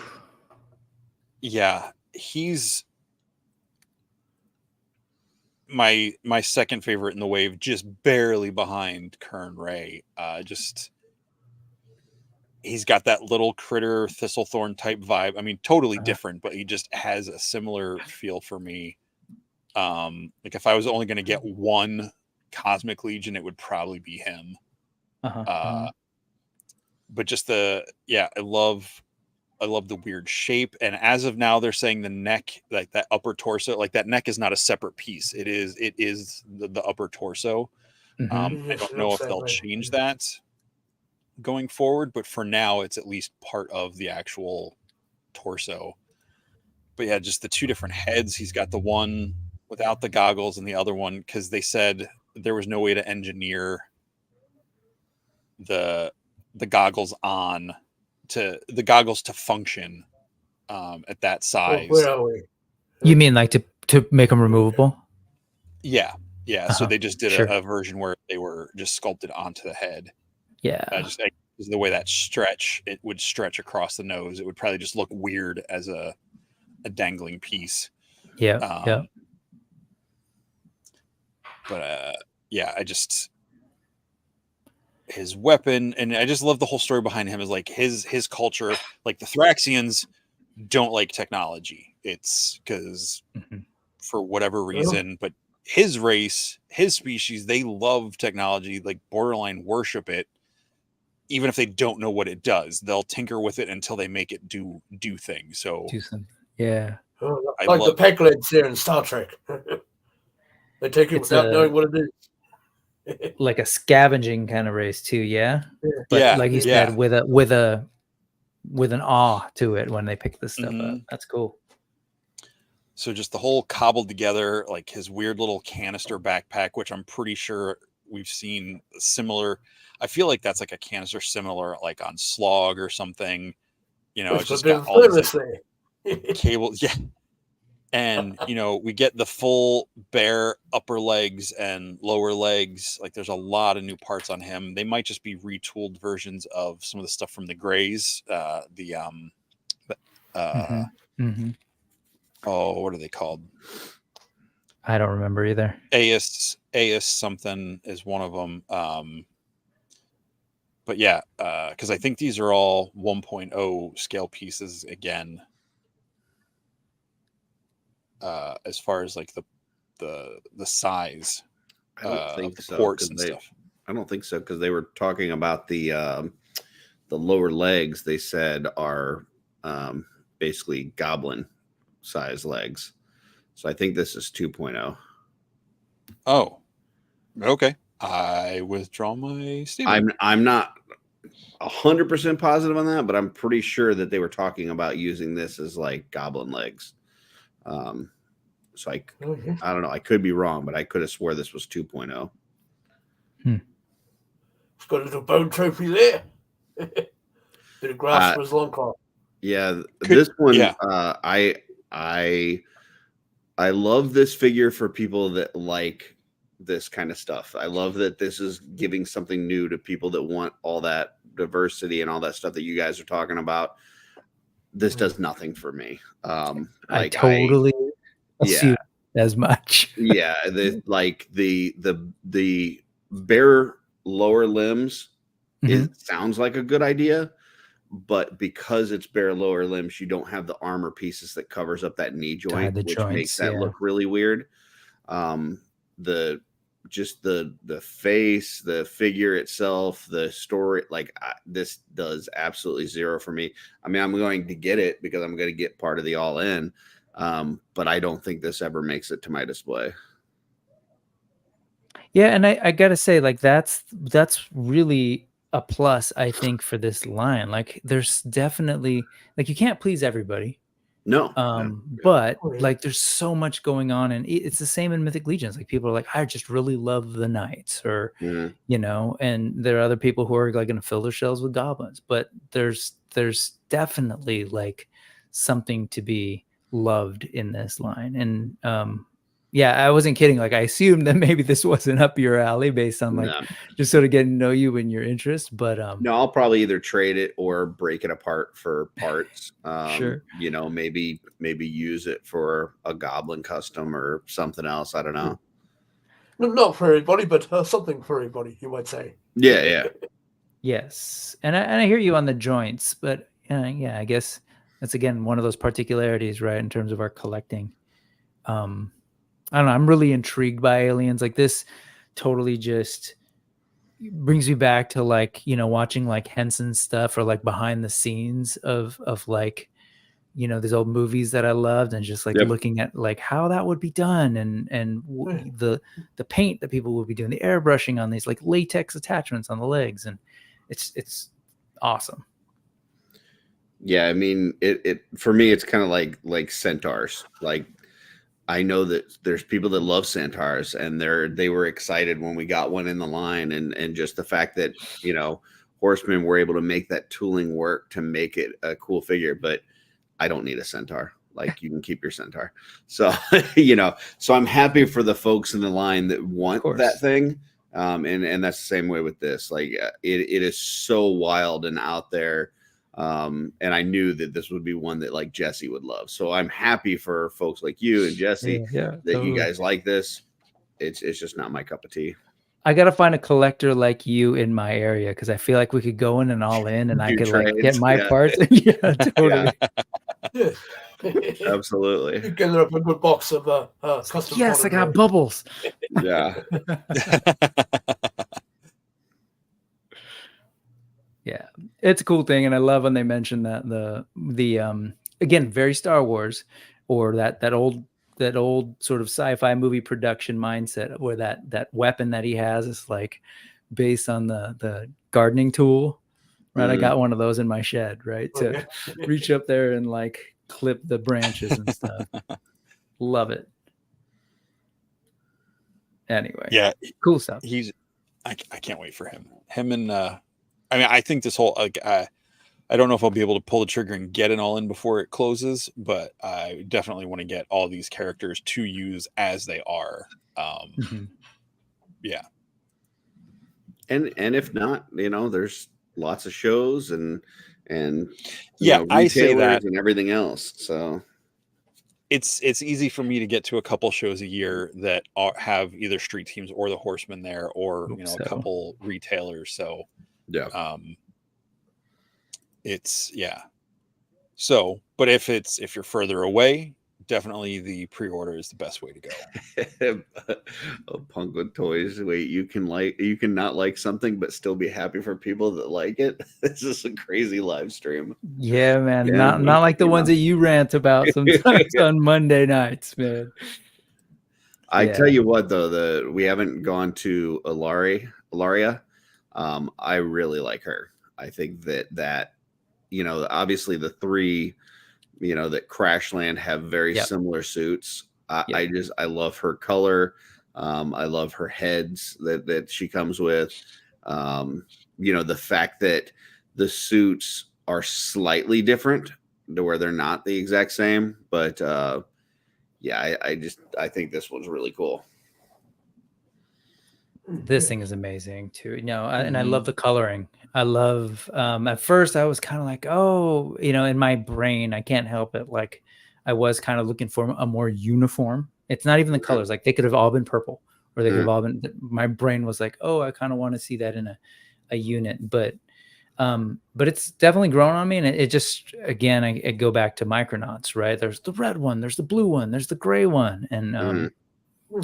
Yeah, he's my second favorite in the wave, just barely behind Kern Ray. Just he's got that little critter Thistlethorn type vibe. I mean, totally different, but he just has a similar feel for me. Like if I was only going to get one Cosmic Legion, it would probably be him. But just I love the weird shape. And as of now, they're saying the neck, like that upper torso, like that neck is not a separate piece. It is the upper torso. I don't know if they'll change that going forward, but for now, it's at least part of the actual torso. But yeah, just the two different heads. He's got the one without the goggles and the other one, because they said there was no way to engineer the goggles to function at that size. Where are we? You mean like to make them removable? Yeah. So they just did a version where they were just sculpted onto the head. Yeah. Just the way that it would stretch across the nose. It would probably just look weird as a dangling piece. Yeah. But his weapon, and I just love the whole story behind him, is like his culture, like the Thraxians don't like technology. It's because for whatever reason, but his race, his species, they love technology, like borderline worship it. Even if they don't know what it does, they'll tinker with it until they make it do things. So do something. Yeah. Like the Peglegs here in Star Trek. They take it without knowing what it is. Like a scavenging kind of race too, yeah. But yeah, like you said, with an awe to it when they pick this stuff up. That's cool. So just the whole cobbled together, like his weird little canister backpack, which I'm pretty sure we've seen similar. I feel like that's like a canister similar, like on Slog or something. You know, it's just got all these cables. Yeah. And, we get the full bare upper legs and lower legs. Like there's a lot of new parts on him. They might just be retooled versions of some of the stuff from the Greys. Oh, what are they called? I don't remember either. AS something is one of them. But yeah, because I think these are all 1.0 scale pieces again. As far as like the size, I don't think the so, ports and stuff. I don't think so, because they were talking about the lower legs. They said are basically goblin size legs. So I think this is 2.0. Oh, okay. I withdraw my statement. I'm not 100% positive on that, but I'm pretty sure that they were talking about using this as like goblin legs. So I don't know. I could be wrong, but I could have swore this was 2.0. It's got a little bone trophy there. Bit of grass for his long car. Yeah, this one. Yeah. I love this figure for people that like this kind of stuff. I love that this is giving something new to people that want all that diversity and all that stuff that you guys are talking about. This does nothing for me. I totally assume as much. Yeah, the bare lower limbs, it sounds like a good idea, but because it's bare lower limbs, you don't have the armor pieces that covers up that knee joint, which makes that look really weird. The face, the figure itself, the story, like this does absolutely zero for me. I mean, I'm going to get it because I'm going to get part of the all in, but I don't think this ever makes it to my display. Yeah, and I gotta say, like that's really a plus, I think, for this line. Like, there's definitely, like, you can't please everybody. No. But like there's so much going on, and it's the same in Mythic Legions. Like, people are like, I just really love the knights, or you know, and there are other people who are like going to fill their shells with goblins. But there's definitely like something to be loved in this line. And yeah, I wasn't kidding. Like, I assumed that maybe this wasn't up your alley based on like just sort of getting to know you and your interest. But no, I'll probably either trade it or break it apart for parts. Sure. You know, maybe use it for a goblin custom or something else. I don't know. Not for everybody, but something for everybody, you might say. Yeah. Yes, and I hear you on the joints, but yeah, I guess that's again one of those particularities, right, in terms of our collecting. I don't know. I'm really intrigued by aliens. Like, this totally just brings me back to, like, you know, watching like Henson stuff, or like behind the scenes of like, you know, these old movies that I loved, and just like looking at like how that would be done, and the paint that people would be doing, the airbrushing on these like latex attachments on the legs, and it's awesome. Yeah, I mean, it for me, it's kind of like centaurs. Like, I know that there's people that love centaurs, and they were excited when we got one in the line, and just the fact that, you know, horsemen were able to make that tooling work to make it a cool figure. But I don't need a centaur. Like, you can keep your centaur. So you know, so I'm happy for the folks in the line that want that thing. And that's the same way with this. Like, it is so wild and out there. And I knew that this would be one that like Jesse would love. So I'm happy for folks like you and Jesse that you guys like this. It's just not my cup of tea. I gotta find a collector like you in my area, because I feel like we could go in and all in, and I could like get my parts. Yeah, totally. Yeah. Absolutely. You get up a good box of custom. Yes, I got bubbles. Yeah. Yeah, it's a cool thing, and I love when they mention that the again, very Star Wars, or that old sort of sci-fi movie production mindset, where that weapon that he has is like based on the gardening tool, right? I got one of those in my shed, right, to reach up there and like clip the branches and stuff. Love it. Anyway, yeah, cool stuff. I can't wait for him and I mean, I think this whole, like, I don't know if I'll be able to pull the trigger and get it all in before it closes, but I definitely want to get all these characters to use as they are. Yeah. And if not, you know, there's lots of shows and yeah, I say that, and everything else. So it's easy for me to get to a couple shows a year that have either street teams or the Horsemen there, or you know, a couple retailers. So yeah. It's So, but if you're further away, definitely the pre-order is the best way to go. Oh, Punk with Toys. Wait, you can not like something but still be happy for people that like it. This is a crazy live stream. Yeah, man. Not like the ones that you rant about sometimes on Monday nights, man. I tell you what, though, we haven't gone to Ilaria. I really like her. I think that you know, obviously the three, you know, that Crashland have very similar suits. I love her color. I love her heads that she comes with. You know, the fact that the suits are slightly different to where they're not the exact same, but yeah, I think this one's really cool. This thing is amazing too. And I love the coloring. I love. At first, I was kind of like, oh, in my brain, I can't help it. Like, I was kind of looking for a more uniform. It's not even the colors. Like, they could have all been purple, or they could have all been. My brain was like, oh, I kind of want to see that in a unit, but it's definitely grown on me. And it just, again, I go back to Micronauts, right? There's the red one, there's the blue one, there's the gray one, and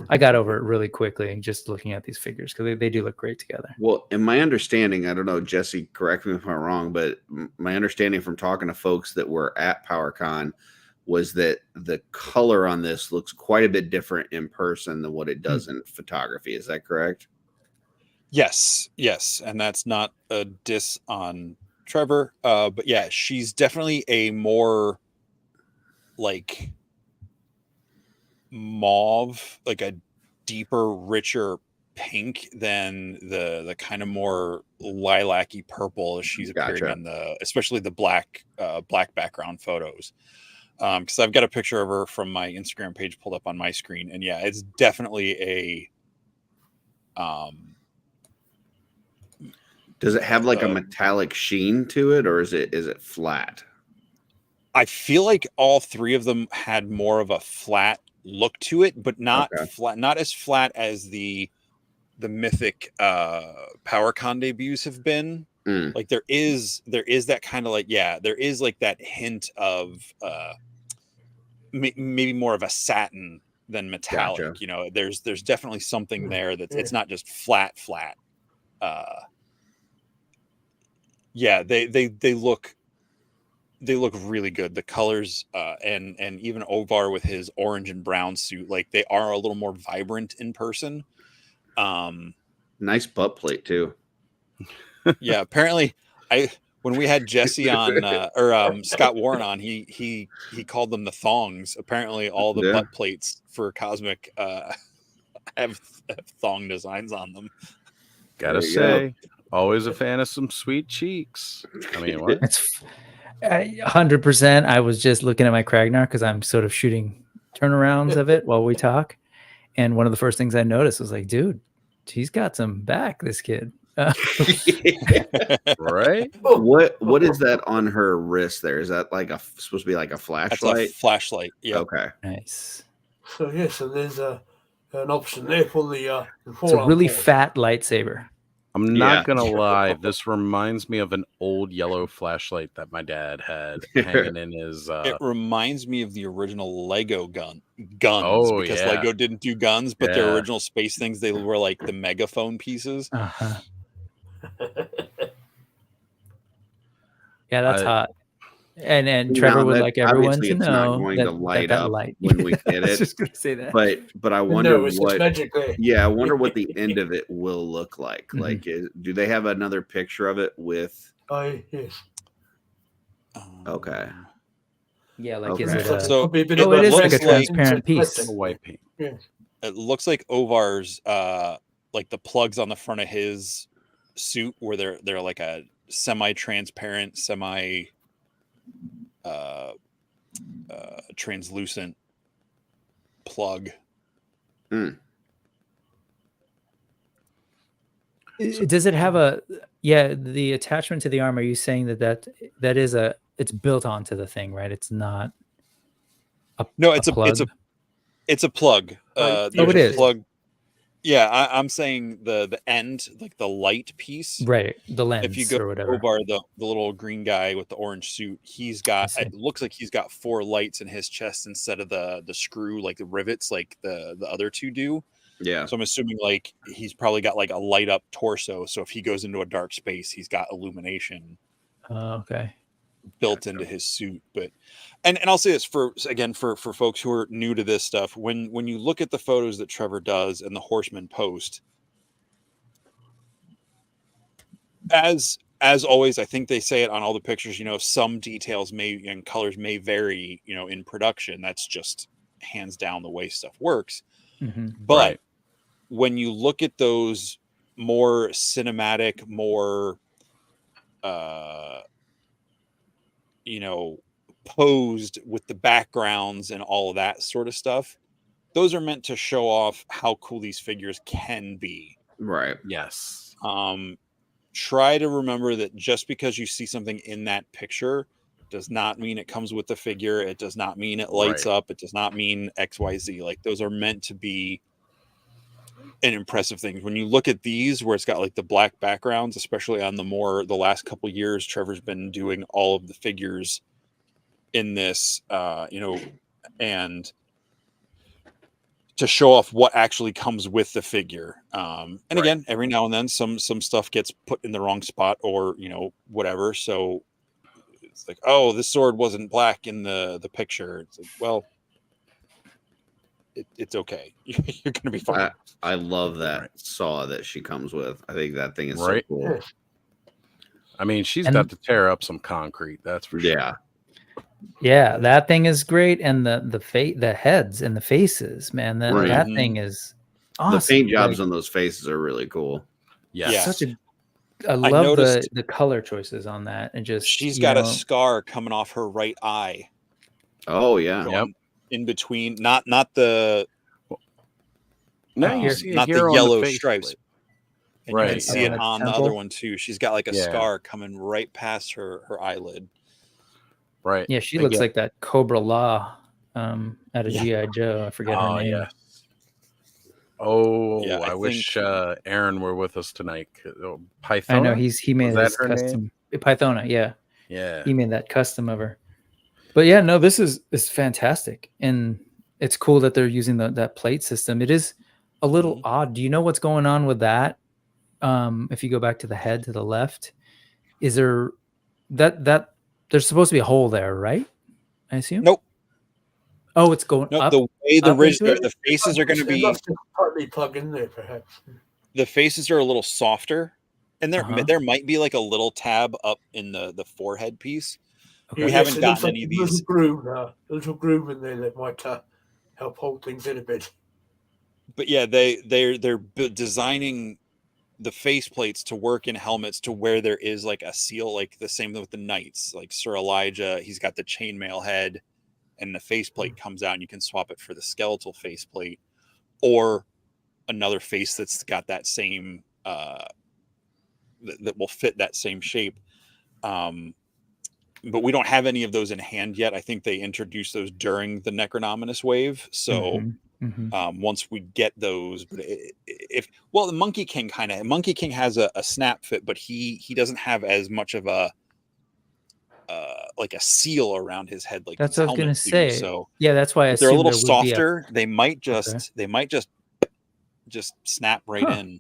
I got over it really quickly just looking at these figures because they do look great together. Well, in my understanding, I don't know, Jesse, correct me if I'm wrong, but my understanding from talking to folks that were at PowerCon was that the color on this looks quite a bit different in person than what it does in photography. Is that correct? Yes, and that's not a diss on Trevor, but yeah, she's definitely a more like mauve, like a deeper, richer pink than the kind of more lilac-y purple she's appearing in especially the black background photos. Because I've got a picture of her from my Instagram page pulled up on my screen, and yeah, it's definitely a does it have like a metallic sheen to it, or is it flat? I feel like all three of them had more of a flat look to it, but not flat, not as flat as the mythic PowerCon debuts have been. Like there is that kind of like, there is like that hint of maybe more of a satin than metallic. There's definitely something there that it's not just flat. They look really good. The colors and even Ovar with his orange and brown suit, like they are a little more vibrant in person. Nice butt plate too. Yeah, apparently when we had Jesse on Scott Warren on, he called them the thongs. Apparently all the butt plates for Cosmic have thong designs on them. Gotta say, always a fan of some sweet cheeks. I mean, what? It's 100%. I was just looking at my Kragnar because I'm sort of shooting turnarounds of it while we talk. And one of the first things I noticed was like, dude, he's got some back, this kid. Right? What is that on her wrist there? Is that like supposed to be like a flashlight? That's a flashlight. Yeah. Okay. Nice. So there's an option there for the it's a really fat lightsaber. I'm not gonna lie, this reminds me of an old yellow flashlight that my dad had hanging in his It reminds me of the original Lego guns because Lego didn't do guns, but their original space things, they were like the megaphone pieces. Yeah, that's hot. And Trevor would like everyone to know not going to light up light. when we get I was it. just gonna say that. But I wonder I wonder what the magic end of it will look like. Like, do they have another picture of it with? Yes. Okay. Yeah, like Okay. is it So it is like a transparent piece. white paint. Yes. It looks like Ovar's like the plugs on the front of his suit where they're like a semi-transparent, translucent plug. Does it have the attachment to the arm? Are you saying that is it's built onto the thing, right? It's not it's a plug. It's a plug. It is. Plug. Yeah, I'm saying the end, like the light piece, right? The lens, if you go or whatever. Ovar, the little green guy with the orange suit, he's got. It looks like he's got 4 lights in his chest instead of the screw, like the rivets, like the other two do. Yeah. So I'm assuming like he's probably got like a light up torso. So if he goes into a dark space, he's got illumination. Okay. Built into his suit. But and I'll say this for folks who are new to this stuff, when you look at the photos that Trevor does and the Horseman post, as always, I think they say it on all the pictures, some details and colors may vary, in production. That's just hands down the way stuff works. But when you look at those more cinematic, more posed with the backgrounds and all of that sort of stuff, those are meant to show off how cool these figures can be. Right. Yes. Try to remember that just because you see something in that picture does not mean it comes with the figure. It does not mean it lights up. It does not mean XYZ. Like, those are meant to be an impressive thing. When you look at these where it's got like the black backgrounds, especially on the last couple years, Trevor's been doing all of the figures in this, and to show off what actually comes with the figure. And again, every now and then some stuff gets put in the wrong spot or, whatever. So it's like, oh, this sword wasn't black in the picture. It's like, well, it's okay. You're going to be fine. I love that saw that she comes with. I think that thing is so Right. cool. I mean, she's got to tear up some concrete. That's for sure. Yeah, that thing is great, and the heads and the faces, man. That thing is awesome. The paint jobs on those faces are really cool. Yeah, I love the color choices on that, and just she's got a scar coming off her right eye. Oh yeah, in between, not the now you see not the yellow stripes. And you can see it on the other one too. She's got like a scar coming right past her eyelid. Right. Yeah, she looks like that Cobra Law out of G.I. Joe. I forget her name. Yeah. Oh, I wish Aaron were with us tonight. Pythona? I know he made his custom. Pythona, yeah. Yeah. He made that custom of her. But yeah, no, this is fantastic. And it's cool that they're using that plate system. It is a little odd. Do you know what's going on with that? If you go back to the head to the left, is there that there's supposed to be a hole there, right? I assume. Nope. Oh, it's going up. The way the faces are going to be partly plugged in there, perhaps. The faces are a little softer, and there might be like a little tab up in the forehead piece. Okay. We haven't gotten any of these. Little groove in there that might help hold things in a bit. But yeah, they're designing the face plates to work in helmets to where there is like a seal, like the same with the knights, like Sir Elijah. He's got the chainmail head, and the faceplate comes out, and you can swap it for the skeletal faceplate or another face that's got that same that will fit that same shape. But we don't have any of those in hand yet. I think they introduced those during the Necronominus wave. So once we get those, but the Monkey King has a snap fit, but he doesn't have as much of a like a seal around his head like that's what I was gonna say. So yeah, that's why they're a little softer. They might just snap right in.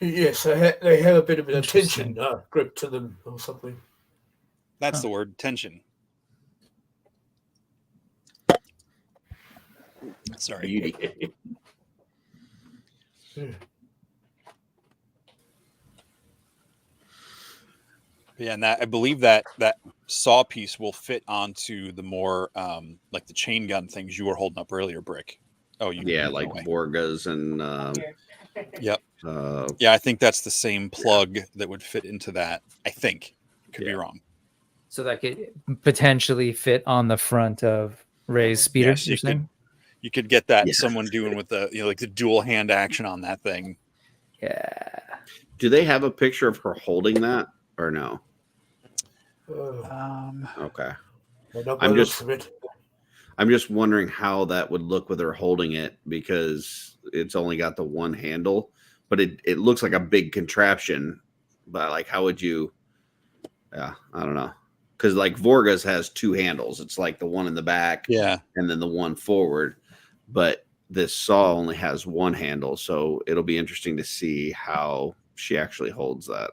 Yes, they have a bit of a tension grip to them or something. That's the word, tension. Sorry. Yeah, and I believe that saw piece will fit onto the more like the chain gun things you were holding up earlier, Brick. Oh, like Vorgas and yep. Yeah, I think that's the same plug that would fit into that. I think. Could be wrong. So that could potentially fit on the front of Ray's speeder. Yes, you could get that someone doing with the like the dual hand action on that thing. Yeah. Do they have a picture of her holding that or no? Okay. I'm just wondering how that would look with her holding it, because it's only got the one handle, but it looks like a big contraption. But like, how would you? Yeah, I don't know. Because like Vorgas has two handles. It's like the one in the back, and then the one forward. But this saw only has one handle, so it'll be interesting to see how she actually holds that.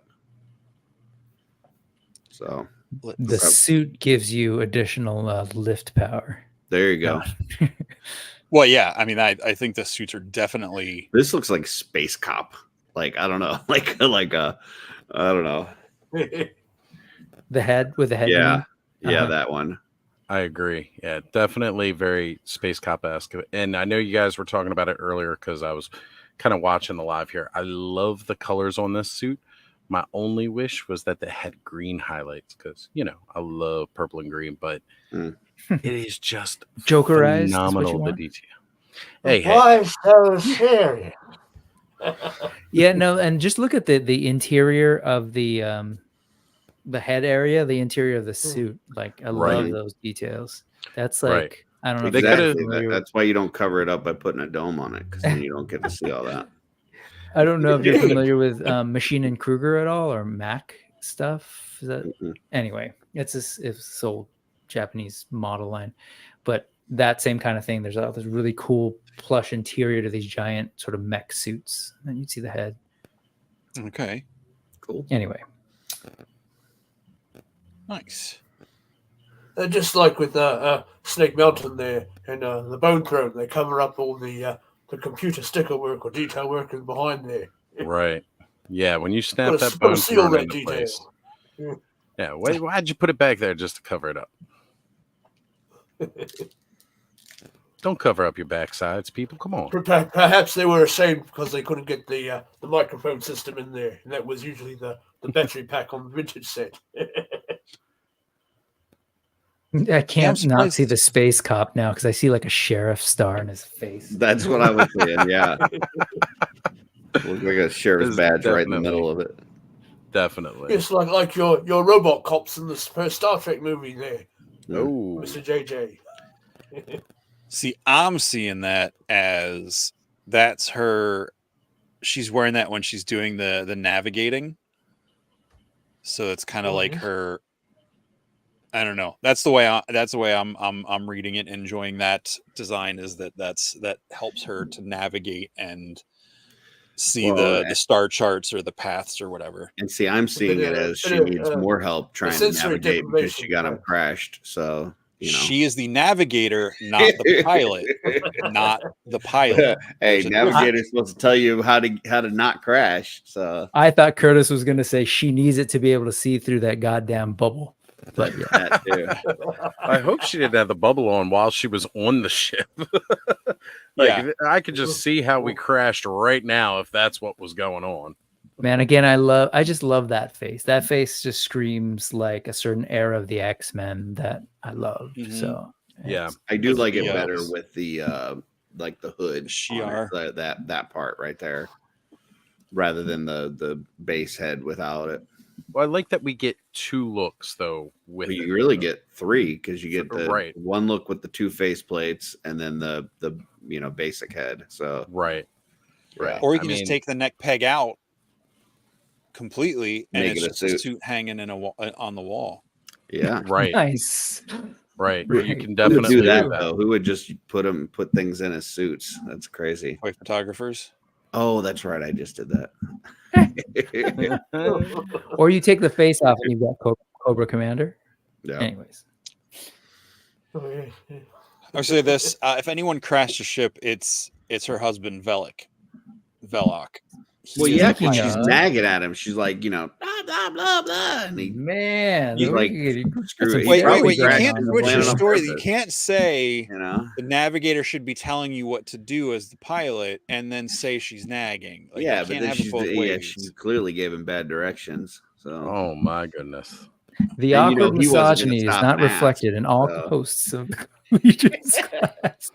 So the suit gives you additional lift power. There you go. Well, yeah. I mean, I think the suits are definitely. This looks like Space Cop. Like, I don't know. Like I don't know. The head with the head. Yeah. Yeah, that one. I agree. Yeah, definitely very Space Cop-esque. And I know you guys were talking about it earlier because I was kind of watching the live here. I love the colors on this suit. My only wish was that they had green highlights because, I love purple and green, but it is just Jokerized, phenomenal, the detail. Why so serious? Yeah, no, and just look at the interior of the head area, the interior of the suit. Like I love Right. those details. That's Right. like I don't know. They if you guys are coulda- familiar with- That's why you don't cover it up by putting a dome on it, because then you don't get to see all that. I don't know if you're familiar with Machine and Kruger at all or Mac stuff. Is that Mhm. anyway? It's this old Japanese model line, but that same kind of thing. There's all this really cool plush interior to these giant sort of mech suits, and you'd see the head. Okay. Cool. Anyway, Nice. Just like with Snake Mountain there and the Bone Throne, they cover up all the computer sticker work or detail work in behind there. Right. Yeah. When you snap Put a- that put a bone seal throne that into detail. place. Yeah. Yeah. Why'd you put it back there just to cover it up? Don't cover up your backsides, people. Come on. Perhaps they were ashamed because they couldn't get the microphone system in there, and that was usually the battery pack on the vintage set. I can't not surprised- see the space cop now because I see like a sheriff star in his face. That's what I was saying. Yeah. Looks like a sheriff's It's badge right in the definitely- middle of it. Definitely. It's like your robot cops in the first Star Trek movie there, Oh. Mr. JJ. See, I'm seeing that as that's her. She's wearing that when she's doing the navigating. So it's kind of like Mhm. her. I don't know. That's the way I'm reading it, enjoying that design. Is that helps her to navigate and see Well, the star charts or the paths or whatever. And see, I'm seeing it as she needs more help trying to sensory navigate because she deprivation, got him right. crashed. So, you know. She is the navigator, not the pilot. Not the pilot. Hey, There's a navigator's supposed to tell you how to not crash. So I thought Curtis was going to say she needs it to be able to see through that goddamn bubble. But yeah, that too. I hope she didn't have the bubble on while she was on the ship. Yeah. I could just see how we crashed right now if that's what was going on. man, again, I just love that face. That face just screams like a certain era of the X-Men that I love. Mhm. So Yeah. I do With like it the, better with the like the hood, Shi'ar. on it, that part right there, rather than the base head without it. Well, I like that we get two looks though with But it. you really get three because you get the Right. one look with the two face plates and then the basic head. So Right. yeah, Or you I can mean- just take the neck peg out completely and Make it's it a just a suit. suit hanging on the wall. yeah. Right. nice. Right. Right. You can Who would definitely do do that that. though? Who would just put things in as suits? That's crazy. Toy photographers. Oh, that's right. I just did that. Or you take the face off and you've got Cobra Commander. Yeah. Anyways, I'll say this: if anyone crashed a ship, it's her husband Velok. He Well, is yeah, the because she's pilot. nagging at him. She's like, blah blah blah blah, and he man, he's look like, at you. screw That's it. a Wait, probably you crashed can't his switch plan your on story. You purpose, can't say You know. the navigator should be telling you what to do as the pilot, and then say she's nagging. Like, Yeah, you but can't then have it both ways. she clearly gave him bad directions. So Oh my goodness. The And, you know, awkward he wasn't gonna misogyny is stop not and ask, reflected in all so. hosts of Legion's class.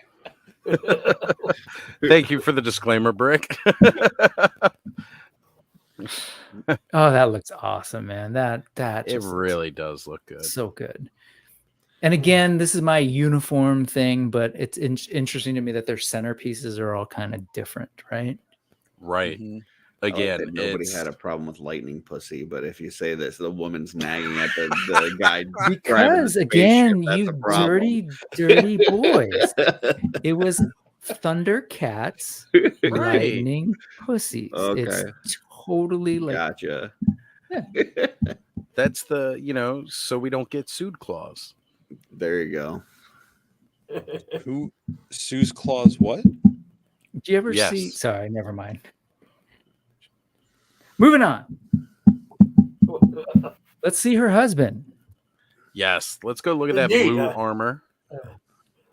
Thank you for the disclaimer, Brick. Oh, that looks awesome, man. That It just looks really does look good. so good. And again, this is my uniform thing, but it's interesting to me that their centerpieces are all kind of different, right? Right. Mhm. Again, nobody it's had a problem with lightning pussy, but if you say this, the woman's nagging at the guy driving the Because spaceship, again, that's you a problem. dirty boys. It was Thundercats, Right. lightning pussies. Okay. It's totally like Gotcha. that's the, so we don't get sued clause. There you go. Who Sue's claws? What? do you ever see Yes. sorry, never mind. Moving on. Let's see her husband. Yes. Let's go look at that Indeed, blue armor.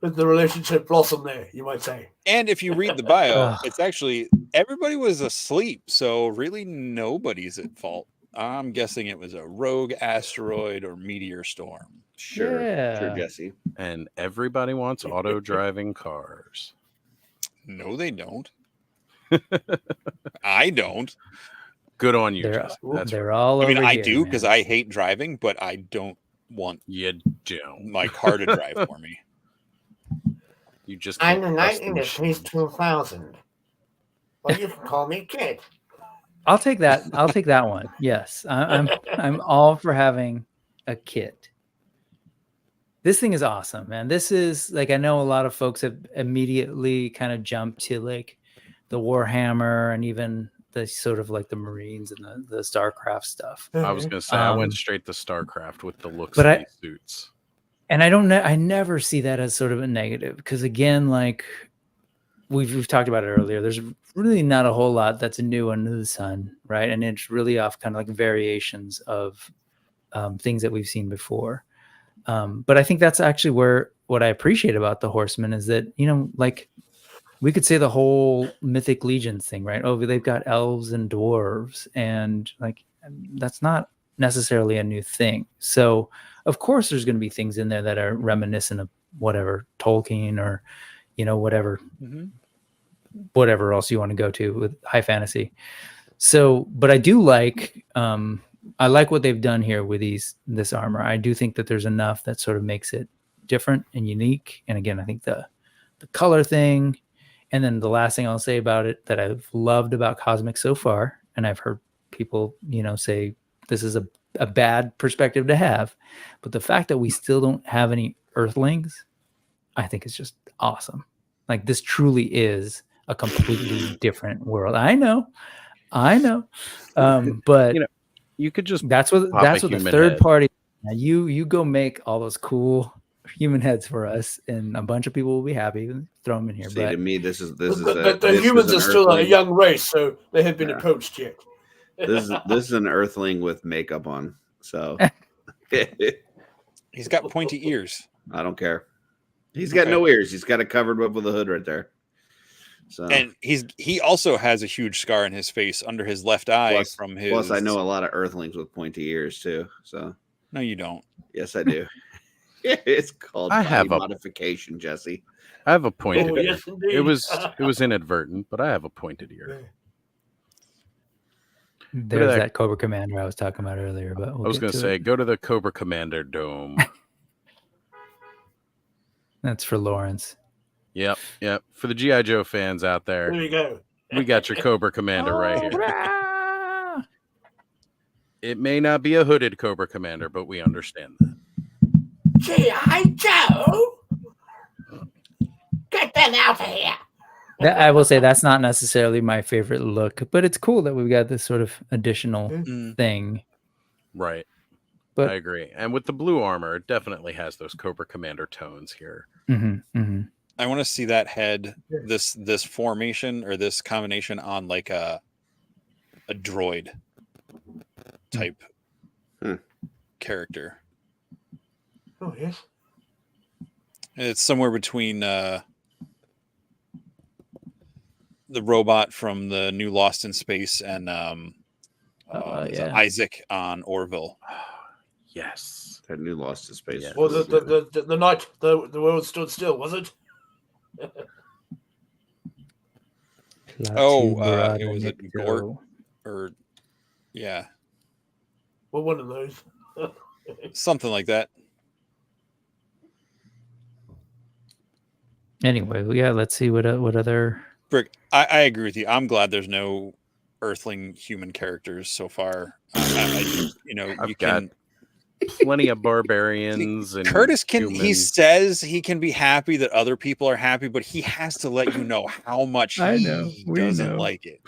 The relationship blossom there, you might say. And if you read the bio, Ugh. it's actually everybody was asleep, so really nobody's at fault. I'm guessing it was a rogue asteroid or meteor storm. Sure, Yeah. Jesse. And everybody wants auto driving cars. No, they don't. I don't. Good on you, They're Jesse. That's they're right. all I mean, over I here, do because man. I hate driving, but I don't want You don't. my car to drive for me. You just I'm can't the trust knight the in the Peace machine. 2000. Well, you can call me Kid. I'll take that. I'll take that one. Yes, I'm all for having a kit. This thing is awesome, man. This is like, I know a lot of folks have immediately kind of jumped to like the Warhammer and even the sort of like the Marines and the StarCraft stuff. I was going to say, I went Um, straight to StarCraft with the looks but of I- these suits. And I don't know, I never see that as sort of a negative because again, like we've talked about it earlier, there's really not a whole lot that's new under the sun, right? And it's really off kind of like variations of things that we've seen before. But I think that's actually where what I appreciate about the Horsemen is that, you know, like we could say the whole Mythic Legions thing, right? Oh, they've got elves and dwarves, and like that's not necessarily a new thing. So of course there's going to be things in there that are reminiscent of whatever Tolkien or, you know, whatever else you want to go to with high fantasy. So, but I do like, I like what they've done here with this armor. I do think that there's enough that sort of makes it different and unique. And again, I think the color thing, and then the last thing I'll say about it that I've loved about Cosmic so far, and I've heard people, you know, say this is a bad perspective to have, but the fact that we still don't have any Earthlings, I think is just awesome. Like this truly is a completely different world. I know. But You know, you could just that's what pop a the human third head. party. Now you go make all those cool human heads for us, and a bunch of people will be happy. Throw them in here. See, But to me, this is The humans are still a young race, so they have been approached yet. this is an Earthling with makeup on, so He's got pointy ears. I don't care. He's got no ears. He's got it covered up with a hood right there. So, And he also has a huge scar in his face under his left eye from his. Plus, I know a lot of Earthlings with pointy ears too. So, No, you don't. yes, I do. It's called body modification, Jesse. I have a pointed ear. Yes, indeed. It was inadvertent, but I have a pointed ear. there's that Cobra Commander I was talking about earlier. But I was going to say, go to the Cobra Commander Dome. That's for Lawrence. Yep. For the G.I. Joe fans out there, There you go. we got your Cobra Commander right here. It may not be a hooded Cobra Commander, but we understand that. G.I. Joe? Get them out of here. I will say that's not necessarily my favorite look, but it's cool that we've got this sort of additional thing. Right. But I agree. And with the blue armor, it definitely has those Cobra Commander tones here. I want to see that head, this formation or this combination on like a droid type character. Oh, yes. It's somewhere between the robot from the new Lost in Space and Isaac on Orville. Yes. That new Lost in Space. Yeah. Well, the night the world stood still, was it? Was it Gort? Or yeah. Well, one of those. Something like that. Anyway, yeah, let's see what other. Brick, I agree with you. I'm glad there's no Earthling human characters so far. I've got plenty of barbarians and Curtis can. humans. He says he can be happy that other people are happy, but he has to let you know how much he doesn't like it.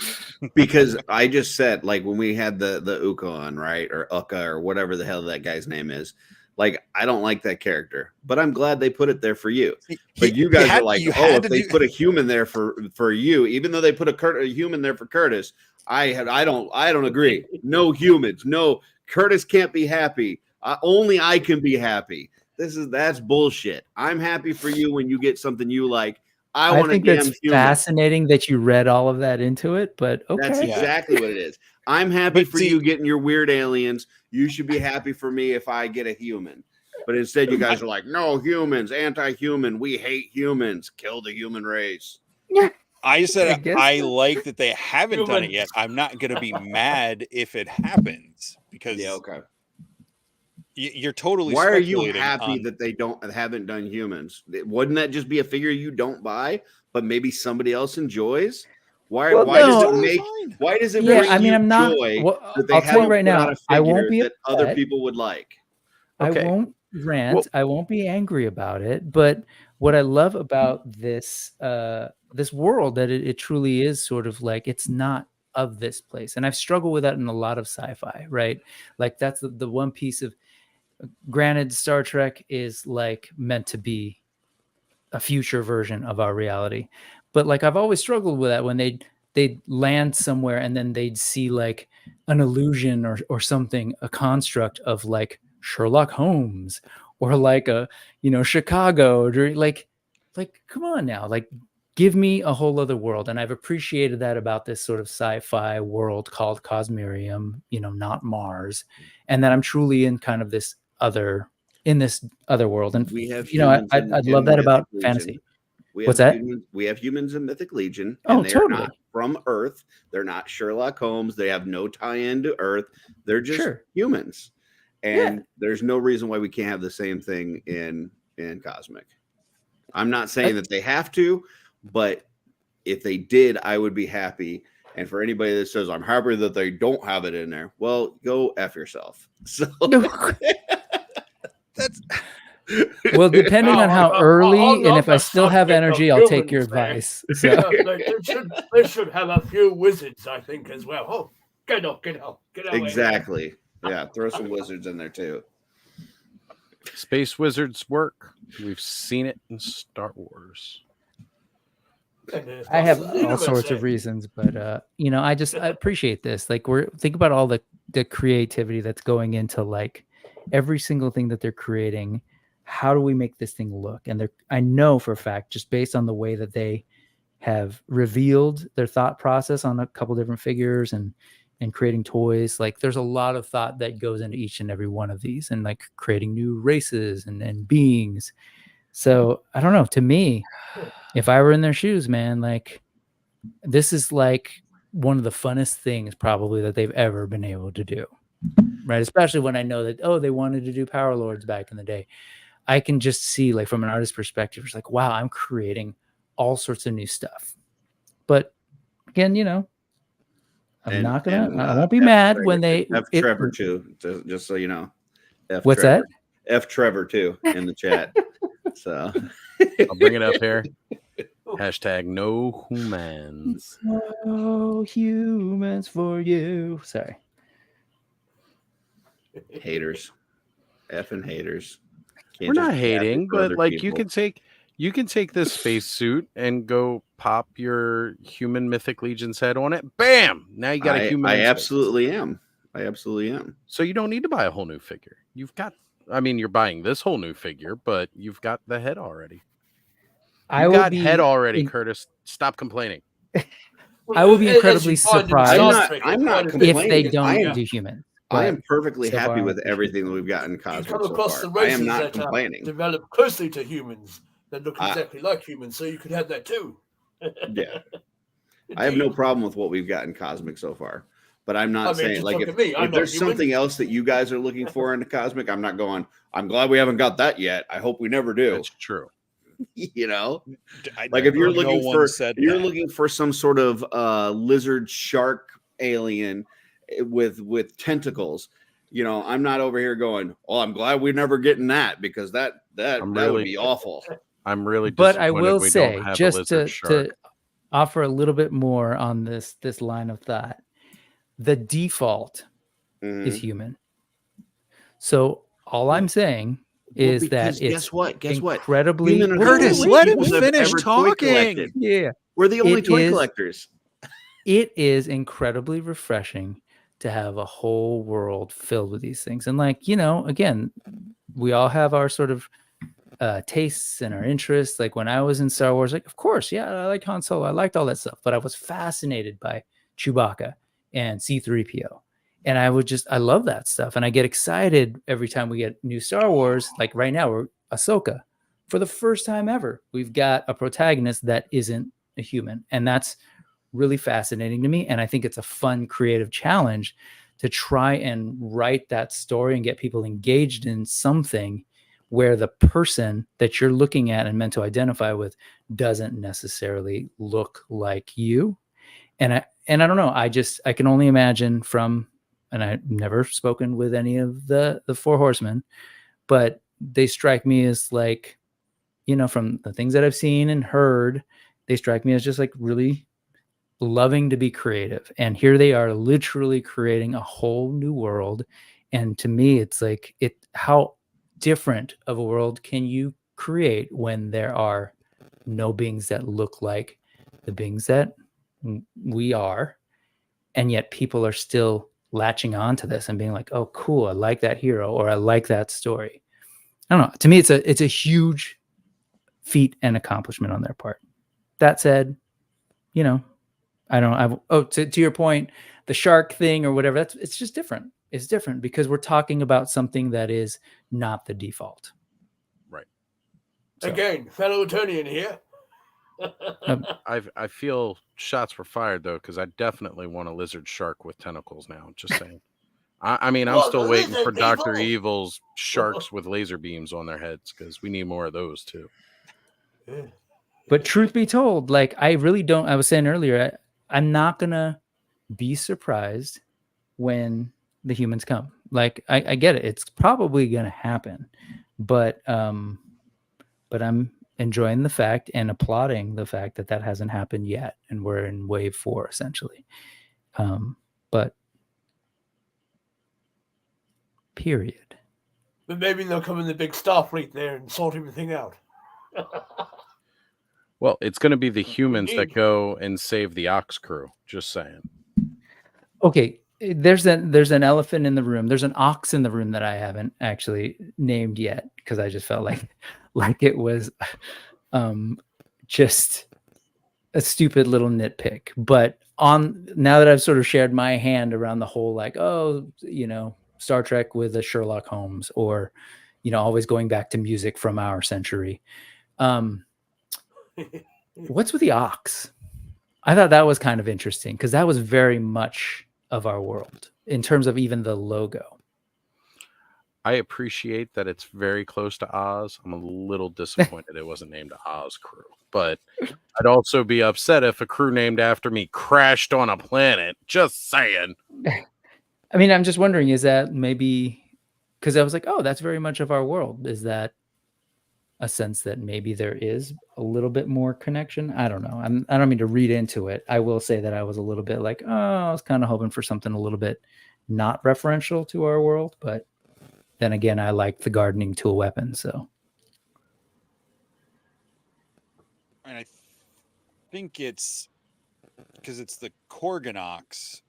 Because I just said, like, when we had the Uka on, right, or Uka or whatever the hell that guy's name is, like, I don't like that character, but I'm glad they put it there for you. But you guys are like, if they put a human there for you, even though they put a human there for Curtis, I don't agree. No humans, no, Curtis can't be happy. Only I can be happy. That's bullshit. I'm happy for you when you get something you like. I think that's fascinating that you read all of that into it, but okay. That's exactly what it is. I'm happy for you getting your weird aliens. You should be happy for me if I get a human. But instead, you guys are like, no humans, anti-human. We hate humans. Kill the human race. Yeah. I I said guess I so. like that they haven't done it Humans. yet. I'm not going to be mad if it happens because Yeah, okay. you're totally Why are you speculating happy on. that they haven't done humans? Wouldn't that just be a figure you don't buy, but maybe somebody else enjoys? Why Well, why does no, it Totally make fine. why does it Yeah, bring I mean, you I'm not. joy Well, that they I'll tell you haven't right put out now, a I won't figure be that other upset. people would like? I Okay. won't rant. Well- I won't be angry about it. But what I love about this this world that it truly is sort of like it's not of this place. And I've struggled with that in a lot of sci-fi, right? Like that's the one piece of granted, Star Trek is like meant to be a future version of our reality. But like I've always struggled with that when they'd land somewhere and then they'd see like an illusion or something, a construct of like Sherlock Holmes or like a Chicago or like come on now, like give me a whole other world. And I've appreciated that about this sort of sci-fi world called Cosmerrium, not Mars, and that I'm truly in kind of this other world. And We have I'd humans love in that Mythic about Legion. fantasy. What's that? We have humans in Mythic Legion, Oh, and they are totally. not from Earth. They're not Sherlock Holmes. They have no tie-in to Earth. They're just Sure. humans. Yeah. And there's no reason why we can't have the same thing in Cosmic. I'm not saying that they have to, but if they did, I would be happy. And for anybody that says I'm happy that they don't have it in there, well, go F yourself. So That's Well, depending on how early and on if I the still have subject of energy, I'll take your humans there. advice. So They should have a few wizards, I think, as well. Oh, get out. exactly. Yeah, throw some wizards in there too. Space wizards work. We've seen it in Star Wars. I have all sorts of reasons, but I appreciate this. Like think about all the creativity that's going into like every single thing that they're creating. How do we make this thing look? And I know for a fact, just based on the way that they have revealed their thought process on a couple different figures and creating toys, like there's a lot of thought that goes into each and every one of these and like creating new races and beings. So I don't know, to me, if I were in their shoes, man, like this is like one of the funnest things probably that they've ever been able to do, right? Especially when I know that, they wanted to do Power Lords back in the day. I can just see like from an artist perspective, it's like, wow, I'm creating all sorts of new stuff. But again, I won't be mad when they Trevor too, just so you know. What's Trevor. that? F Trevor too in the chat. So I'll bring it up here. Hashtag no humans. No humans for you. Sorry. Haters. Effing haters. We're not hating, but like you can take this spacesuit and go pop your human Mythic Legion's head on it. Bam! Now you got a human. I absolutely am. So you don't need to buy a whole new figure. You're buying this whole new figure, but you've got the head already. Head already, Curtis. Stop complaining. I will be incredibly surprised I'm not complaining if they don't do human. I am perfectly happy with everything that we've got in Cosmic you come across so the far. I races am not that complaining. Develop closely to humans that look exactly like humans, so you could have that too. Yeah, I have no problem with what we've got in Cosmic so far. But I'm not saying like if there's something else that you guys are looking for in the Cosmic, I'm not going. I'm glad we haven't got that yet. I hope we never do. That's true. Like if you're looking for some sort of lizard shark alien with tentacles, I'm not over here going, oh, I'm glad we're never getting that because that would be awful. I'm really but I will say just to offer a little bit more on this line of thought, the default is human. So all I'm saying is that it's guess what? Incredibly Curtis, let him finish talking. Yeah. We're the only toy collectors. It is incredibly refreshing to have a whole world filled with these things. And like, again, we all have our sort of tastes and our interests. Like when I was in Star Wars, like, of course, yeah, I like Han Solo. I liked all that stuff, but I was fascinated by Chewbacca and C-3PO. And I love that stuff. And I get excited every time we get new Star Wars. Like right now, we're Ahsoka. For the first time ever, we've got a protagonist that isn't a human. And that's really fascinating to me. And I think it's a fun, creative challenge to try and write that story and get people engaged in something where the person that you're looking at and meant to identify with doesn't necessarily look like you. And I don't know, I can only imagine from, and I've never spoken with any of the Four Horsemen, but they strike me as like, you know, from the things that I've seen and heard, they strike me as just like really loving to be creative. And here they are literally creating a whole new world. And to me, it's like, how different of a world can you create when there are no beings that look like the beings that we are, and yet people are still latching on to this and being like, oh cool, I like that hero, or I like that story. I don't know, to me it's a huge feat and accomplishment on their part. That said, you know, to your point, the shark thing or whatever, it's just different. It's different because we're talking about something that is not the default. Right. So, Again, fellow Etonian here. I feel shots were fired though, because I definitely want a lizard shark with tentacles now. Just saying. I mean, I'm What, still the waiting for lizard Dr. people? Evil's sharks with laser beams on their heads, because we need more of those too. but truth be told, like I really don't, I was saying earlier, I'm not gonna be surprised when the humans come. Like I get it, it's probably gonna happen, but I'm enjoying the fact and applauding the fact that that hasn't happened yet, and we're in wave 4 essentially. But period. But maybe they'll come in the big Starfleet there and sort everything out. Well, it's going to be the humans that Indeed. go and save the Ox crew. Just saying. Okay, there's an elephant in the room. There's an ox in the room that I haven't actually named yet, because I just felt like it was just a stupid little nitpick. But now that I've sort of shared my hand around the whole, like, oh, you know, Star Trek with a Sherlock Holmes, or, you know, always going back to music from our century. What's with the ox? I thought that was kind of interesting, because that was very much of our world in terms of even the logo. I appreciate that it's very close to Oz. I'm a little disappointed it wasn't named Oz Crew, but I'd also be upset if a crew named after me crashed on a planet. Just saying. I mean, I'm just wondering, is that maybe because I was like, oh, that's very much of our world. Is that a sense that maybe there is a little bit more connection? I don't know. I don't mean to read into it. I will say that I was a little bit like, oh, I was kind of hoping for something a little bit not referential to our world, but then again, I like the gardening tool weapon, so. And I think it's because it's the Korganox.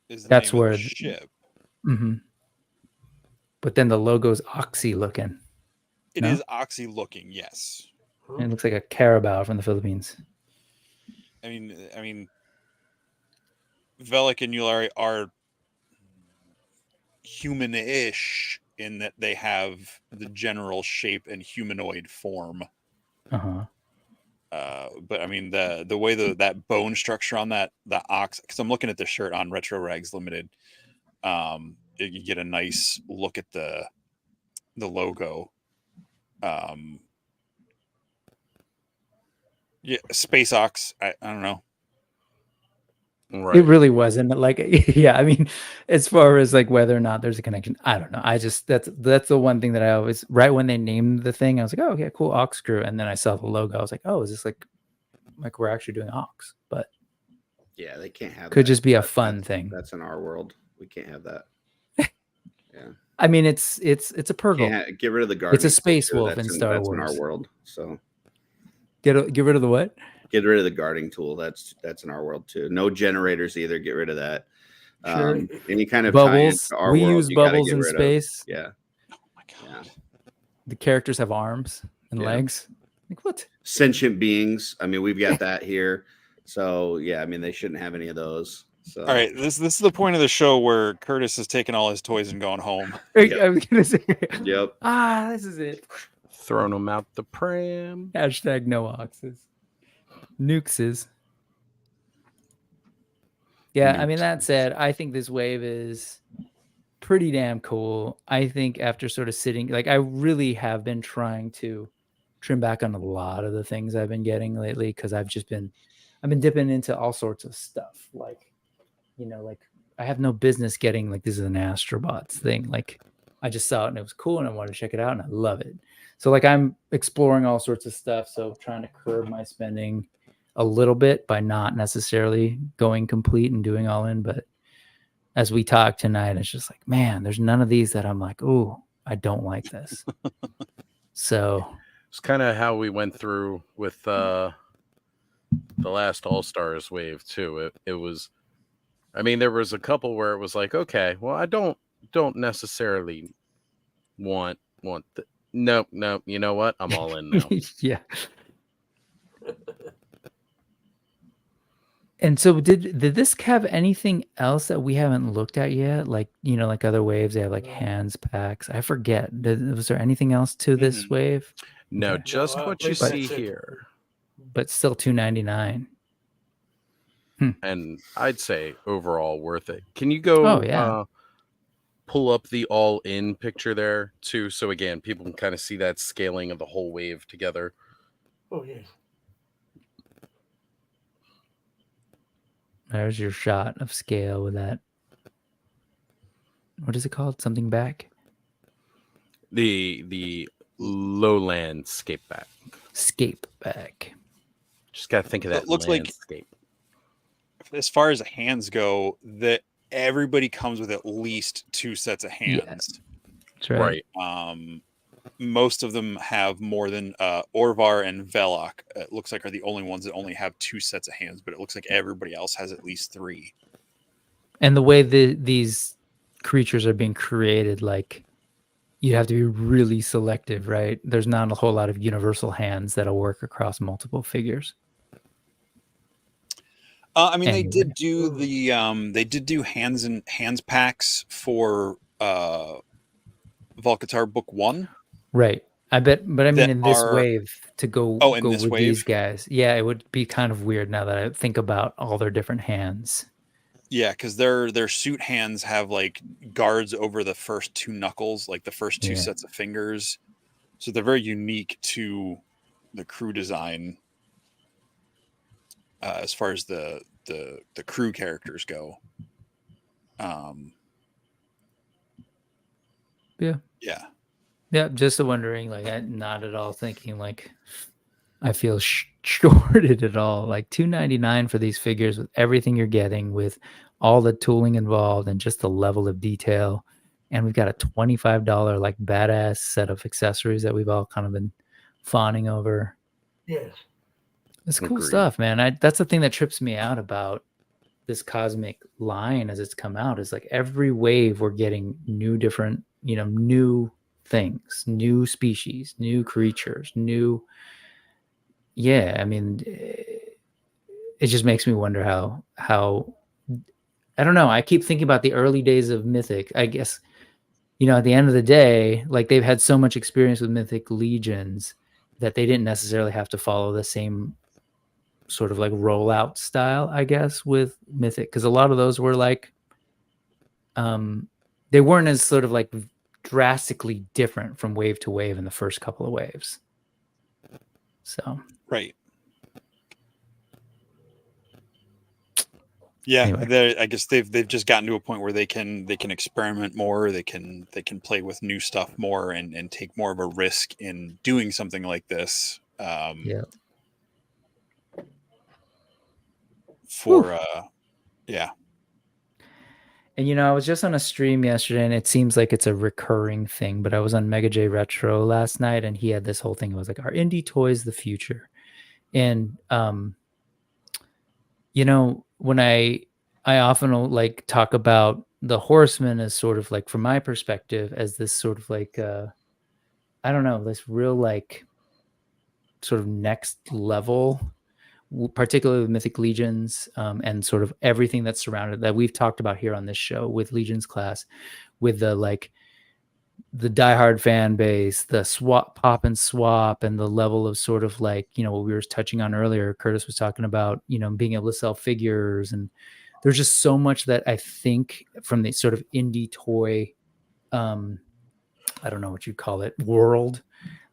Is the That's name of where the ship. Mm-hmm. But then the logo's oxy looking. It is oxy looking, yes. It looks like a carabao from the Philippines. I mean, Velik and Yulari are human-ish in that they have the general shape and humanoid form. Uh-huh. But I mean, the way that bone structure on the ox, because I'm looking at the shirt on Retro Rags Limited, you get a nice look at the logo. Yeah, Space Ox. I don't know. Right. It really wasn't like, yeah. I mean, as far as like whether or not there's a connection, I don't know. I just that's the one thing that I always, right when they named the thing, I was like, oh yeah, cool, Ox Crew, and then I saw the logo, I was like, oh, is this like we're actually doing Ox? But yeah, they can't have. Could that. just be a fun thing. That's in our world. We can't have that. Yeah. I mean, it's a Purgle. Get rid of the garden. It's a space wolf in Star Wars. That's in our world. So get rid of the what? Get rid of the guarding tool. That's in our world too. No generators either. Get rid of that. Sure. Any kind of bubbles. Our we world, use bubbles in space. Of. Yeah. Oh my god. Yeah. The characters have arms and legs. Like what? Sentient beings. I mean, we've got that here. So yeah, I mean, they shouldn't have any of those. So. All right, this is the point of the show where Curtis is taking all his toys and going home. I was gonna say. Yep. This is it. Throwing them out the pram. Hashtag no oxes. Nukes. Yeah, I mean, that Nukes. said, I think this wave is pretty damn cool. I think after sort of sitting, like, I really have been trying to trim back on a lot of the things I've been getting lately because I've been dipping into all sorts of stuff. Like, like I have no business getting, like, this is an Astrobots thing. Like, I just saw it and it was cool and I wanted to check it out and I love it. So, like, I'm exploring all sorts of stuff. So trying to curb my spending a little bit by not necessarily going complete and doing all in. But as we talk tonight, it's just like, man, there's none of these that I'm like, oh, I don't like this. So it's kind of how we went through with the last All-Stars wave too. It was, I mean, there was a couple where it was like, okay, well, I don't necessarily want nope. You know what? I'm all in now. yeah. And so did this have anything else that we haven't looked at yet? Like, like other waves, they have like hands packs. I forget. Was there anything else to this wave? No, Okay. just No, I what you believe see that's it. here. But still $2.99. And I'd say overall worth it. Can you go Oh, yeah. pull up the all-in picture there too? So again, people can kind of see that scaling of the whole wave together. Oh, yes. There's your shot of scale with that. What is it called? Something back? The lowland scape back. Scape back. Just gotta think of that. It looks like- landscape. As far as the hands go, that everybody comes with at least 2 sets of hands. That's right. Most of them have more than Orvar and Velok. It looks like are the only ones that only have 2 sets of hands, but it looks like everybody else has at least 3. And the way these creatures are being created, like, you have to be really selective, right? There's not a whole lot of universal hands that'll work across multiple figures. I mean, Anyway. they did do hands packs for Volcatar Book 1. Right. I bet, but I mean, That in this are- wave, to go in go this with wave? these guys, yeah, it would be kind of weird now that I think about all their different hands. Yeah, because their suit hands have like guards over the first 2 knuckles, like the first 2 Yeah. sets of fingers. So they're very unique to the crew design as far as the crew characters go. Yeah. Yeah. Yeah, just wondering, like, I'm not at all thinking like I feel shorted at all. Like $2.99 for these figures with everything you're getting, with all the tooling involved and just the level of detail. And we've got a $25 like badass set of accessories that we've all kind of been fawning over. Yes. It's cool Agreed. stuff, man. That's the thing that trips me out about this cosmic line as it's come out, is like every wave we're getting new different, new things, new species, new creatures, new. Yeah, I mean, it just makes me wonder how I don't know. I keep thinking about the early days of Mythic. I guess, at the end of the day, like, they've had so much experience with Mythic Legions that they didn't necessarily have to follow the same sort of like rollout style, I guess, with Mythic, because a lot of those were like, they weren't as sort of like drastically different from wave to wave in the first couple of waves. So Right. Yeah, Anyway. I guess they've just gotten to a point where they can experiment more. They can play with new stuff more and take more of a risk in doing something like this. yeah. Yeah. And I was just on a stream yesterday, and it seems like it's a recurring thing, but I was on Mega J Retro last night, and he had this whole thing. It was like, are indie toys the future? And when I often like talk about the Horseman as sort of like, from my perspective, as this sort of like I don't know, this real like sort of next level, particularly with Mythic Legions, and sort of everything that's surrounded that we've talked about here on this show with Legions class, with the like the diehard fan base, the swap, pop and swap, and the level of sort of like, you know, what we were touching on earlier. Curtis was talking about, you know, being able to sell figures, and there's just so much that I think from the sort of indie toy, I don't know what you call it, world,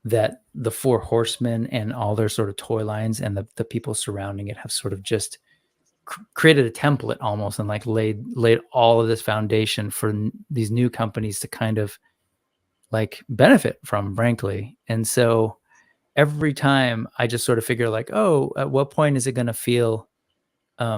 that the Four Horsemen and all their sort of toy lines and the people surrounding it have sort of just created a template almost, and like laid all of this foundation for these new companies to kind of like benefit from, frankly. And so every time I just sort of figure like, oh, at what point is it going to feel, I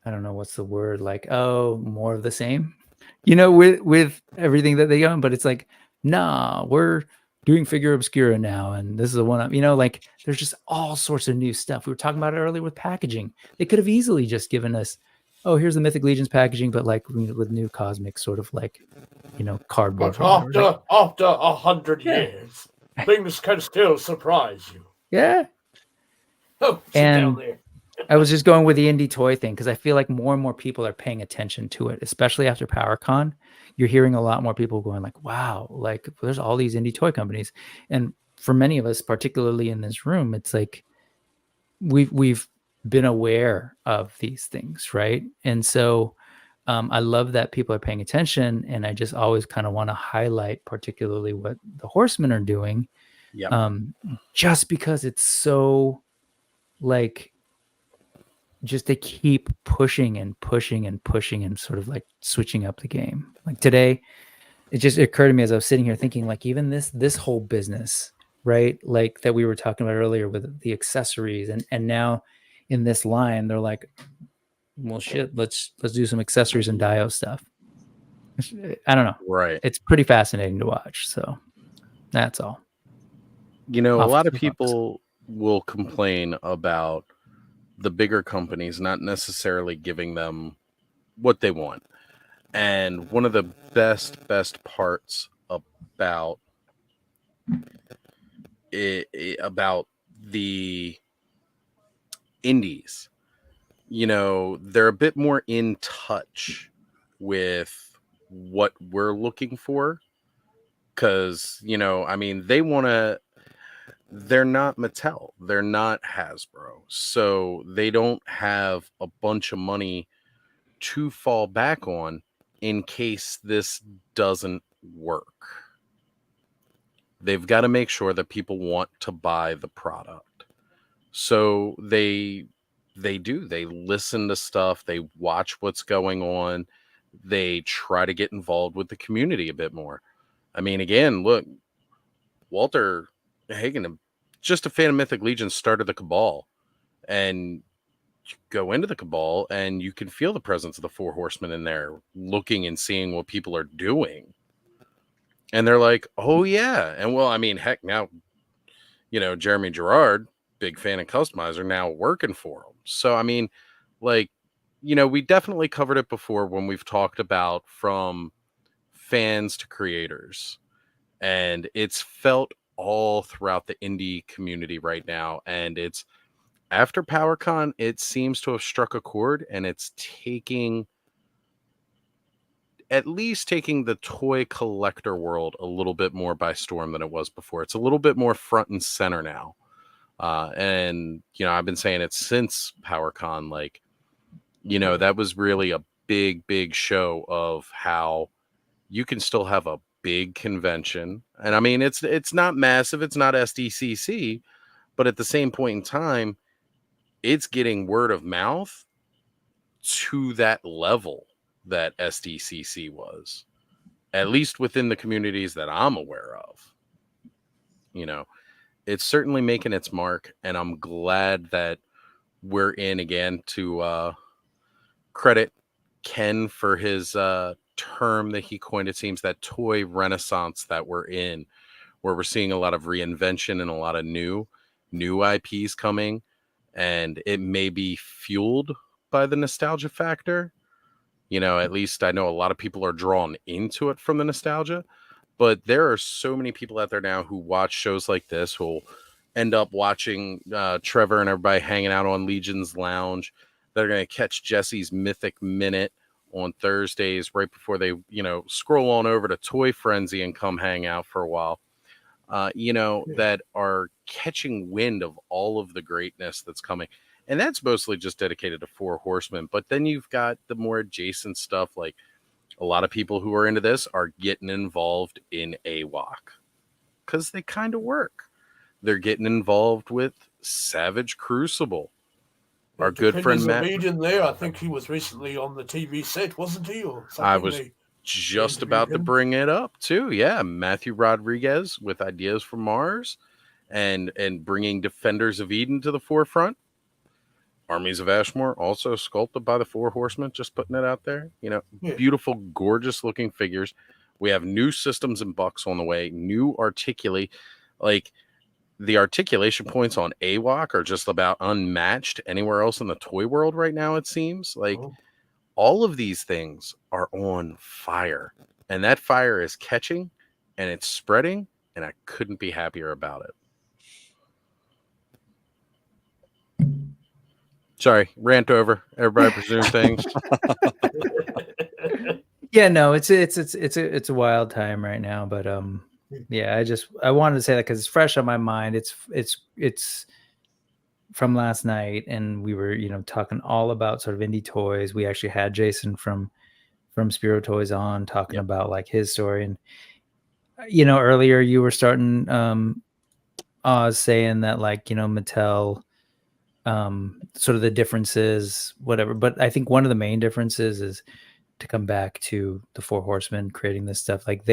don't know what's the word, like, oh, more of the same, you know, with everything that they own. But it's like, nah, we're doing Figure Obscura now, and this is the one, you know, like there's just all sorts of new stuff. We were talking about it earlier with packaging. They could have easily just given us, oh, here's the Mythic Legions packaging, but like with new cosmic sort of like, you know, cardboard. But after 100 years, things can still surprise you. Yeah. Oh, sit down there. I was just going with the indie toy thing because I feel like more and more people are paying attention to it, especially after PowerCon. You're hearing a lot more people going like, wow, like there's all these indie toy companies. And for many of us, particularly in this room, it's like we've been aware of these things, right? And so I love that people are paying attention, and I just always kind of want to highlight particularly what the Horsemen are doing, just because it's so like, just they keep pushing and pushing and pushing and sort of like switching up the game. Like today, it just occurred to me as I was sitting here thinking, like, even this whole business, right? Like that we were talking about earlier with the accessories, and now in this line, they're like, well, shit, let's do some accessories and Dio stuff. I don't know. Right. It's pretty fascinating to watch. So that's all. You know, a lot of people will complain about the bigger companies not necessarily giving them what they want. And one of the best parts about about the indies, you know, they're a bit more in touch with what we're looking for. Because, you know, I mean, they're not Mattel, they're not Hasbro, so they don't have a bunch of money to fall back on in case this doesn't work. They've got to make sure that people want to buy the product. So they listen to stuff, they watch what's going on, they try to get involved with the community a bit more. I mean, again, look, Walter Hagen, just a fan of Mythic Legion, started the Cabal, and you go into the Cabal and you can feel the presence of the Four Horsemen in there, looking and seeing what people are doing. And they're like, oh yeah. And well, I mean, heck, now, you know, Jeremy Gerard, big fan of Customizer, now working for him. So, I mean, like, you know, we definitely covered it before when we've talked about from fans to creators. And it's felt all throughout the indie community right now. And it's after PowerCon, it seems to have struck a chord, and it's at least taking the toy collector world a little bit more by storm than it was before. It's a little bit more front and center now. And, you know, I've been saying it since PowerCon, like, you know, that was really a big show of how you can still have a big convention. And I mean, it's not massive, it's not SDCC, but at the same point in time, it's getting word of mouth to that level that SDCC was, at least within the communities that I'm aware of. You know, it's certainly making its mark, and I'm glad that we're in again to credit Ken for his term that he coined, it seems, that toy renaissance that we're in, where we're seeing a lot of reinvention and a lot of new IPs coming, and it may be fueled by the nostalgia factor. You know, at least I know a lot of people are drawn into it from the nostalgia, but there are so many people out there now who watch shows like this who will end up watching Trevor and everybody hanging out on Legion's Lounge. They're going to catch Jesse's Mythic Minute on Thursdays, right before they, scroll on over to Toy Frenzy and come hang out for a while, that are catching wind of all of the greatness that's coming. And that's mostly just dedicated to Four Horsemen. But then you've got the more adjacent stuff, like a lot of people who are into this are getting involved in AWOC because they kind of work. They're getting involved with Savage Crucible. Our good friend Matt. Legion there, I think he was recently on the TV set, wasn't he? Or something? I was just about to bring it up too. Yeah, Matthew Rodriguez with Ideas from Mars, and bringing Defenders of Eden to the forefront. Armies of Ashmore, also sculpted by the Four Horsemen. Just putting it out there. Beautiful, gorgeous looking figures. We have new systems and bucks on the way. New articulate, like. The articulation points on AWOC are just about unmatched anywhere else in the toy world right now, it seems. Like, all of these things are on fire. And that fire is catching, and it's spreading, and I couldn't be happier about it. Sorry, rant over. Everybody presume things. Yeah, no, it's a wild time right now, but yeah, I wanted to say that because it's fresh on my mind. It's from last night, and we were talking all about sort of indie toys. We actually had Jason from Spiro Toys on talking about like his story, and earlier you were starting Oz saying that like Mattel sort of the differences, whatever. But I think one of the main differences is to come back to the Four Horsemen creating this stuff. Like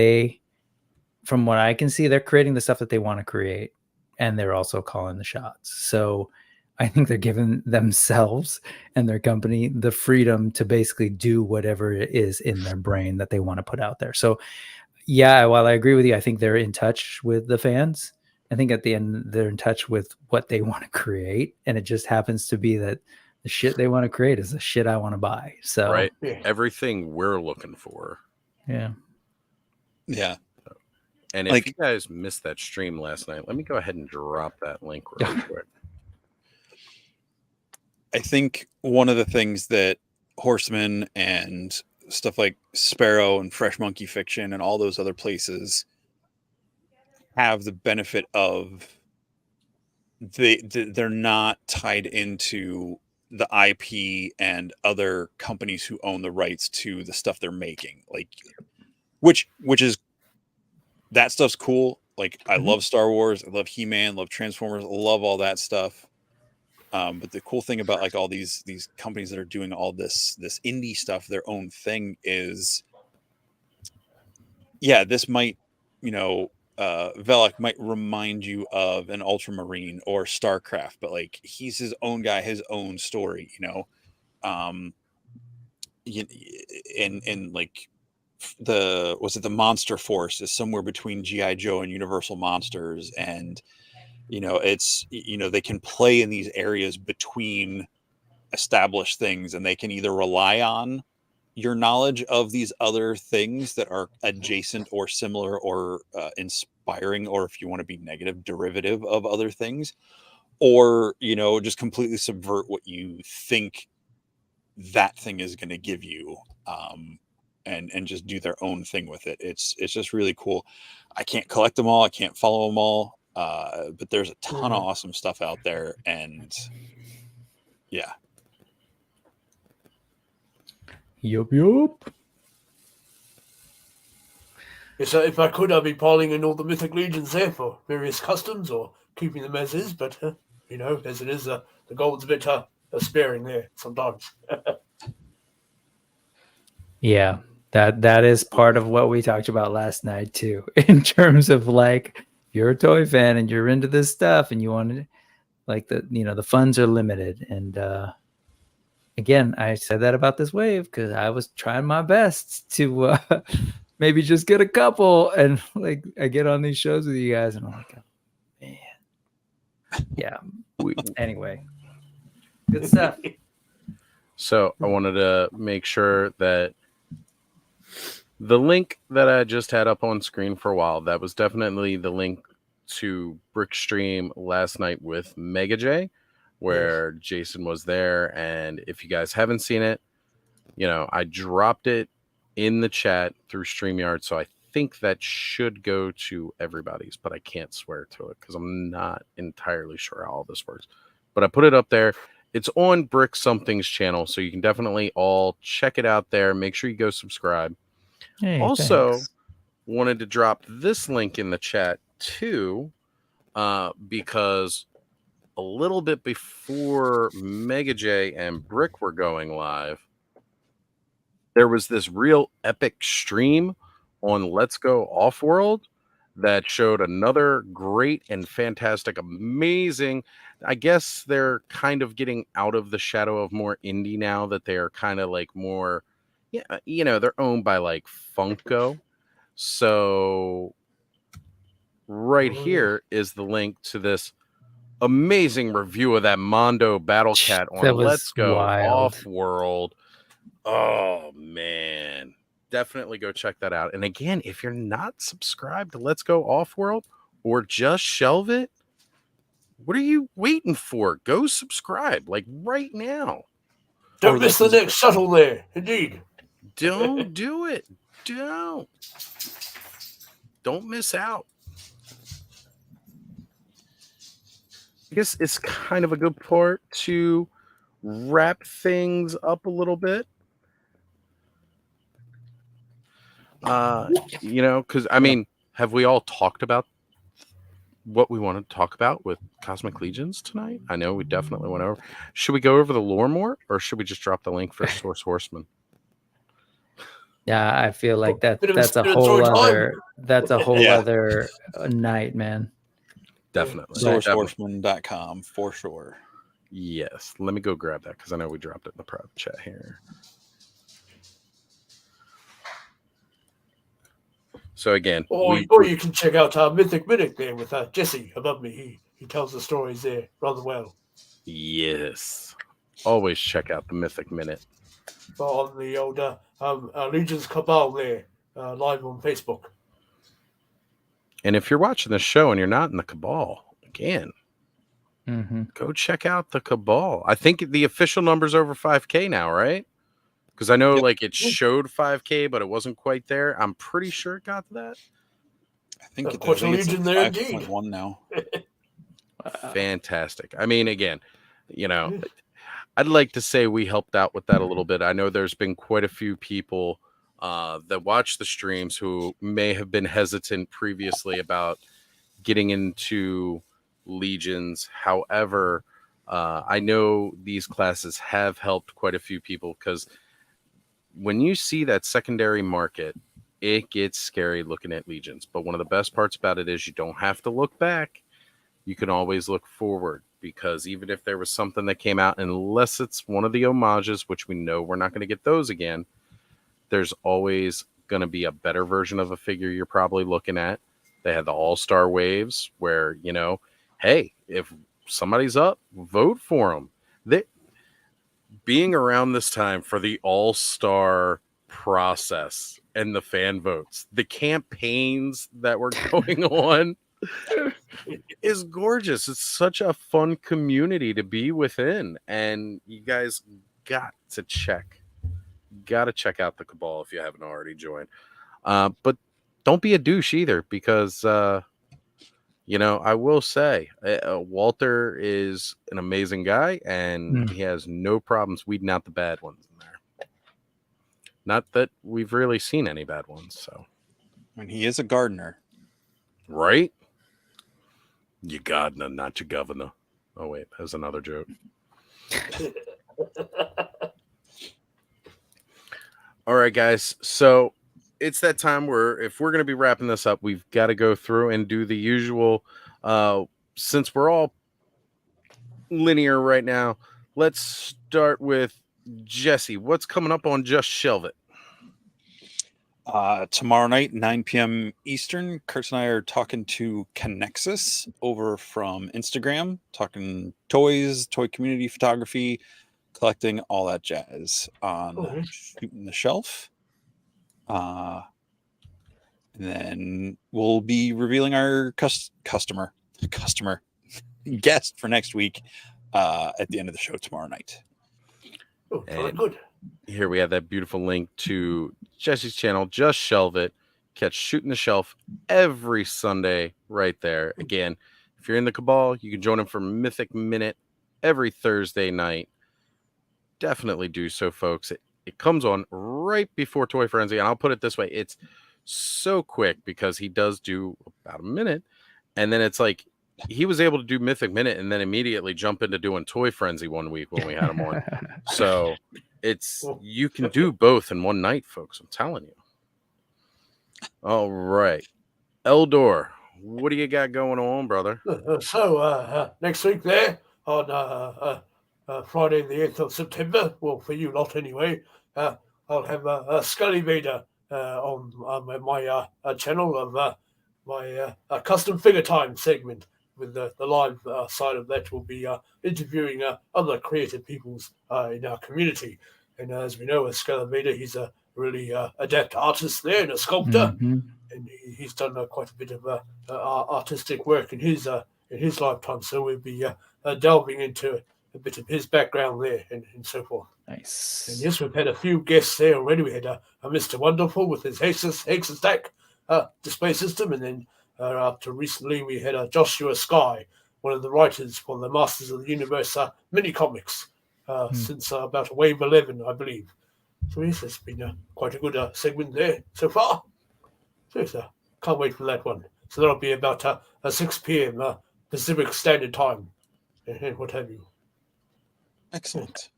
from what I can see, they're creating the stuff that they want to create, and they're also calling the shots. So I think they're giving themselves and their company the freedom to basically do whatever it is in their brain that they want to put out there. So yeah, while I agree with you, I think they're in touch with the fans. I think at the end, they're in touch with what they want to create. And it just happens to be that the shit they want to create is the shit I want to buy. So right. Everything we're looking for. Yeah. Yeah. And if you guys missed that stream last night, let me go ahead and drop that link real quick. I think one of the things that Horseman and stuff like Sparrow and Fresh Monkey Fiction and all those other places have the benefit of they're not tied into the IP and other companies who own the rights to the stuff they're making, like which is that stuff's cool. Like I love Star Wars, I love He-Man, love Transformers, love all that stuff. But the cool thing about like all these companies that are doing all this indie stuff, their own thing is, this might, Velek might remind you of an Ultramarine or StarCraft, but like he's his own guy, his own story, and like the Monster Force is somewhere between G.I. Joe and Universal Monsters, and it's they can play in these areas between established things, and they can either rely on your knowledge of these other things that are adjacent or similar or inspiring, or if you want to be negative, derivative of other things, or just completely subvert what you think that thing is going to give you, and just do their own thing with it. It's just really cool. I can't collect them all, I can't follow them all, but there's a ton of awesome stuff out there, and yeah. Yup. So if I could, I'd be piling in all the Mythic Legions there for various customs or keeping them as is, but as it is, the gold's a bit sparing there sometimes. Yeah, that is part of what we talked about last night too, in terms of like you're a toy fan and you're into this stuff and you want to like the funds are limited. And again, I said that about this wave because I was trying my best to maybe just get a couple, and like I get on these shows with you guys and I'm like, oh, man. Yeah. Anyway, good stuff. So I wanted to make sure that the link that I just had up on screen for a while, that was definitely the link to Brickstream last night with Mega J, where Jason was there. And if you guys haven't seen it, I dropped it in the chat through StreamYard, so I think that should go to everybody's, but I can't swear to it because I'm not entirely sure how all this works. But I put it up there. It's on Brick Something's channel, so you can definitely all check it out there. Make sure you go subscribe. Hey, Also, thanks. wanted to drop this link in the chat too, because a little bit before Mega J and Brick were going live, there was this real epic stream on Let's Go Offworld that showed another great and fantastic, amazing. I guess they're kind of getting out of the shadow of more indie now that they are kind of like more, they're owned by like Funko. So right here is the link to this amazing review of that Mondo Battle Cat on That was Let's Go wild. Offworld. Oh man, definitely go check that out. And again, if you're not subscribed to Let's Go Offworld or just shelve it, what are you waiting for? Go subscribe like right now. Don't miss the next shuttle there. Indeed. Don't do it. Don't miss out. I guess it's kind of a good part to wrap things up a little bit. Because I mean, have we all talked about what we want to talk about with Cosmic Legions tonight? I know we definitely went over. Should we go over the lore more, or should we just drop the link for Source Horseman? Yeah, I feel like Bit of that's a inspirational whole time. other night, man. Definitely. SourceHorseman.com for sure. Yes. Let me go grab that because I know we dropped it in the private chat here. So again, or you can check out our Mythic Minute there with Jesse above me. He tells the stories there rather well. Yes. Always check out the Mythic Minute. On the old Legion's Cabal there, live on Facebook. And if you're watching the show and you're not in the Cabal, again, go check out the Cabal. I think the official number's over 5K now, right? Because I know like it showed 5K, but it wasn't quite there. I'm pretty sure it got to that. I think it's Legion there indeed. 5.1 now. Fantastic. I mean, again, I'd like to say we helped out with that a little bit. I know there's been quite a few people that watch the streams who may have been hesitant previously about getting into Legions. However, I know these classes have helped quite a few people because when you see that secondary market, it gets scary looking at Legions. But one of the best parts about it is you don't have to look back. You can always look forward, because even if there was something that came out, unless it's one of the homages, which we know we're not going to get those again, there's always going to be a better version of a figure you're probably looking at. They had the all-star waves where, hey, if somebody's up, vote for them. Being around this time for the all-star process and the fan votes, the campaigns that were going on is gorgeous. It's such a fun community to be within, and you guys got to check out the Cabal if you haven't already joined. But don't be a douche either, because I will say Walter is an amazing guy, and he has no problems weeding out the bad ones in there. Not that we've really seen any bad ones. So, And he is a gardener, right? You gardener, not your governor. Oh wait, that's another joke. All right, guys. So it's that time where if we're going to be wrapping this up, we've got to go through and do the usual. Since we're all linear right now, let's start with Jesse. What's coming up on Just Shelve It? Tomorrow night, 9 p.m. Eastern, Kurt and I are talking to Connexus over from Instagram, talking toys, toy community photography, collecting, all that jazz on Shooting the Shelf. And then we'll be revealing our customer guest for next week at the end of the show tomorrow night. Oh, good. here we have that beautiful link to Jesse's channel. Just shelve it. Catch Shooting the Shelf every Sunday right there. Again, if you're in the Cabal, you can join him for Mythic Minute every Thursday night. Definitely do so, folks. It comes on right before Toy Frenzy, and I'll put it this way. It's so quick because he does do about a minute, and then it's like he was able to do Mythic Minute and then immediately jump into doing Toy Frenzy one week when we had him on. So you can do both in one night, folks. I'm telling you. All right. Eldor, what do you got going on, brother? So next week there on Friday the 8th of September, well, for you lot anyway, I'll have Scully Vader on my channel of my custom figure time segment. With the live side of that, we'll be interviewing other creative peoples in our community. And as we know, Scully Vader, he's a really adept artist there and a sculptor. Mhm. And he's done quite a bit of artistic work in his lifetime. So we'll be delving into a bit of his background there and so forth. Nice. And yes, we've had a few guests there already. We had a Mr. Wonderful with his Hexastack display system, and then up to recently we had Joshua Sky, one of the writers for the Masters of the Universe mini comics since about Wave 11, I believe. So yes, it's been quite a good segment there so far. So can't wait for that one. So that'll be about 6 p.m. Pacific Standard Time, and what have you. Excellent.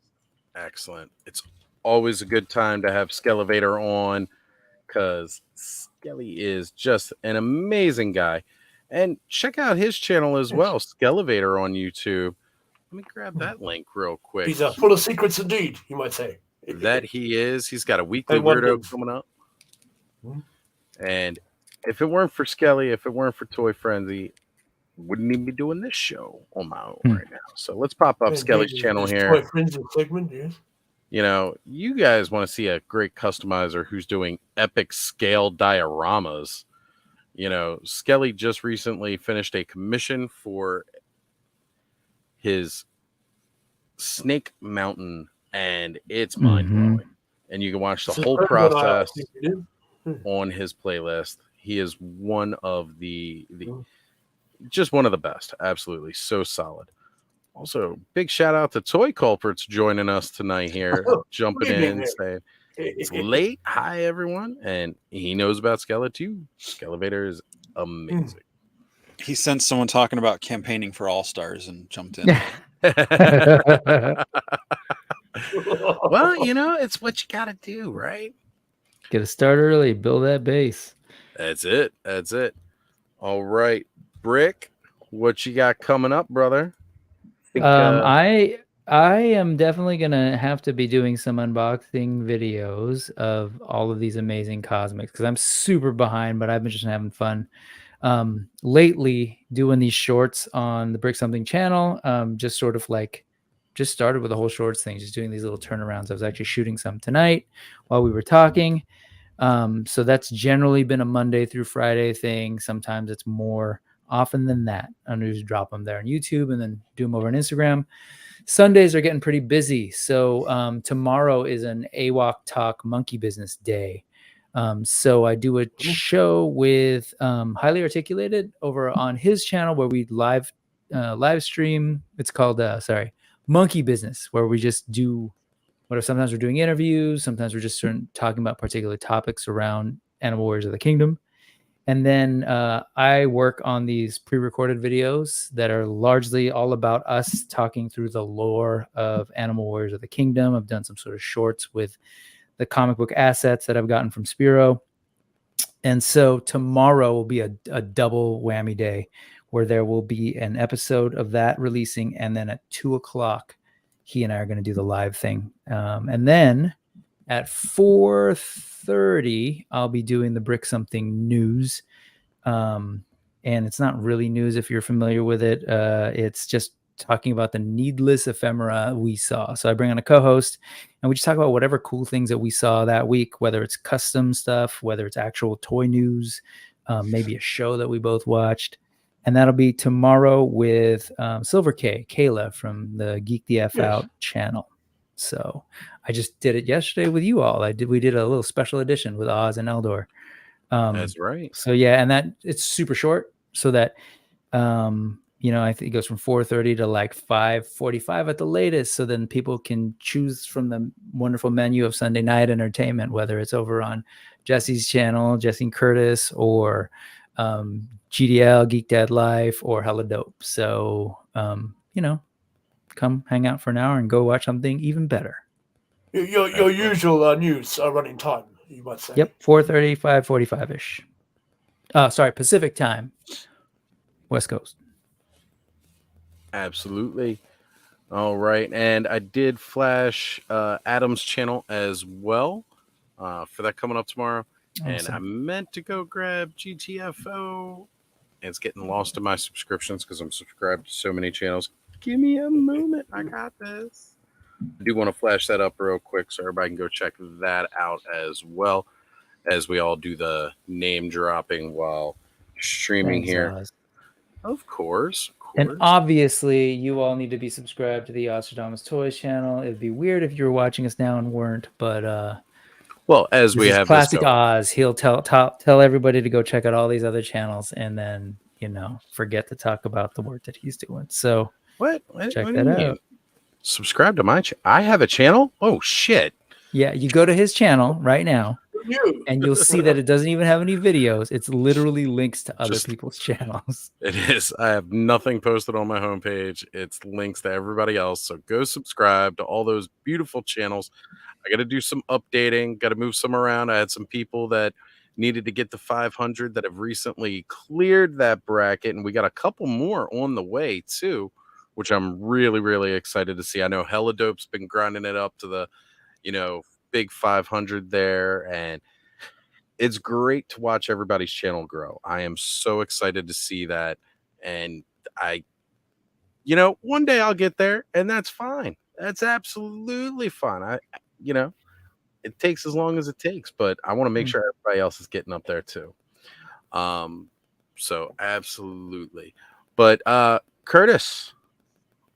Excellent. It's always a good time to have Skelevator on because Skelly is just an amazing guy. And check out his channel as well, Skelevator on YouTube. Let me grab that link real quick. He's full of secrets indeed, you might say. That he is. He's got a weekly And weirdo wonders. coming up. Hmm. And if it weren't for Skelly, if it weren't for Toy Frenzy, wouldn't even be doing this show on my own right now. So let's pop up Indeed, Skelly's his channel here. Toy Frenzy segment, yes. You know, you guys want to see a great customizer who's doing epic scale dioramas. You know, Skelly just recently finished a commission for his Snake Mountain, and it's mind-blowing. And you can watch the whole process on his playlist. He is one of the just one of the best. Absolutely. So solid. Also, big shout out to Toy Culprits joining us tonight here, jumping in, saying it's late. Hi, everyone. And he knows about Skella too. Skelevator is amazing. He sensed someone talking about campaigning for All Stars and jumped in. Well, you know, it's what you got to do, right? Get a start early, build that base. That's it. That's it. All right. Brick, what you got coming up, brother? I am definitely gonna have to be doing some unboxing videos of all of these amazing cosmics because I'm super behind, but I've been just having fun. Lately doing these shorts on the Brick Something channel, just sort of like just started with the whole shorts thing, just doing these little turnarounds. I was actually shooting some tonight while we were talking. So that's generally been a Monday through Friday thing. Sometimes it's more often than that. I just drop them there on YouTube and then do them over on Instagram. Sundays are getting pretty busy. So tomorrow is an AWOC Talk Monkey Business Day. So I do a show with Highly Articulated over on his channel where we live stream. It's called Monkey Business, where we just do whatever. Sometimes we're doing interviews. Sometimes we're just talking about particular topics around Animal Warriors of the Kingdom. And then I work on these pre-recorded videos that are largely all about us talking through the lore of Animal Warriors of the Kingdom. I've done some sort of shorts with the comic book assets that I've gotten from Spiro. And so tomorrow will be a double whammy day where there will be an episode of that releasing. And then at 2:00, he and I are going to do the live thing. And then at 4:30, I'll be doing the Brick Something news. And it's not really news if you're familiar with it. It's just talking about the needless ephemera we saw. So I bring on a co-host and we just talk about whatever cool things that we saw that week, whether it's custom stuff, whether it's actual toy news, maybe a show that we both watched. And that'll be tomorrow with Silver K, Kayla from the Geek the F Out channel. So I just did it yesterday with you all. We did a little special edition with Oz and Eldor. That's right. So yeah, and that it's super short, so that I think it goes from 4:30 to like 5:45 at the latest. So then people can choose from the wonderful menu of Sunday night entertainment, whether it's over on Jesse's channel, Jesse and Curtis, or GDL, Geek Dad Life, or Hella Dope. So come hang out for an hour and go watch something even better. Your usual news running time, you might say. Yep, 4:30, 5:45-ish. Sorry, Pacific time, West Coast. Absolutely. All right. And I did flash Adam's channel as well for that coming up tomorrow. Awesome. And I meant to go grab GTFO. And it's getting lost in my subscriptions because I'm subscribed to so many channels. Give me a moment. I got this. I do want to flash that up real quick so everybody can go check that out as well as we all do the name dropping while streaming Thanks, here. Oz. Of course. And obviously, you all need to be subscribed to the Ostradamus Toys channel. It'd be weird if you were watching us now and weren't, but well, as we have classic this going. Oz, he'll tell everybody to go check out all these other channels, and then forget to talk about the work that he's doing. So check that out. Subscribe to my channel. I have a channel. Oh shit! Yeah, you go to his channel right now, and you'll see that it doesn't even have any videos. It's literally links to other people's channels. It is. I have nothing posted on my homepage. It's links to everybody else. So go subscribe to all those beautiful channels. I got to do some updating. Got to move some around. I had some people that needed to get to 500 that have recently cleared that bracket, and we got a couple more on the way too, which I'm really, really excited to see. I know Hella Dope's been grinding it up to the, big 500 there, and it's great to watch everybody's channel grow. I am so excited to see that, and one day I'll get there, and that's fine. That's absolutely fine. It takes as long as it takes, but I want to make sure everybody else is getting up there too. So absolutely. But Curtis,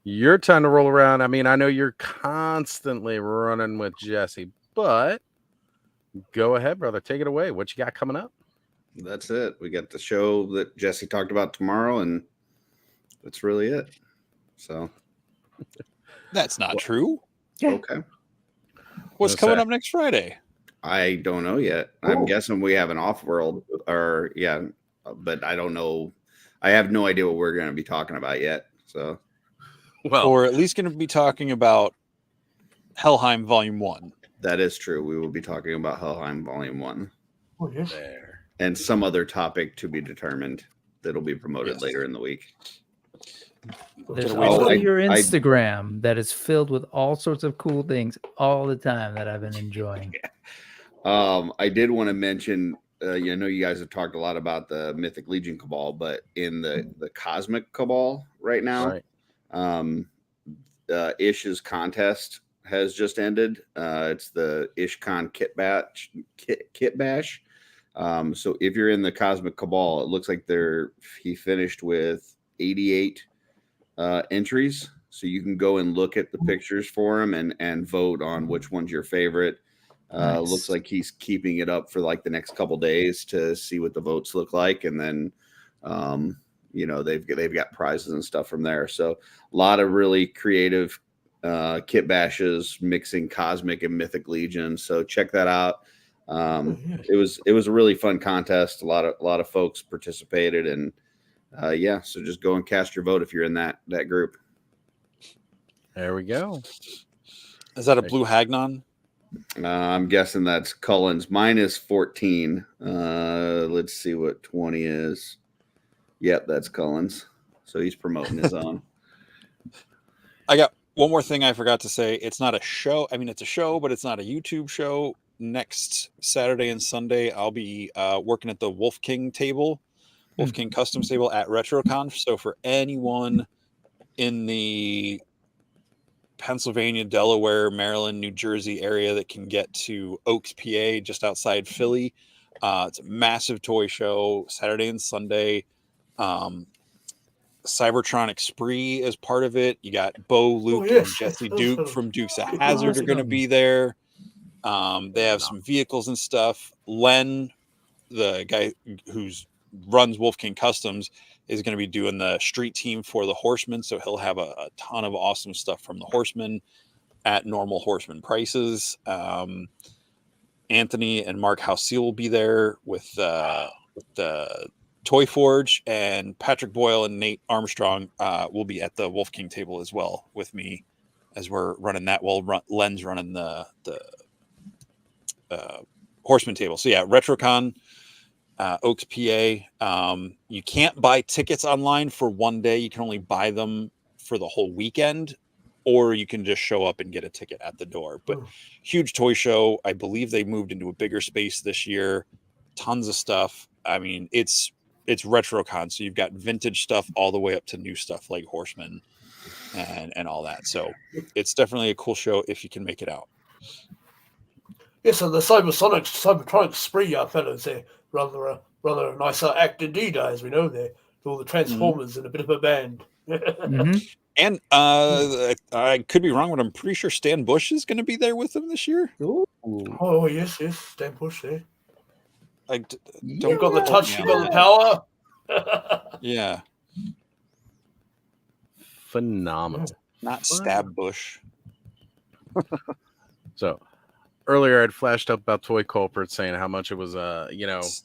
your time to roll around. I mean, I know you're constantly running with Jesse, but go ahead, brother. Take it away. What you got coming up? That's it. We got the show that Jesse talked about tomorrow, and that's really it. So that's not true. Okay. What's coming up next Friday? I don't know yet. I'm guessing we have an off-world, but I don't know. I have no idea what we're going to be talking about yet. So, or at least going to be talking about Helheim Volume 1. That is true. We will be talking about Helheim Volume 1. Oh, yes. There. And some other topic to be determined that'll be promoted later in the week. There's also your Instagram that is filled with all sorts of cool things all the time that I've been enjoying. I did want to mention, I know you guys have talked a lot about the Mythic Legion Cabal, but in the Cosmic Cabal right now, Ish's contest has just ended. It's the IshCon Kit Bash. So if you're in the Cosmic Cabal, it looks like he finished with 88 entries. So you can go and look at the pictures for him and vote on which one's your favorite. Nice. Looks like he's keeping it up for like the next couple days to see what the votes look like, and then they've got prizes and stuff from there. So a lot of really creative kit bashes mixing Cosmic and Mythic Legion. So check that out. It was a really fun contest. A lot of folks participated, and so just go and cast your vote if you're in that group. There we go. Is that a blue Hagnon? I'm guessing that's Cullen's. Mine is 14. Let's see what 20 is. Yep, that's Cullen's. So he's promoting his own. I got one more thing I forgot to say. It's not a show. I mean, it's a show, but it's not a YouTube show. Next Saturday and Sunday, I'll be working at the Wolf King table, Wolf King Customs table at RetroConf. So for anyone in the Pennsylvania, Delaware, Maryland, New Jersey area that can get to Oaks, PA, just outside Philly, it's a massive toy show Saturday and Sunday. Cybertronic Spree as part of it. You got Bo, Luke, yes, and Jesse yes, Duke those from Dukes of are Hazzard are going to awesome. be there. They have some vehicles and stuff. Len, the guy who's runs Wolf King Customs, is going to be doing the street team for the Horsemen, so he'll have a ton of awesome stuff from the Horsemen at normal Horseman prices. Anthony and Mark Houseel will be there with the Toy Forge, and Patrick Boyle and Nate Armstrong will be at the Wolf King table as well with me as we're running that. Len's running the Horseman table. So yeah, RetroCon, Oaks, PA. You can't buy tickets online for one day. You can only buy them for the whole weekend, or you can just show up and get a ticket at the door. But huge toy show. I believe they moved into a bigger space this year. Tons of stuff. I mean, it's RetroCon, so you've got vintage stuff all the way up to new stuff like Horseman and all that. So it's definitely a cool show if you can make it out. Yes, and the Cybertronic Spree fellows, they're rather a nice act indeed, as we know. They're all the Transformers in a bit of a band. Mm-hmm. And I could be wrong, but I'm pretty sure Stan Bush is going to be there with them this year. Oh, yes, Stan Bush there. Don't You got the quote touch, me you on got the that. power. Yeah, Phenomenal. not Stab Bush. So earlier I'd flashed up about Toy Culprit saying how much it was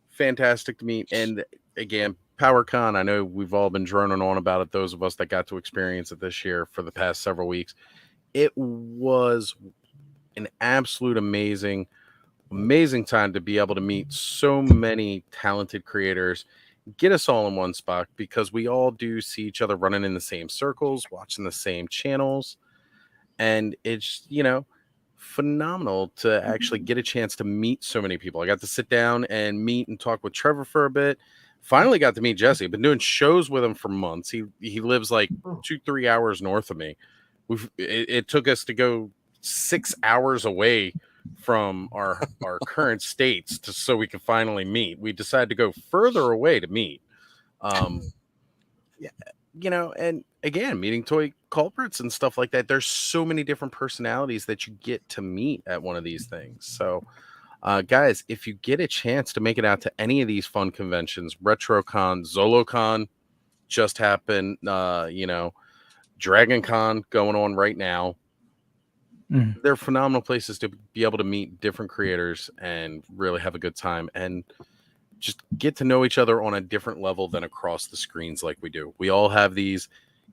fantastic to meet. And again, PowerCon, I know we've all been droning on about it, those of us that got to experience it this year for the past several weeks. It was an absolute amazing time to be able to meet so many talented creators, get us all in one spot, because we all do see each other running in the same circles, watching the same channels. And it's, phenomenal to actually get a chance to meet so many people. I got to sit down and meet and talk with Trevor for a bit. Finally got to meet Jesse. I've been doing shows with him for months. He lives like 2-3 hours north of me. It took us to go 6 hours away from our current states so we could finally meet. We decided to go further away to meet. And again, meeting Toy Culprits and stuff like that. There's so many different personalities that you get to meet at one of these things. So, guys, if you get a chance to make it out to any of these fun conventions, RetroCon, ZoloCon just happened, DragonCon going on right now. They're phenomenal places to be able to meet different creators and really have a good time and just get to know each other on a different level than across the screens like we do. We all have these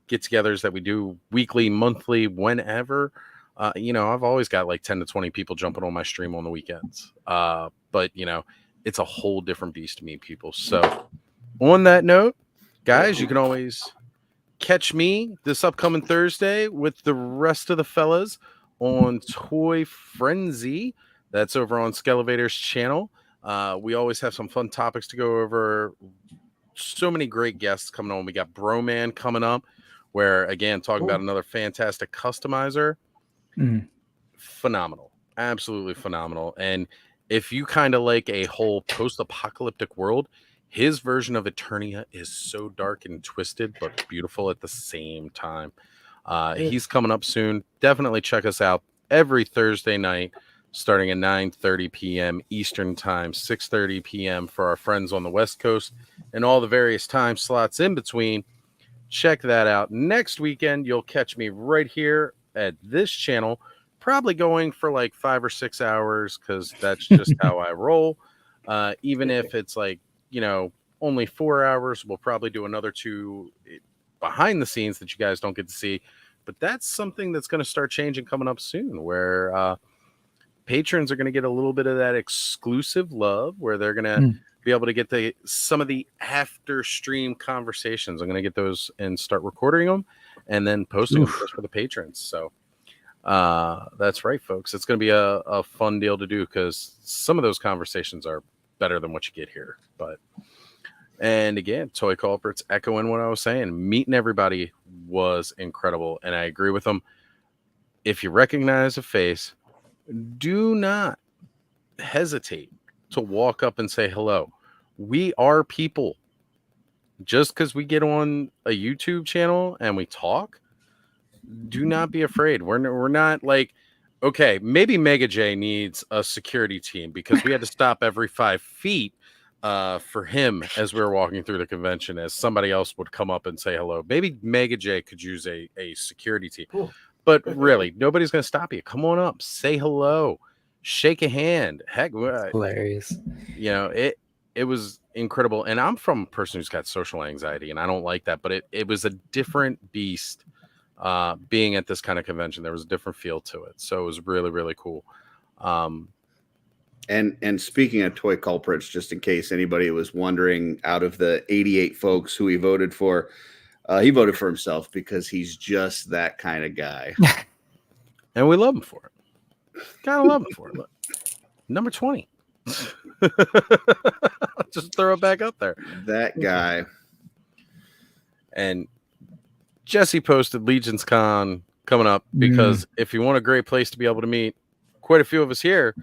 get-togethers that we do weekly, monthly, whenever. I've always got like 10 to 20 people jumping on my stream on the weekends. But it's a whole different beast to meet people. So on that note, guys, you can always catch me this upcoming Thursday with the rest of the fellas on Toy Frenzy. That's over on Skelevator's channel. We always have some fun topics to go over. So many great guests coming on. We got Broman coming up, where again, talking about another fantastic customizer. Phenomenal. Absolutely phenomenal. And if you kind of like a whole post-apocalyptic world, his version of Eternia is so dark and twisted, but beautiful at the same time. He's coming up soon. Definitely check us out every Thursday night, starting at 9:30 p.m. Eastern Time, 6:30 p.m. for our friends on the West Coast, and all the various time slots in between. Check that out. Next weekend, you'll catch me right here at this channel, probably going for like 5 or 6 hours, because that's just how I roll. Even if it's like, only 4 hours, we'll probably do another 2 behind the scenes that you guys don't get to see. But that's something that's going to start changing coming up soon, where patrons are going to get a little bit of that exclusive love, where they're going to be able to get some of the after stream conversations. I'm going to get those and start recording them and then posting them just for the patrons. So that's right, folks. It's going to be a fun deal to do, because some of those conversations are better than what you get here. And again, Toy Culprits, echoing what I was saying, meeting everybody was incredible. And I agree with them. If you recognize a face, do not hesitate to walk up and say hello. We are people. just because we get on a YouTube channel and we talk, do not be afraid. We're not like, okay, maybe Mega J needs a security team because we had to stop every 5 feet for him as we were walking through the convention, as somebody else would come up and say hello. Maybe Mega J could use a security team. Cool. But really, nobody's going to stop you. Come on up, say hello, shake a hand. Heck, Hilarious. you know, it was incredible. And I'm from a person who's got social anxiety, and I don't like that. But it was a different beast being at this kind of convention. There was a different feel to it. So it was really, really cool. And speaking of toy culprits, just in case anybody was wondering, out of the 88 folks who he voted for himself because he's just that kind of guy. And we love him for it. Gotta love him for it. Look, number 20. Just throw it back up there. That guy. And Jesse posted Legion's Con coming up because if you want a great place to be able to meet quite a few of us here,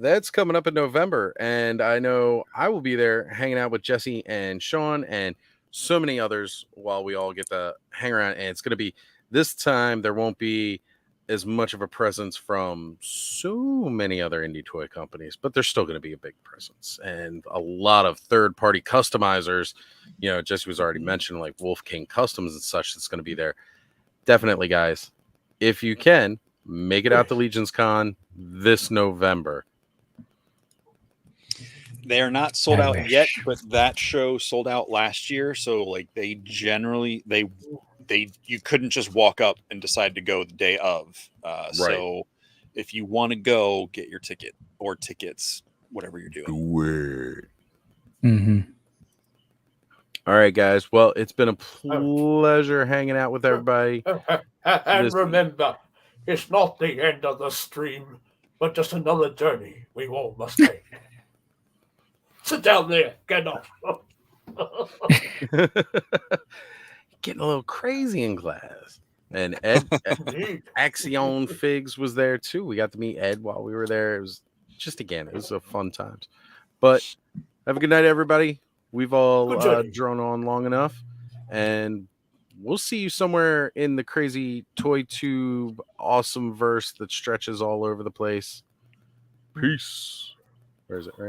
that's coming up in November. And I know I will be there hanging out with Jesse and Sean and so many others while we all get to hang around. And it's going to be, this time there won't be as much of a presence from so many other indie toy companies, but there's still going to be a big presence and a lot of third-party customizers. You know, Jesse was already mentioned, like Wolf King Customs and such, that's going to be there. Definitely, guys, if you can, make it out to Legion's Con this November. They are not sold out yet, but that show sold out last year. So like they generally, you couldn't just walk up and decide to go the day of. So if you want to go, get your ticket or tickets, whatever you're doing. Weird. Mm-hmm. All right, guys. Well, it's been a pleasure hanging out with everybody. And remember, it's not the end of the stream, but just another journey we all must take. Sit down there. Get off. Getting a little crazy in class. And Ed, Axion Figs was there too. We got to meet Ed while we were there. It was just, again, it was a fun time. But have a good night, everybody. We've all drawn on long enough. And we'll see you somewhere in the crazy toy tube awesome verse that stretches all over the place. Peace. Where is it? Right.